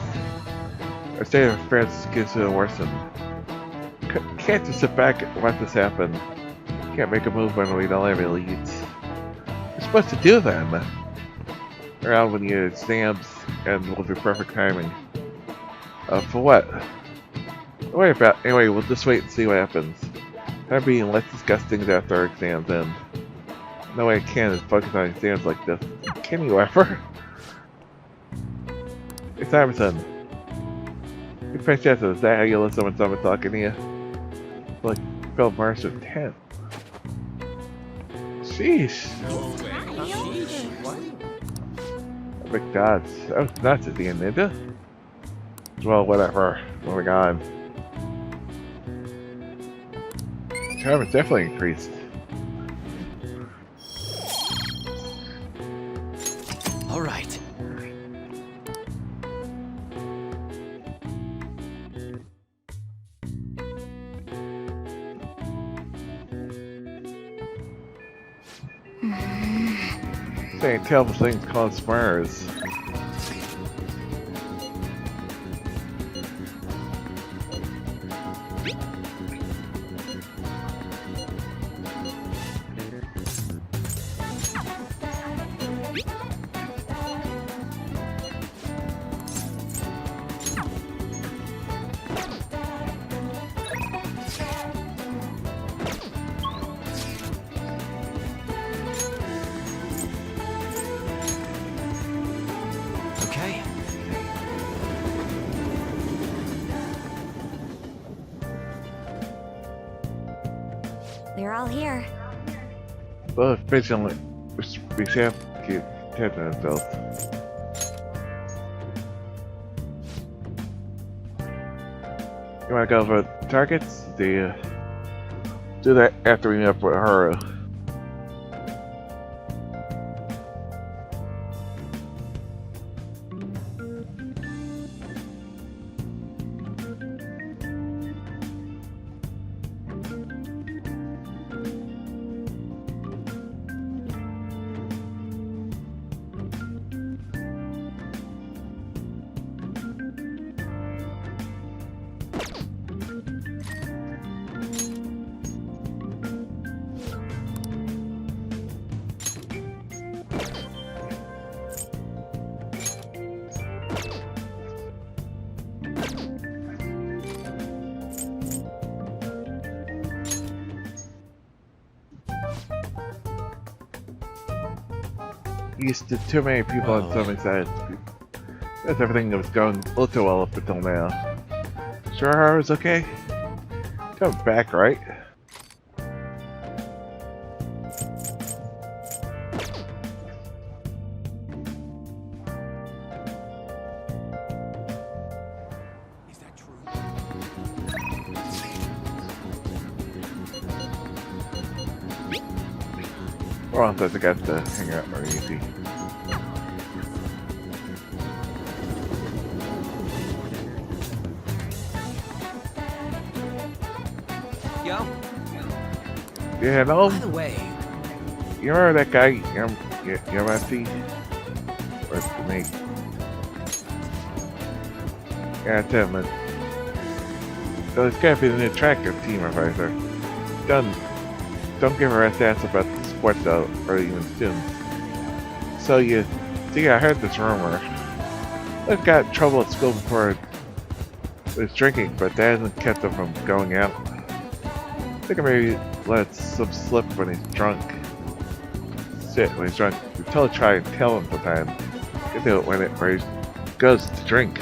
Our state of affairs gets to worsen. Can't just sit back and let this happen. Can't make a move when we don't have any leads. You're supposed to do them around when you exams and with your perfect timing. For what? Don't worry about. Anyway, we'll just wait and see what happens. I'm being less disgusting after our exams end. No way I can focus on exams like this. Can you ever? Hey Simonson. Good Francesca, is that how you listen when someone's talking to you? Like Phil Mars with 10. Sheesh. Big dots. That was nuts at the end, didn't it? Well, whatever. Moving on. Charm has definitely increased. All right. Saying terrible things called Spurs. They're all here. Both vigilant. We have to keep protecting ourselves. You wanna go for targets? Do that after we meet up with Haru. Used to too many people on some excited. That's everything that was going a little too well up until now. Sure Haru's okay? Come back, right? Or else I think I have to hang out more easy. Yo. Yeah, no. By the way, You remember that guy, Yamati? What's the name? Yeah, that's him. So this guy be the new tracker team advisor. Don't give a rat's ass about the sports though, or even students. So I heard this rumor. I've got in trouble at school before with drinking, but that hasn't kept him from going out. I think I maybe let some slip when he's drunk. Shit, when he's drunk. We totally try and tell him sometimes. You do it where he goes to drink.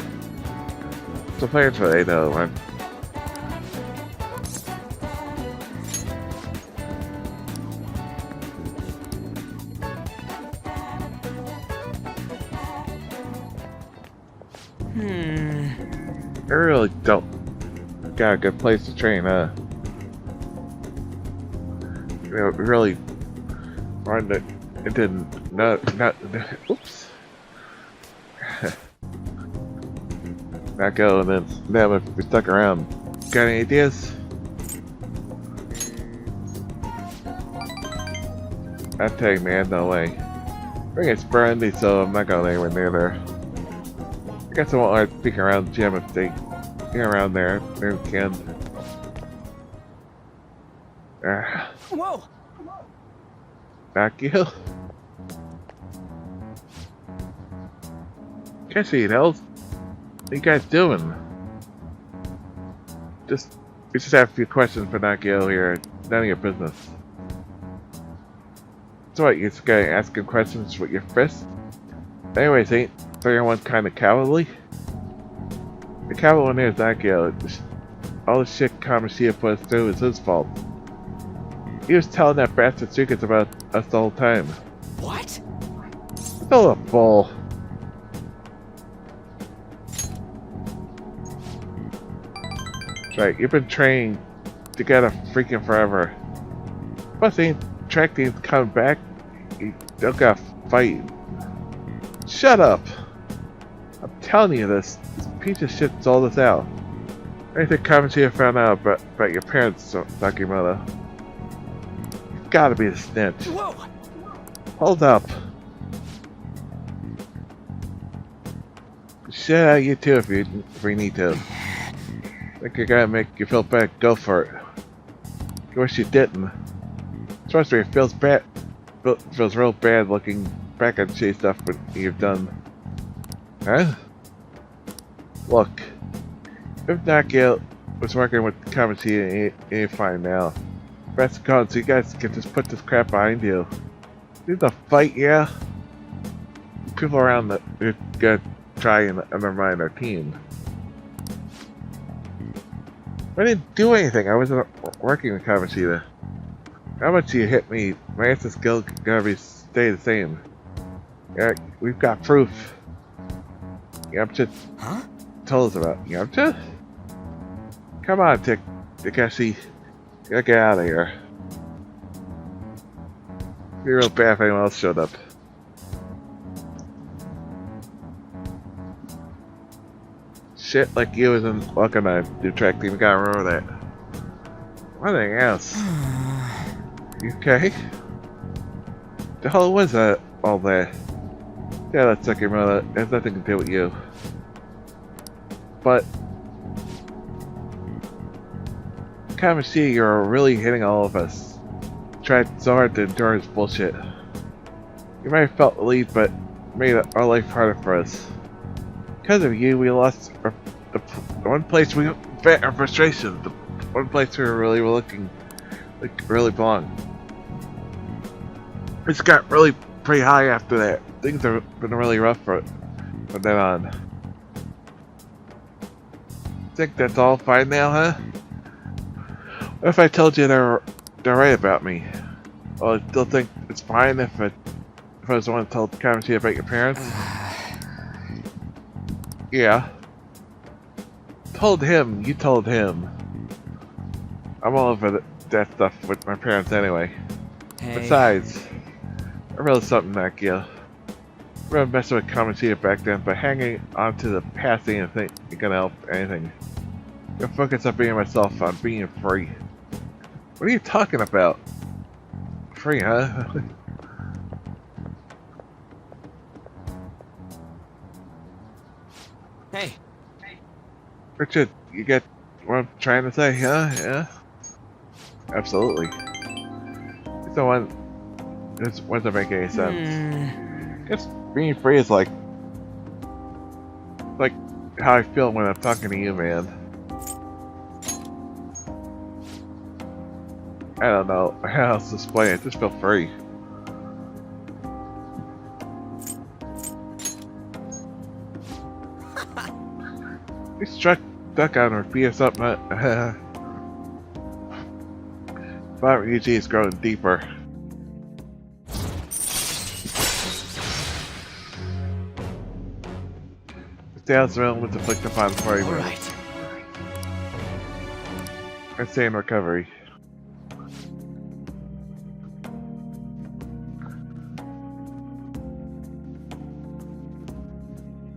So plans for that though, man. I really don't got a good place to train, huh? You know, we really run it didn't not oops. Not go and then never be stuck around. Got any ideas? I tell you man, no way. I think it's brandy, so I'm not going anywhere near there. I guess I won't like peek around the gym if they get around there. Maybe we can. Whoa! Akio? Cassie, what are you guys doing? We just have a few questions for Nakio here. None of your business. So what, you just guy asking questions with your fist? Anyways, ain't everyone kind of cowardly? The coward one here is Nakio. All the shit Kamoshida put us through is his fault. He was telling that bastard secrets about us the whole time. What? Fill a bull. Right, you've been training together freaking forever. Plus, ain't track teams coming back. You don't gotta fight. Shut up! I'm telling you this piece of shit sold us out. Anything Kamoshida found out about your parents, Sakimoto. You've gotta be a snitch. Whoa! Hold up. Shit out of you too if we need to. Think I gotta make you feel bad, go for it. I wish you didn't. Trust me, it feels bad. Feels real bad looking back at shitty stuff you've done. Huh? Look, if Nakio was working with Kamoshida, he ain't fine now. Best gone, so you guys can just put this crap behind you. Need to fight, yeah? People around that are gonna try and undermine our team. I didn't do anything. I wasn't working with Kamoshida. How much you hit me? My answer skill gonna stay the same. Yeah, we've got proof. Yamcha told us about Yamcha? Come on, Takeshi. Gotta get out of here. It'd be real bad if anyone else showed up. Shit like you isn't welcome to do track team, gotta remember that. Anything else? You okay? The hell was that all that? Yeah, that's Sakimoto. It has nothing to do with you. But Kamoshida, you're really hitting all of us. Tried so hard to endure his bullshit. You might have felt relieved, but made our life harder for us. Because of you, we lost the one place we vent our frustration. The one place we were really looking, like, really belong. We just got really pretty high after that. Things have been really rough from then on. Think that's all fine now, huh? What if I told you they're right about me? Well, I still think it's fine if I was the one to tell Kamoshida about your parents? Yeah. Told him, you told him. I'm all over that stuff with my parents anyway. Hey. Besides, I realized something, Nakio. I remember messing with Kamoshida back then, but hanging on to the past ain't gonna help anything. I'm gonna focus on being myself, on being free. What are you talking about? Free, huh? Hey. Richard, you get what I'm trying to say, huh? Yeah? Absolutely. It's the one. This doesn't make any sense. Guess being free is like how I feel when I'm talking to you, man. I don't know how else to explain it. I just feel free. We struck duck on or beat us up, but Ryuji is growing deeper. The Dow's realm was inflicted upon the party. Alright. I stay in recovery.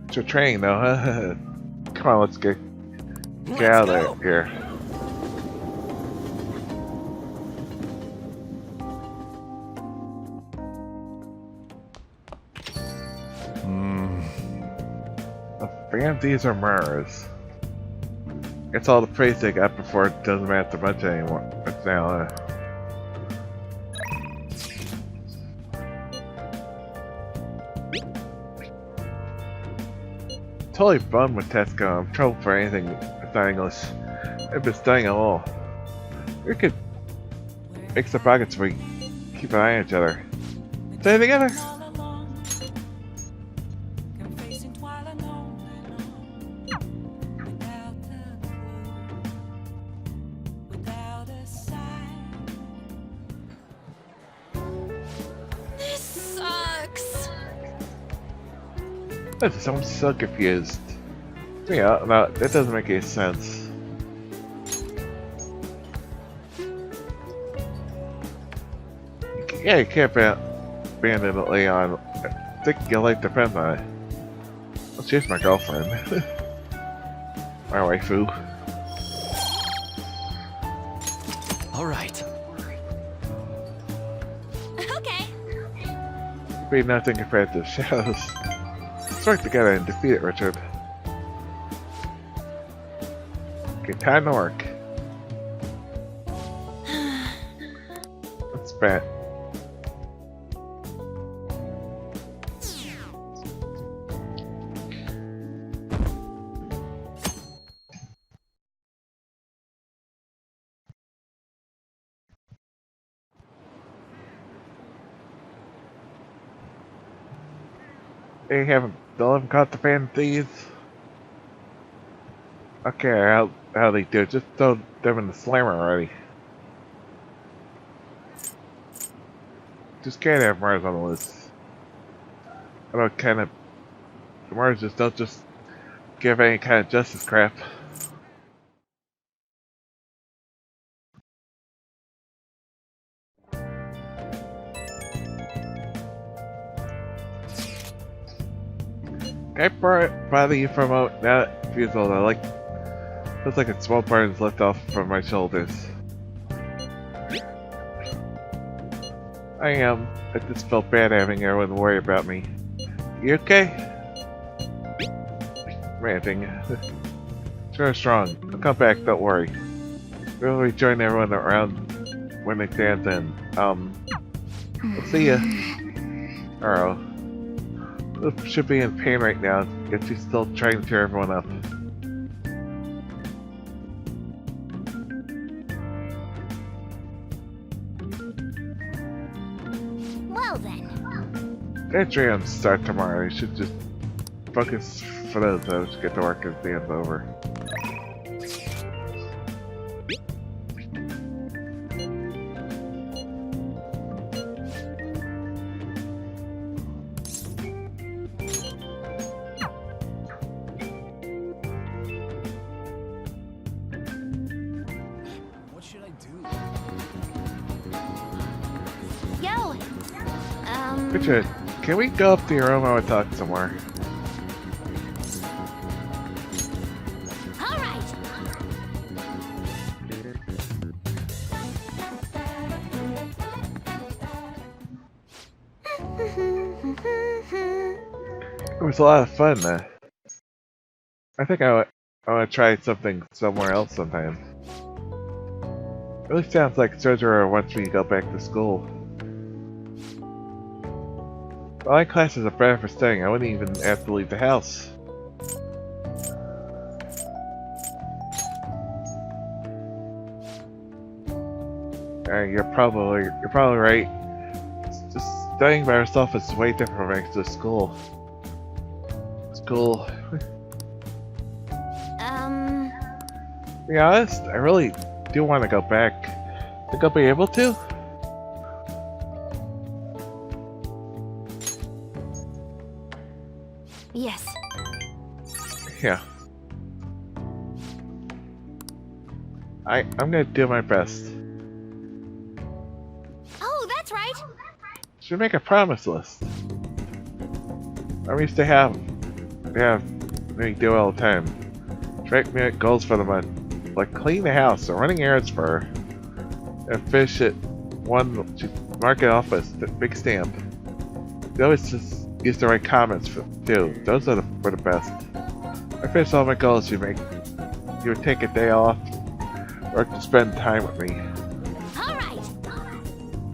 It's your training though, huh? Come on, let's get out of here. These are mirrors. It's all the praise they got before it doesn't matter much anymore. But now, Totally fun with Tesco. I'm trouble for anything besides English. I've been studying them all. We could make some pockets where we keep an eye on each other. Stay together! This sucks. I'm so confused. Yeah, no, that doesn't make any sense. Yeah, you can't abandon Leon. I think your life depends on it. Well, she's my girlfriend. My waifu. Alright. Okay. Be nothing compared to the shadows. Let's work together and defeat it, Richard. Okay, time to work. Let's bet. They haven't caught the fan thieves. Okay, how they do it. Just throw them in the slammer already. Just can't have Mars on the list. I don't kind of Mars just don't just give any kind of justice crap. Can I bother you for a moment? Now that feels old, feels like a small part is left off from my shoulders. I just felt bad having everyone worry about me. You okay? Ranting. Sure strong. I'll come back, don't worry. We'll rejoin everyone around when the exams end. I'll see ya. Alright. Should be in pain right now. Guess she's still trying to cheer everyone up. Well then. Exams start tomorrow. You should just focus for those to get to work as the end's over. Richard, can we go up to your room while we talk somewhere? Alright. It was a lot of fun. I think I want to try something somewhere else sometime. It really sounds like Surgery wants me to go back to school. Online classes are better for studying. I wouldn't even have to leave the house. You're probably right. Just studying by yourself is way different from going to school. To be honest, I really do want to go back. Think I'll be able to? Yes. Yeah. I'm gonna do my best. Oh, that's right. Should make a promise list. I used to have me do all the time. Track me at goals for the month, like clean the house or running errands for her, and finish it one. Mark it off as a big stamp. They always just use the right comments for too. Those are were the best. I finished all my goals. You would take a day off or to spend time with me. Alright.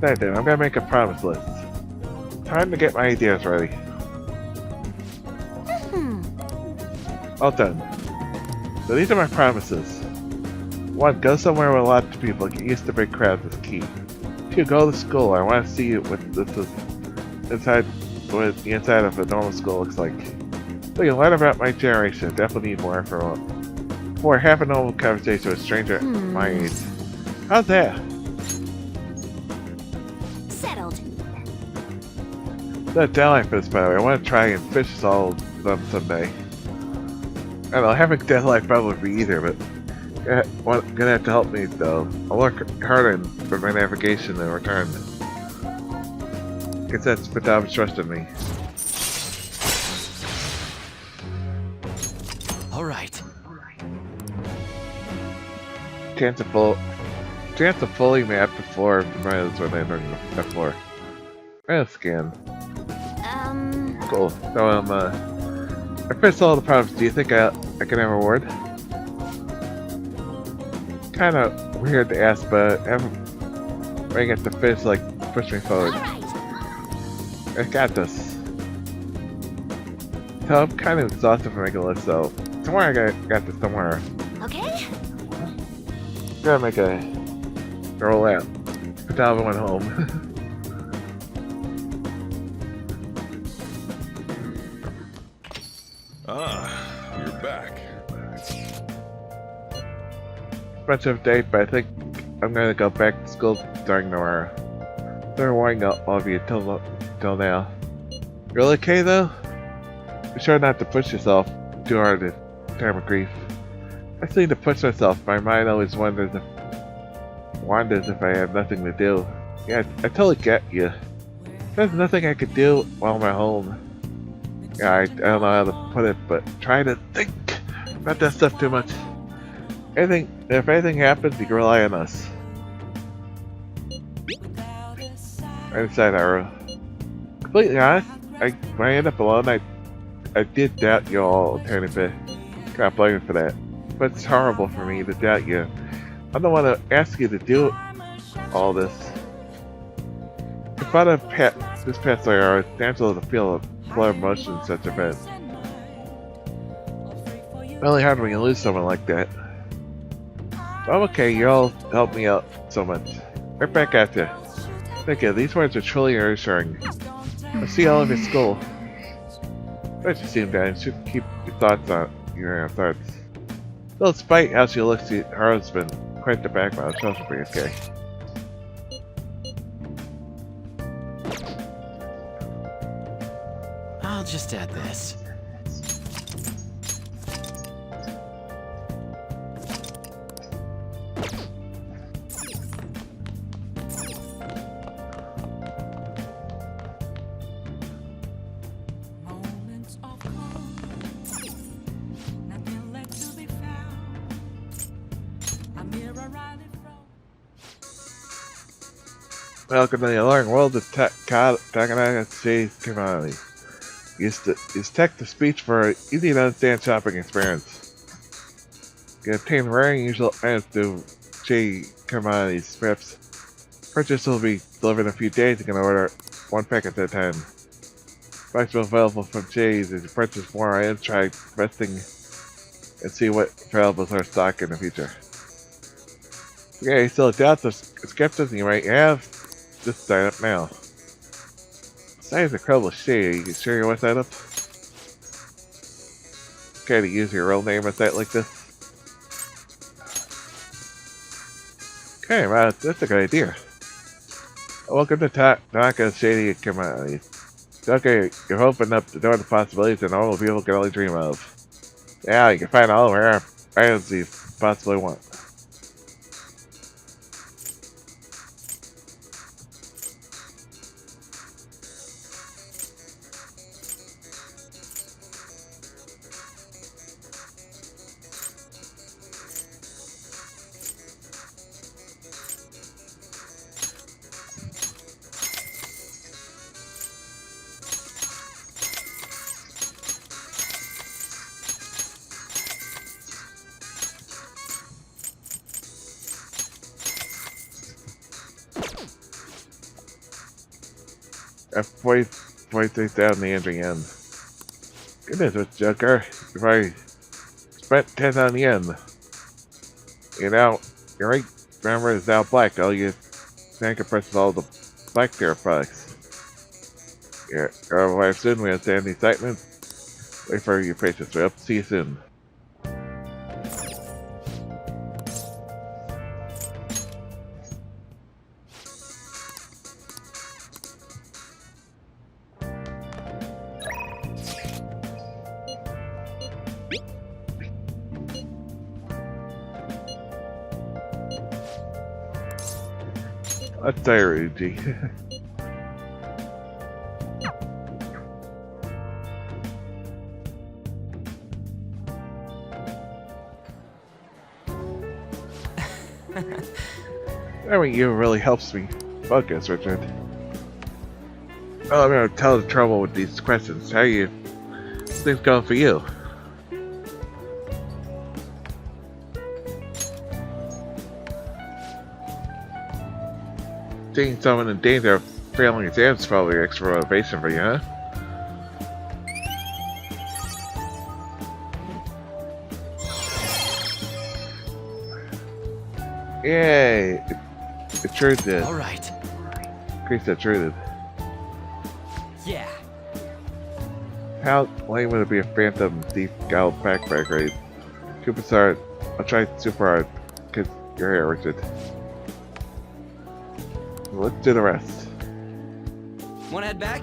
That then, I'm gonna make a promise list. Time to get my ideas ready. All done. So these are my promises. 1. Go somewhere with lots of people. Get used to big crowds is key. 2. Go to school. I want to see what the inside of a normal school looks like. 3. Learn about my generation. Definitely need more info. 4. Have a normal conversation with a stranger my age. How's that? Settled. That deadline for this, by the way. I want to try and finish all of them someday. I don't know, having a deadline probably be either, but gonna have to help me though. I'll work harder for my navigation in return. Guess that's Futaba's trust in me. Alright. Chance to fully map the floor reminds when I learn the floor. And scan. Cool. So I finished all the problems. Do you think I can have a reward? Kinda weird to ask, but when I get to finish, like, push me forward. I got this. So I'm kind of exhausted from making a list, so tomorrow I got this somewhere. Okay. Gotta make a roll out. Futaba went home. You're back. Expensive date, but I think I'm gonna go back to school during tomorrow. They're warning all of you till now. You're okay though? Be sure not to push yourself too hard at time of grief. I still need to push myself. My mind always wanders if I have nothing to do. Yeah, I totally get you. There's nothing I could do while I'm at home. Yeah, I don't know how to put it, but try to think about that stuff too much. If anything happens, you can rely on us. I decided, Haru. Completely honest, when I end up alone, I did doubt you all a tiny bit. Can't blame you for that. But it's horrible for me to doubt you. I don't want to ask you to do all this. In front of this past year, it's natural to feel a flow of emotion in such events. Really hard when you lose someone like that. But I'm okay, you all helped me out so much. Right back at you. Thank you, these words are truly reassuring. I'll see you all of your school. Don't you seem down, you should keep your thoughts on your thoughts. Though despite how she looks, her husband, quite the background, she'll also be okay. I'll just add this. Welcome to the alluring world of Takanaga Chase Commodity. Use text-to-speech for an easy-to-understand shopping experience. You can obtain rare and unusual items through J Commodities Perhaps purchase will be delivered in a few days. You can order one packet at a time. Price available from J's. As you purchase more items, try investing and see what available are stock in the future. Okay, still doubts or skepticism you might have? Just sign up now. That is incredible shit. You can share your website up? Okay, to use your real name at that like this? Okay, well, that's a good idea. Welcome to Tanaka Shady Commodities. Okay, you're opening up the door to possibilities that normal people can only dream of. Yeah, you can find all the rare items you possibly want. F-43,000 the entry end. Goodness, with Joker, you probably spent 10,000 yen. You know, your right member is now black. All you can compress all the black tier products. Your wife soon. We understand the excitement. Wait for your patience. We hope to see you soon. Let's die, Ryuji. Knowing you really helps me focus, Richard. Oh, I'm gonna tell the trouble with these questions. How you things going for you? Seeing someone in danger of failing exams is probably extra motivation for you, huh? Yay! It sure did. All right. Chris, that sure did. Yeah. How lame would it be a Phantom Thief Gal backpack raid? Super hard. I'll try super hard. Cause your hair, Richard. Let's do the rest. Wanna head back?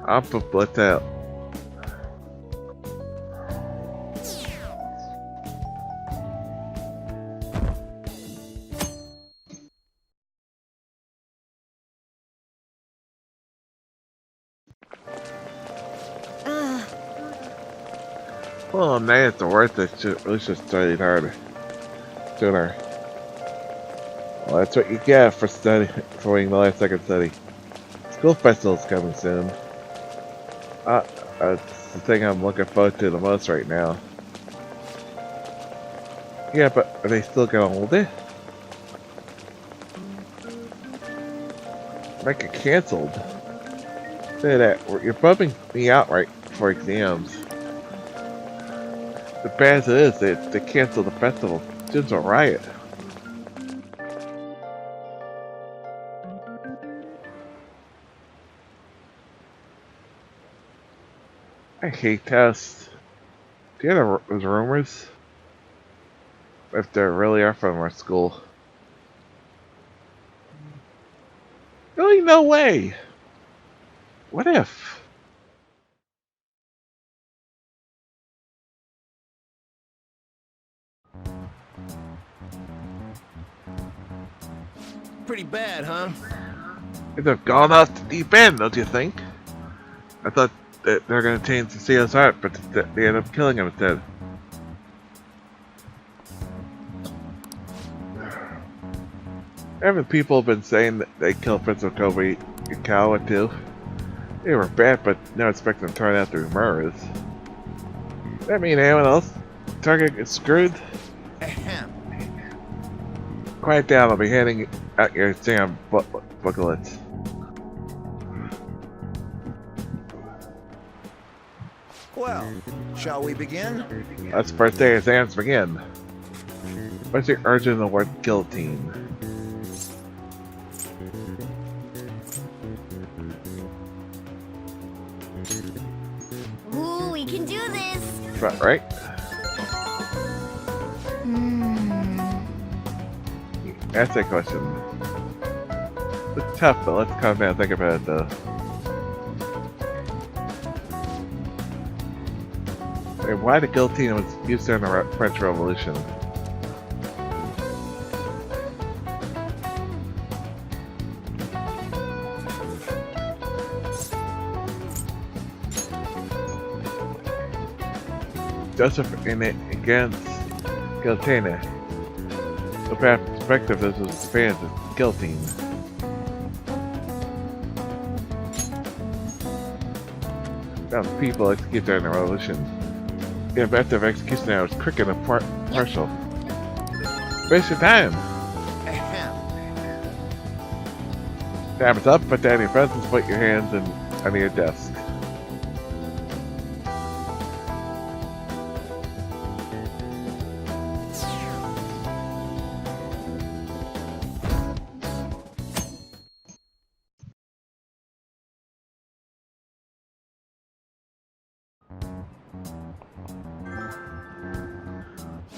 I'm for Blitz out. Well, man, it's worth it. Really should studied harder. Sooner. Well, that's what you get for waiting the last second study. School festival's coming soon. It's the thing I'm looking forward to the most right now. Yeah, but are they still gonna hold it? Make it cancelled. Say that you're bumping me out right for exams. The bad as it is, they canceled the festival. Students will riot. I hate tests. Do you hear those rumors? If they really are from our school. Really, no way. What if? Pretty bad, huh? They've gone off the deep end, don't you think? I thought that they're gonna change the CSR, but they end up killing him instead. Haven't people been saying that they killed Principal Kobe Ikawa too? They were bad, but now expect them to turn out to be murderers. Does that mean anyone else target gets screwed? Ahem. Quiet down, I'll be handing out your exam booklets. Well, shall we begin? Let's first day exams begin. What's your urgent in the word guillotine? Ooh, we can do this! That's right. Ask that question. It's tough, but let's calm down and think about it though. Hey, why the guillotine was used during the French Revolution? Joseph in it against guillotine. So perhaps perspective, this was fans of guillotine. Found people executed during the revolution. The event of execution now is quick and partial. Waste your time! Time is up, put down your pencils, put your hands under your desk.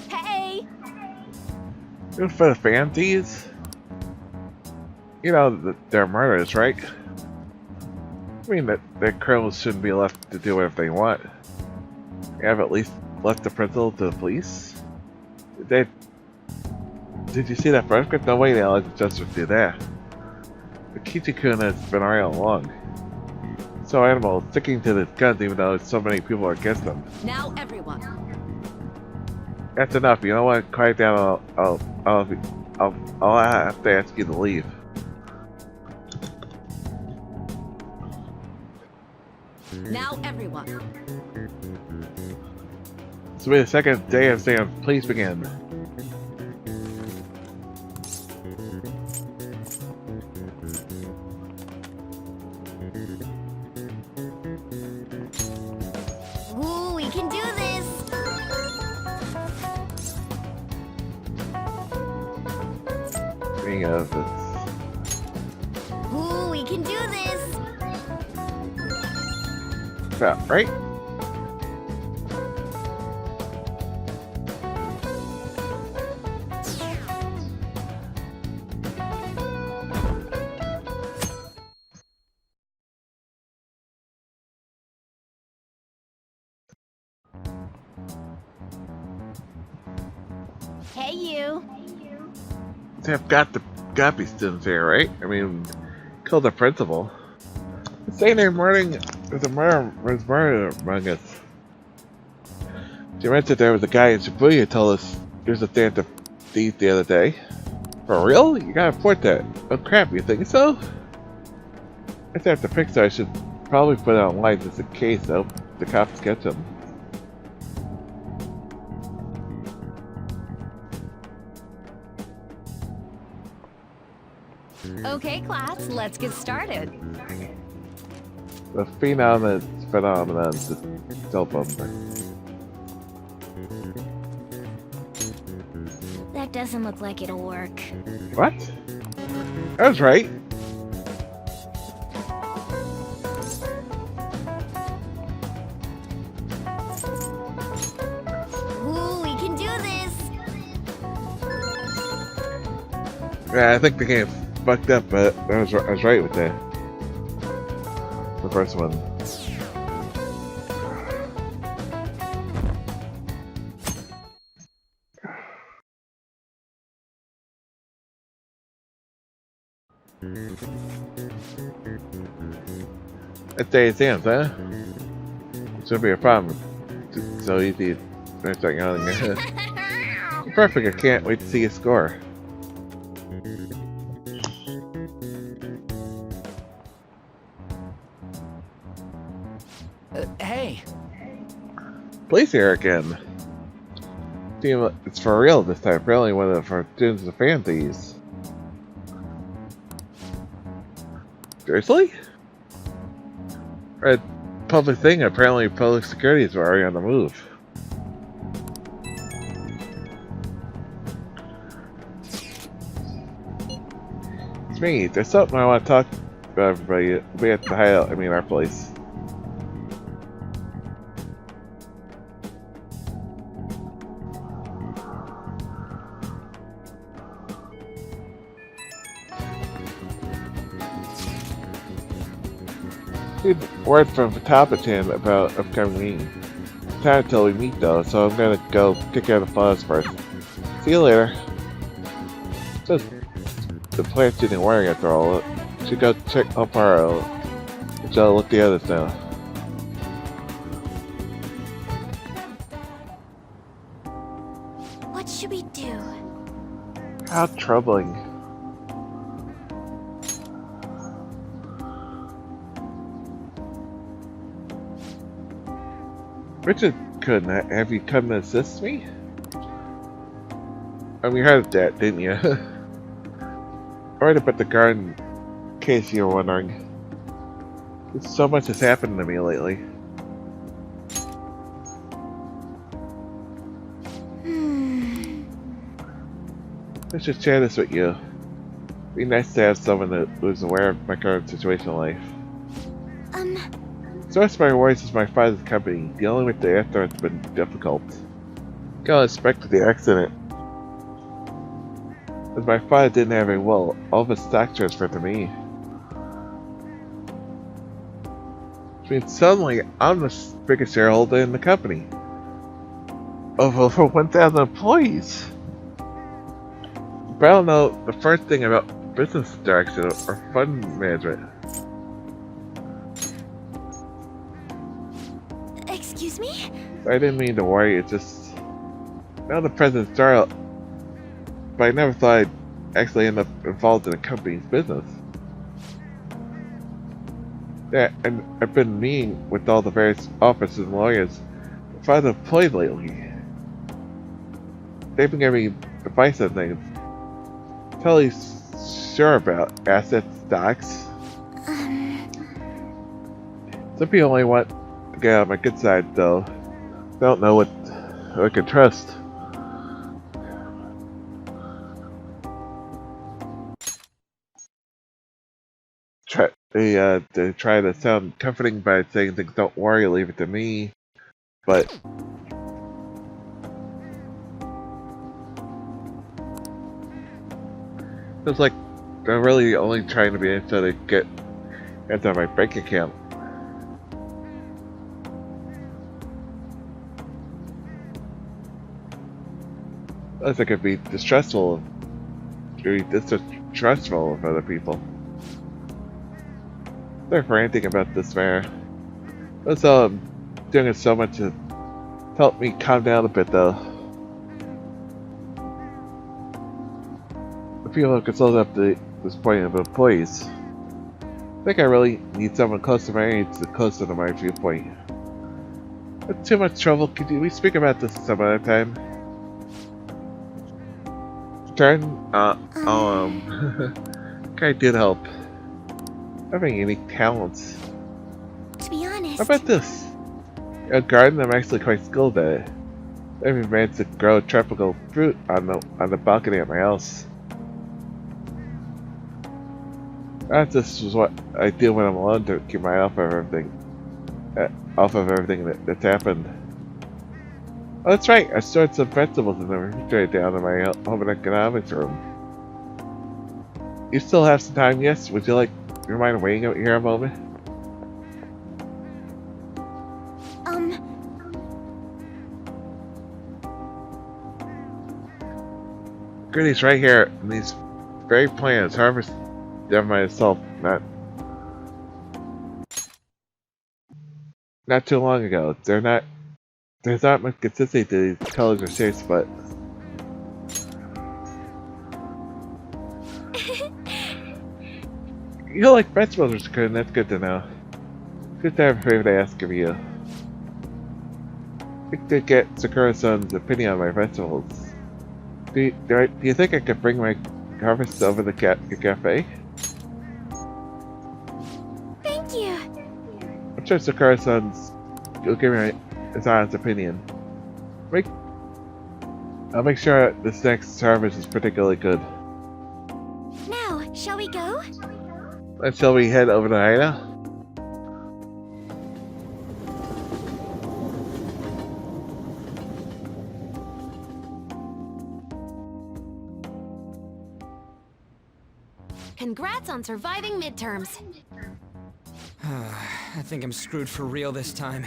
Hey! Good for the fancies. You know that they're murderers, right? I mean that criminals shouldn't be left to do whatever they want. You have at least left the principal to the police. Did you see that photograph? No way they let the justice do that. The Kichi-kun has been right all along. So animal sticking to his guns even though so many people are against them. Now everyone. That's enough. You know what? Quiet down. I'll have to ask you to leave. Now everyone. This will be the second day of staying. Please begin. Ooh, we can do this! Being of this. Ooh, we can do this! About right? Hey, you! They've got to be students here, right? I mean, kill the principal. Saying they're murdering. There's a murder among us. You mentioned there was a guy in Shibuya who told us there's a stand of thieves the other day. For real? You gotta report that. Oh crap, you think so? I have to fix it. I should probably put it online just in case though. The cops catch him. Okay, class, let's get started. The phenomenon is still bummer. That doesn't look like it'll work. What? I was right. Ooh, we can do this! Yeah, I think the game's fucked up, but I was right with that. The first one. It's day exams, huh? Should be a problem. It's so easy to start yelling. Perfect, I can't wait to see your score. Hey! Police here again. It's for real this time. Apparently one of our students is a fan of these. Seriously? A public thing, apparently public securities are already on the move. It's me. There's something I want to talk about everybody. We at the hideout, I mean our place. Word from Futaba-chan about upcoming meeting. Time until we meet though, so I'm gonna go kick out the files first. See you later. Just the plant shooting wiring after all. Should go check Oparo. Which I'll look the others now. What should we do? How troubling. Richard couldn't have you come and assist me? I mean, you heard of that, didn't you? I read about the garden, in case you were wondering. So much has happened to me lately. I should share this with you. It'd be nice to have someone who's aware of my current situation in life. Source my worries is my father's company. Dealing with the after has been difficult. Got expected the accident. As my father didn't have a will, all of his stock transferred to me. Which means suddenly I'm the biggest shareholder in the company. Of over 1,000 employees. But I don't know the first thing about business direction or fund management. Excuse me? I didn't mean to worry, it's just... Now the president's startled, but I never thought I'd actually end up involved in a company's business. Yeah, and I've been meeting with all the various officers and lawyers for the employees lately. They've been giving me advice on things. Totally sure about assets, stocks. Some people only want to get on my good side, though. They don't know what I can trust. They try to sound comforting by saying things, don't worry, leave it to me. But it's like they're really only trying to be able to get into my bank account. Unless it could be distressful of other people. They're ranting about this matter. That's all I'm doing it so much to help me calm down a bit, though. The people who consult up to this point of employees. I think I really need someone close to my age to closer to my viewpoint. That's too much trouble. Could we speak about this some other time? Turn? Okay, did help. Having unique talents. To be honest... How about this? A garden, I'm actually quite skilled at it. I even managed to grow tropical fruit on the balcony at my house. That just was what I do when I'm alone to keep my eye off of everything that's happened. Oh, that's right, I stored some vegetables in the refrigerator down in my home and economics room. You still have some time, yes? Would you mind waiting out here a moment? Goodies right here in these very plants. Harvest them myself not too long ago. There's not much consistency to these colors or shapes, but you like vegetables, which is good, and that's good to know. Good to have a favor to ask of you. I think to get Sakura-san's opinion on my vegetables. Do you think I could bring my harvest over the cafe? Thank you. I'm sure Sakura-san's will give me his honest opinion. I'll make sure this next harvest is particularly good. Now, shall we go? Shall we head over to Haida? Congrats on surviving midterms. I think I'm screwed for real this time.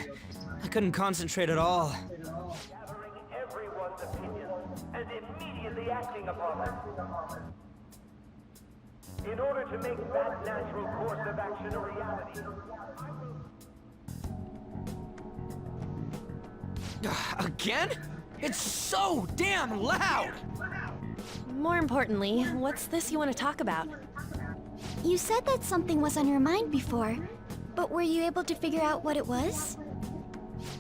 I couldn't concentrate at all. Gathering everyone's opinions and immediately acting upon them. In order to make that natural course of action a reality. Again? It's so damn loud! More importantly, what's this you want to talk about? You said that something was on your mind before, but were you able to figure out what it was?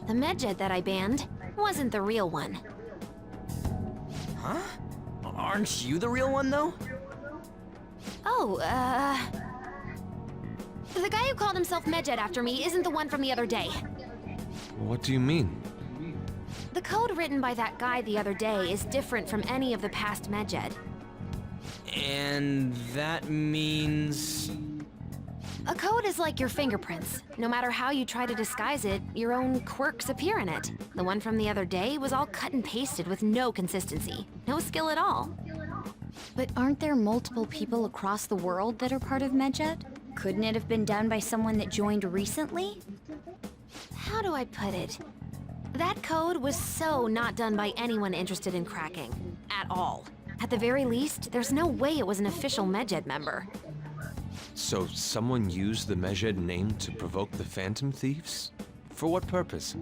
The Medjed that I banned wasn't the real one. Huh? Aren't you the real one, though? Oh, the guy who called himself Medjed after me isn't the one from the other day. What do you mean? The code written by that guy the other day is different from any of the past Medjed. And that means... A code is like your fingerprints. No matter how you try to disguise it, your own quirks appear in it. The one from the other day was all cut and pasted with no consistency. No skill at all. But aren't there multiple people across the world that are part of Medjed? Couldn't it have been done by someone that joined recently? How do I put it? That code was so not done by anyone interested in cracking. At all. At the very least, there's no way it was an official Medjed member. So someone used the Medjed name to provoke the Phantom Thieves? For what purpose?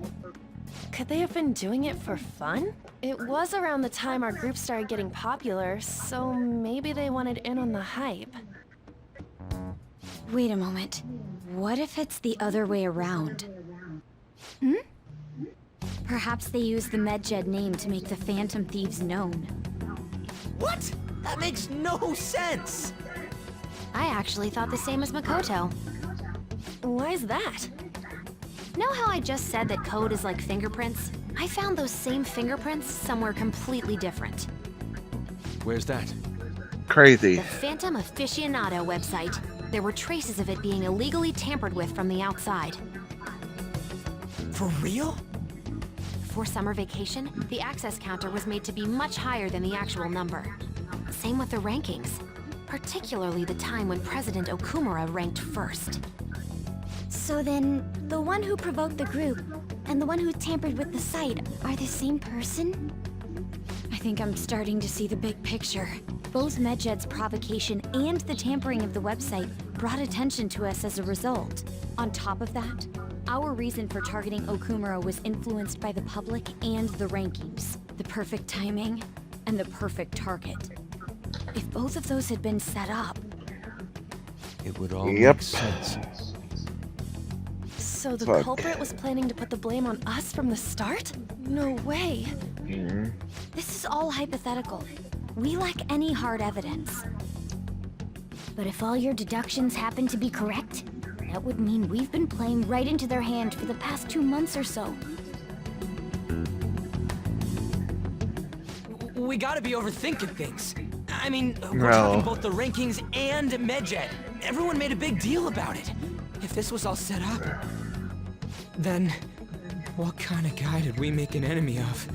Could they have been doing it for fun? It was around the time our group started getting popular, so maybe they wanted in on the hype. Wait a moment. What if it's the other way around? Hmm? Perhaps they used the Medjed name to make the Phantom Thieves known. What? That makes no sense! I actually thought the same as Makoto. Why is that? Know how I just said that code is like fingerprints? I found those same fingerprints somewhere completely different. Where's that? Crazy. The Phantom Aficionado website. There were traces of it being illegally tampered with from the outside. For real? For summer vacation, the access counter was made to be much higher than the actual number. Same with the rankings, particularly the time when President Okumura ranked first. So then, the one who provoked the group and the one who tampered with the site are the same person? I think I'm starting to see the big picture. Both Medjed's provocation and the tampering of the website brought attention to us as a result. On top of that, our reason for targeting Okumura was influenced by the public and the rankings. The perfect timing and the perfect target. If both of those had been set up... It would all make sense. So the Fuck. culprit was planning to put the blame on us from the start? No way. This is all hypothetical. We lack any hard evidence. But if all your deductions happen to be correct, that would mean we've been playing right into their hand for the past 2 months or so. We gotta be overthinking things. I mean, we're No. talking both the rankings and Medjed. Everyone made a big deal about it. If this was all set up, then what kind of guy did we make an enemy of?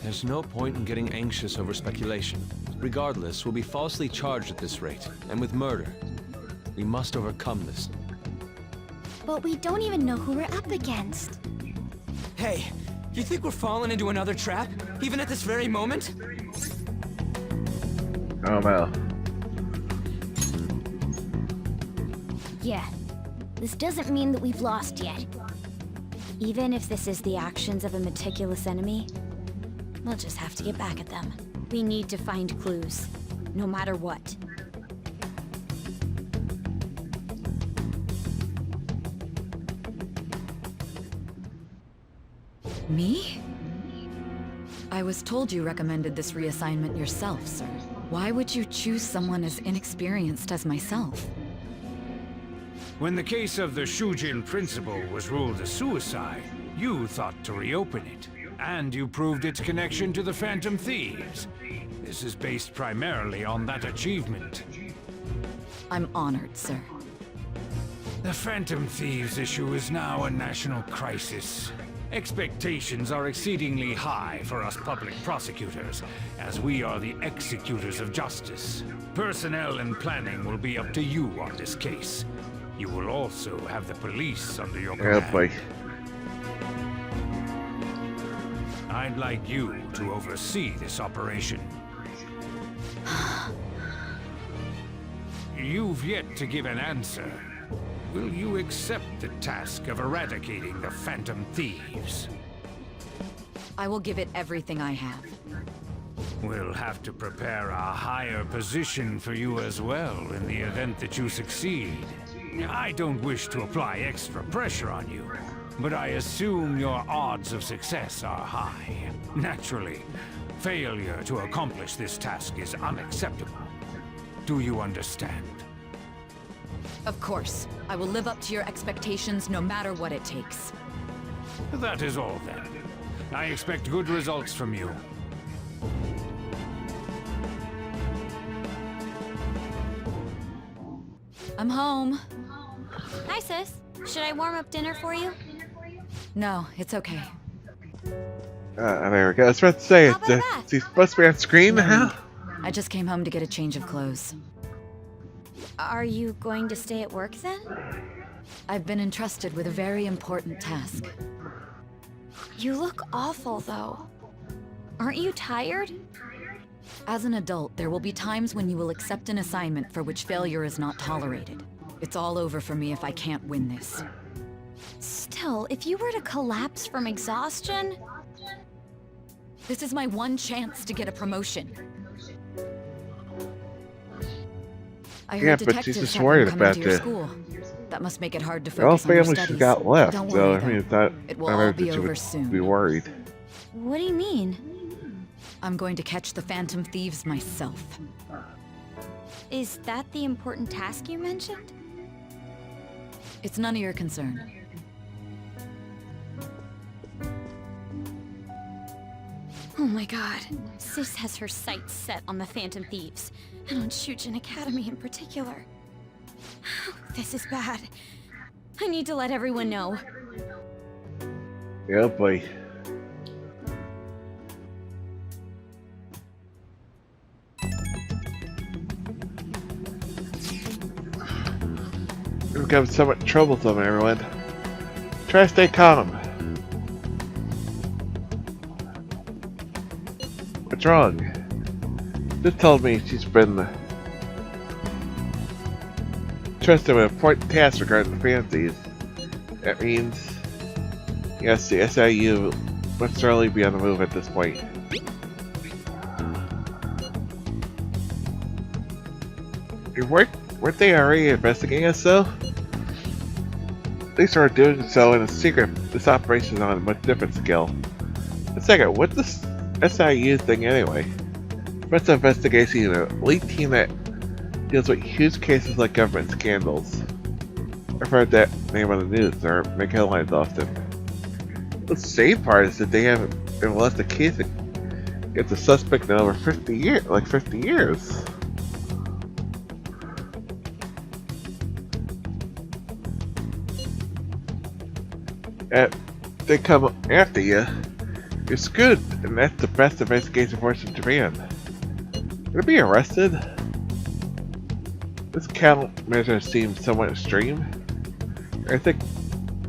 There's no point in getting anxious over speculation. Regardless, we'll be falsely charged at this rate, and with murder. We must overcome this. But we don't even know who we're up against. Hey, you think we're falling into another trap, even at this very moment? Oh no. Yeah, this doesn't mean that we've lost yet. Even if this is the actions of a meticulous enemy, we'll just have to get back at them. We need to find clues, no matter what. Me? I was told you recommended this reassignment yourself, sir. Why would you choose someone as inexperienced as myself? When the case of the Shujin principal was ruled a suicide, you thought to reopen it. And you proved its connection to the Phantom Thieves. This is based primarily on that achievement. I'm honored, sir. The Phantom Thieves issue is now a national crisis. Expectations are exceedingly high for us public prosecutors, as we are the executors of justice. Personnel and planning will be up to you on this case. You will also have the police under your command. Yeah, boy. I'd like you to oversee this operation. You've yet to give an answer. Will you accept the task of eradicating the Phantom Thieves? I will give it everything I have. We'll have to prepare a higher position for you as well in the event that you succeed. I don't wish to apply extra pressure on you, but I assume your odds of success are high. Naturally, failure to accomplish this task is unacceptable. Do you understand? Of course. I will live up to your expectations no matter what it takes. That is all then. I expect good results from you. home. Hi, sis. Should I warm up dinner for you? No, it's okay. There we go. I was about to say, is he supposed to be on screen now? I just came home to get a change of clothes. Are you going to stay at work then? I've been entrusted with a very important task. You look awful, though. Aren't you tired? As an adult, there will be times when you will accept an assignment for which failure is not tolerated. It's all over for me if I can't win this. Still, if you were to collapse from exhaustion... This is my one chance to get a promotion. I Yeah, heard but detectives she's just have been worried coming about to your the- school. That must make it hard to All focus on your family she's studies. got left, Don't so worry, I mean, though. it's not. It will I all imagine be she over would soon. be worried. What do you mean? I'm going to catch the Phantom Thieves myself. Is that the important task you mentioned? It's none of your concern. Oh my god. Sis has her sights set on the Phantom Thieves, and on Shujin Academy in particular. This is bad. I need to let everyone know. Yeah, boy. We've become somewhat troublesome, everyone. Try to stay calm. What's wrong? Just told me she's been trusted with important tasks regarding the fancies. That means, yes, the SIU must certainly be on the move at this point. Weren't they already investigating us, though? They started doing so in a secret. This operation is on a much different scale. A second, what's this SIU thing anyway? What's an investigation an elite team that deals with huge cases like government scandals? I've heard that name on the news or make headlines often. The sad part is that they haven't been molested a case against a suspect in over 50 years, like 50 years. And they come after you, you're screwed, and that's the best investigation force in Japan. Gonna be arrested? This countermeasure seems somewhat extreme. I think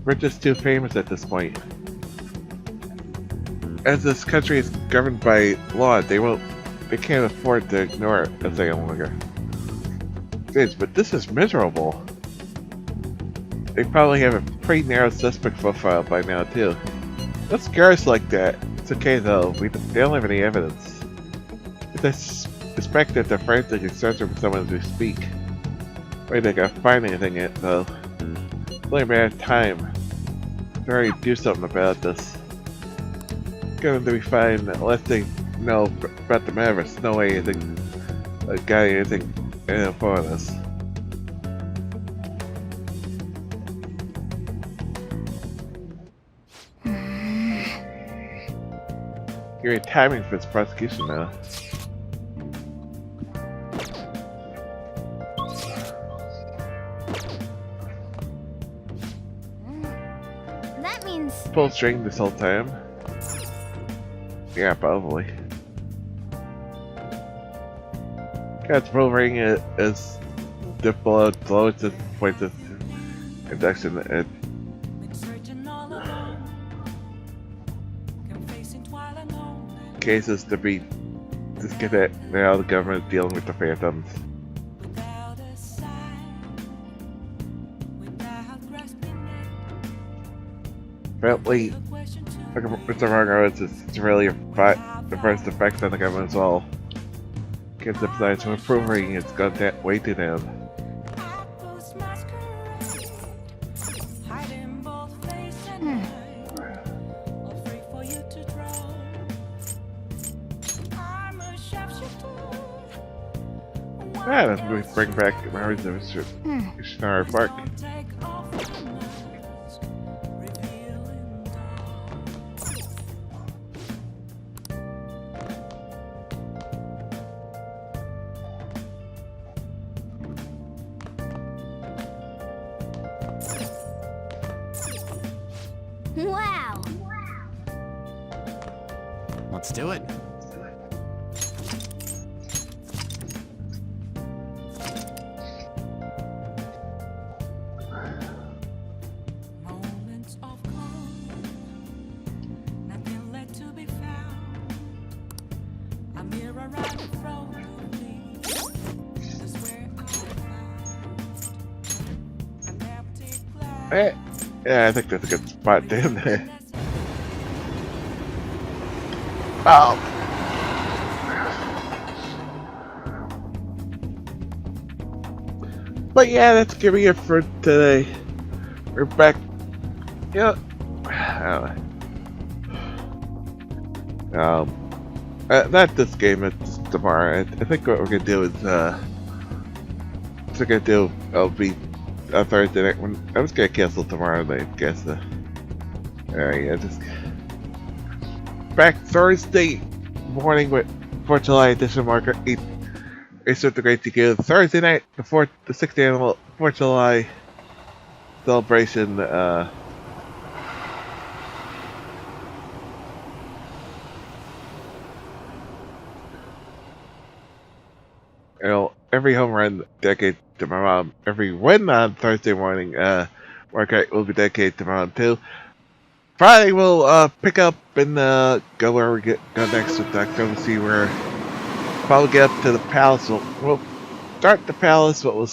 we're just too famous at this point. As this country is governed by law, they can't afford to ignore it as any longer. Jeez, but this is miserable. They probably have a pretty narrow suspect profile by now too. Don't scare us like that. It's okay though, they don't have any evidence. I suspect that they're frantically searching for someone as we speak. Wait, they gotta find anything yet though. It's only a matter of time. They already do something about this. It's gonna be fine unless they know about the Mavericks. No way they got anything for us. You're in timing for this prosecution now. That means... Full string this whole time. Yeah, probably. God's Wolverine is difficult slow at this point of induction. Cases to be just get it now. The government dealing with the Phantoms. Apparently, Mr. Margaret is really the first effect on the government as well. Kids besides from improving, it's gone way too down. Yeah, we bring back memories of Shinari Park. Wow. Let's do it. Moments of calm, nothing left to be found. A mirror right in front of me is where I found an empty glass. Yeah, I think that's a good spot down there. Oh. But yeah, that's gonna be it for today. We're back. Yeah. Not this game. It's tomorrow. I think what we're gonna do is I'll be on Thursday night. I'm just gonna cancel tomorrow night. I guess. Alright, yeah, just back Thursday morning with 4th of July edition marker 8. It's with the Great TQ. Thursday night, the 6th annual 4th of July celebration. You know, every home run dedicated to my mom. Every win on Thursday morning, market will be dedicated to my mom too. Friday we'll pick up and go where we go next with October. See where probably get up to the palace. We'll start the palace, but we'll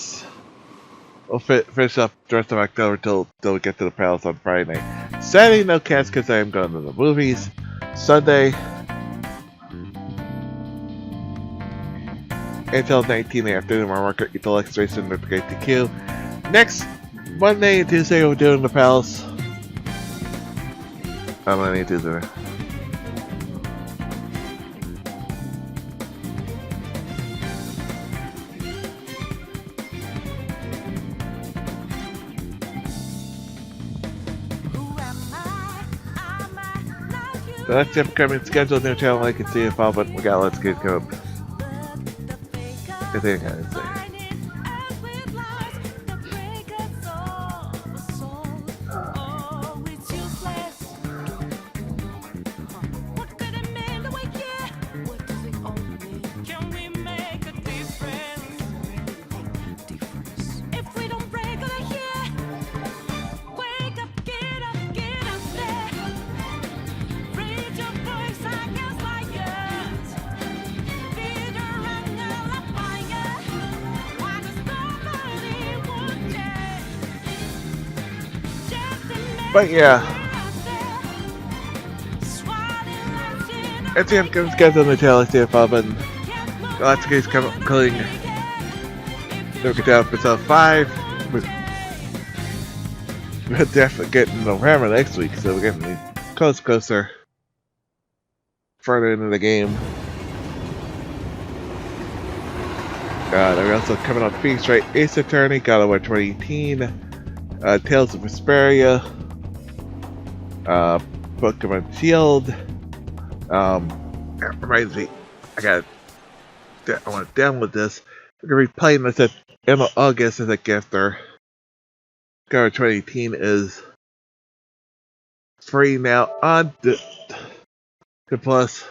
finish up the rest of October till we get to the palace on Friday night. Saturday no cats because I am going to the movies. Sunday until 19 in the afternoon, our market eat the illustration with the Great TQ. Next Monday and Tuesday we're doing the palace. Monday and Tuesday. So that's the upcoming schedule. New channel I can see if all, but we got Let's Get coming up. I think I can say. But yeah, it's the upcoming schedule on the channel. Let's see if Bob and lots of games coming. Look at episode 5. We're definitely getting November next week, so we're getting closer further into the game. They're also coming on Phoenix Wright, Ace Attorney, God of War 2018, Tales of Vesperia, Pokemon Shield. That reminds me, I want to download this. We're gonna be playing this at end of August. I think after God of War 2018 is free now on the Plus.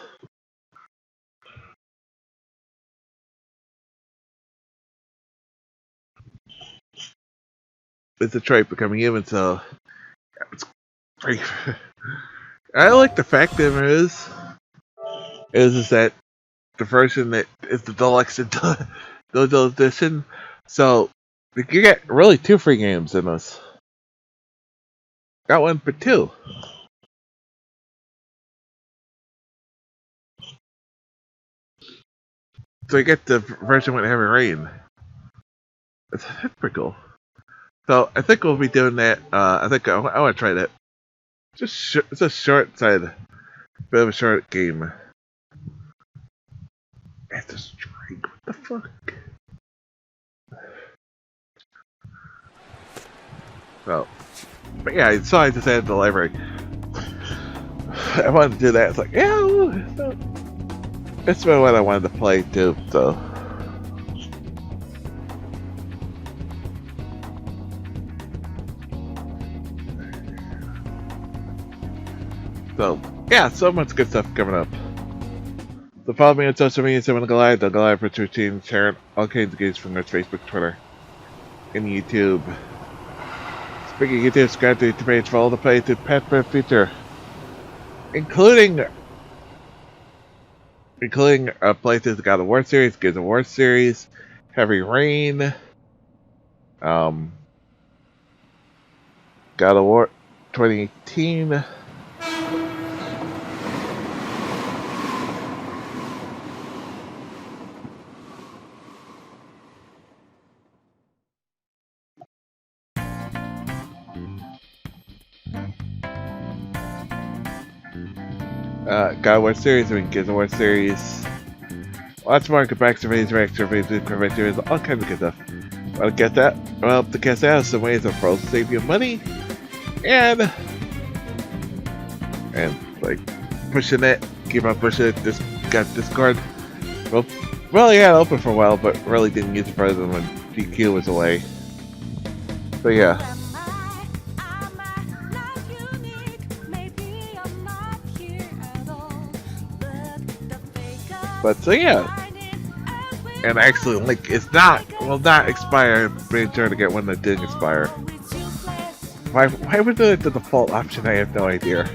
It's Detroit becoming human, so it's free. I like the fact that there is that the version that is the deluxe edition, so you get really 2 free games in this. Got 1 for 2. So you get the version with heavy rain. That's pretty cool. So I think we'll be doing that. I think I want to try that. It's a short side, bit of a short game. It's a strike. What the fuck? So, but yeah, I saw I just added the library. I wanted to do that. It's like, yeah, it's been what I wanted to play too. So. So, yeah, so much good stuff coming up. So follow me on social media, so the Goliath for Twitch, sharing all kinds of games from their Facebook, Twitter, and YouTube. Speaking of YouTube, subscribe to the page for all the plays to Pet for the Future, including playthroughs of God of War series, Gears of War series, Heavy Rain, God of War 2018. God of War series, Gears of War series, lots more back surveys, reactions, all kinds of good stuff. Want to get that? Well, to get that, some ways of both save you money and like pushing it, keep on pushing it. Just got Discord. Well, yeah, open for a while, but really didn't use it for them when GQ was away. So yeah. But so yeah, and actually, like, it's not expire. Made sure to get one that didn't expire. Why would it the default option? I have no idea.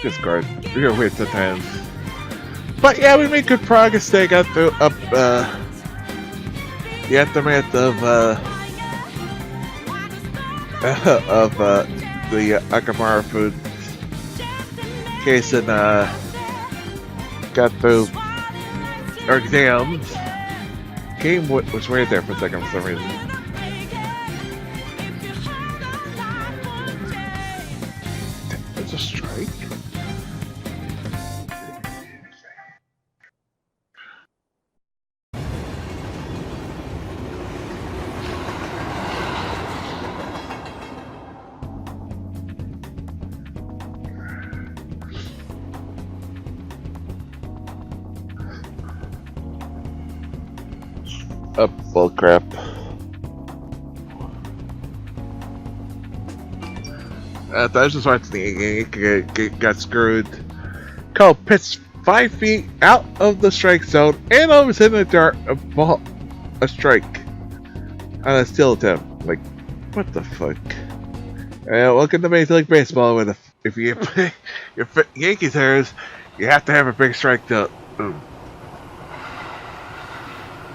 Discard. You're weird sometimes. But yeah, we made good progress. They got through the aftermath of the Akamara Foods case and got through our exams. Game was weird there for a second for some reason. It's a strike? Bullcrap. I was just watching the game, got screwed. Cole pitched 5 feet out of the strike zone and almost hit a dart, a strike on a steal attempt. Like, what the fuck? Welcome to Major League Baseball. With if you play your Yankees hitters, you have to have a big strike zone.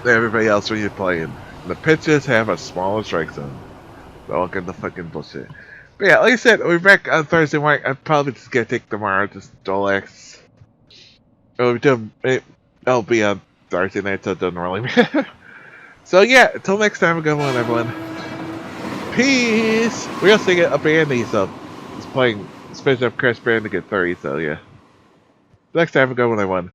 Everybody else when you're playing. The pitchers have a smaller strike zone. Don't get the fucking bullshit. But yeah, like I said, we're back on Thursday night. I'm probably just gonna take tomorrow, just relax. It'll be on Thursday night, so it doesn't really matter. So yeah, until next time, good one, everyone. Peace! We also get a Bandy, so it's playing, especially up Crash Bandicoot 30, so yeah. Next time, good one, everyone.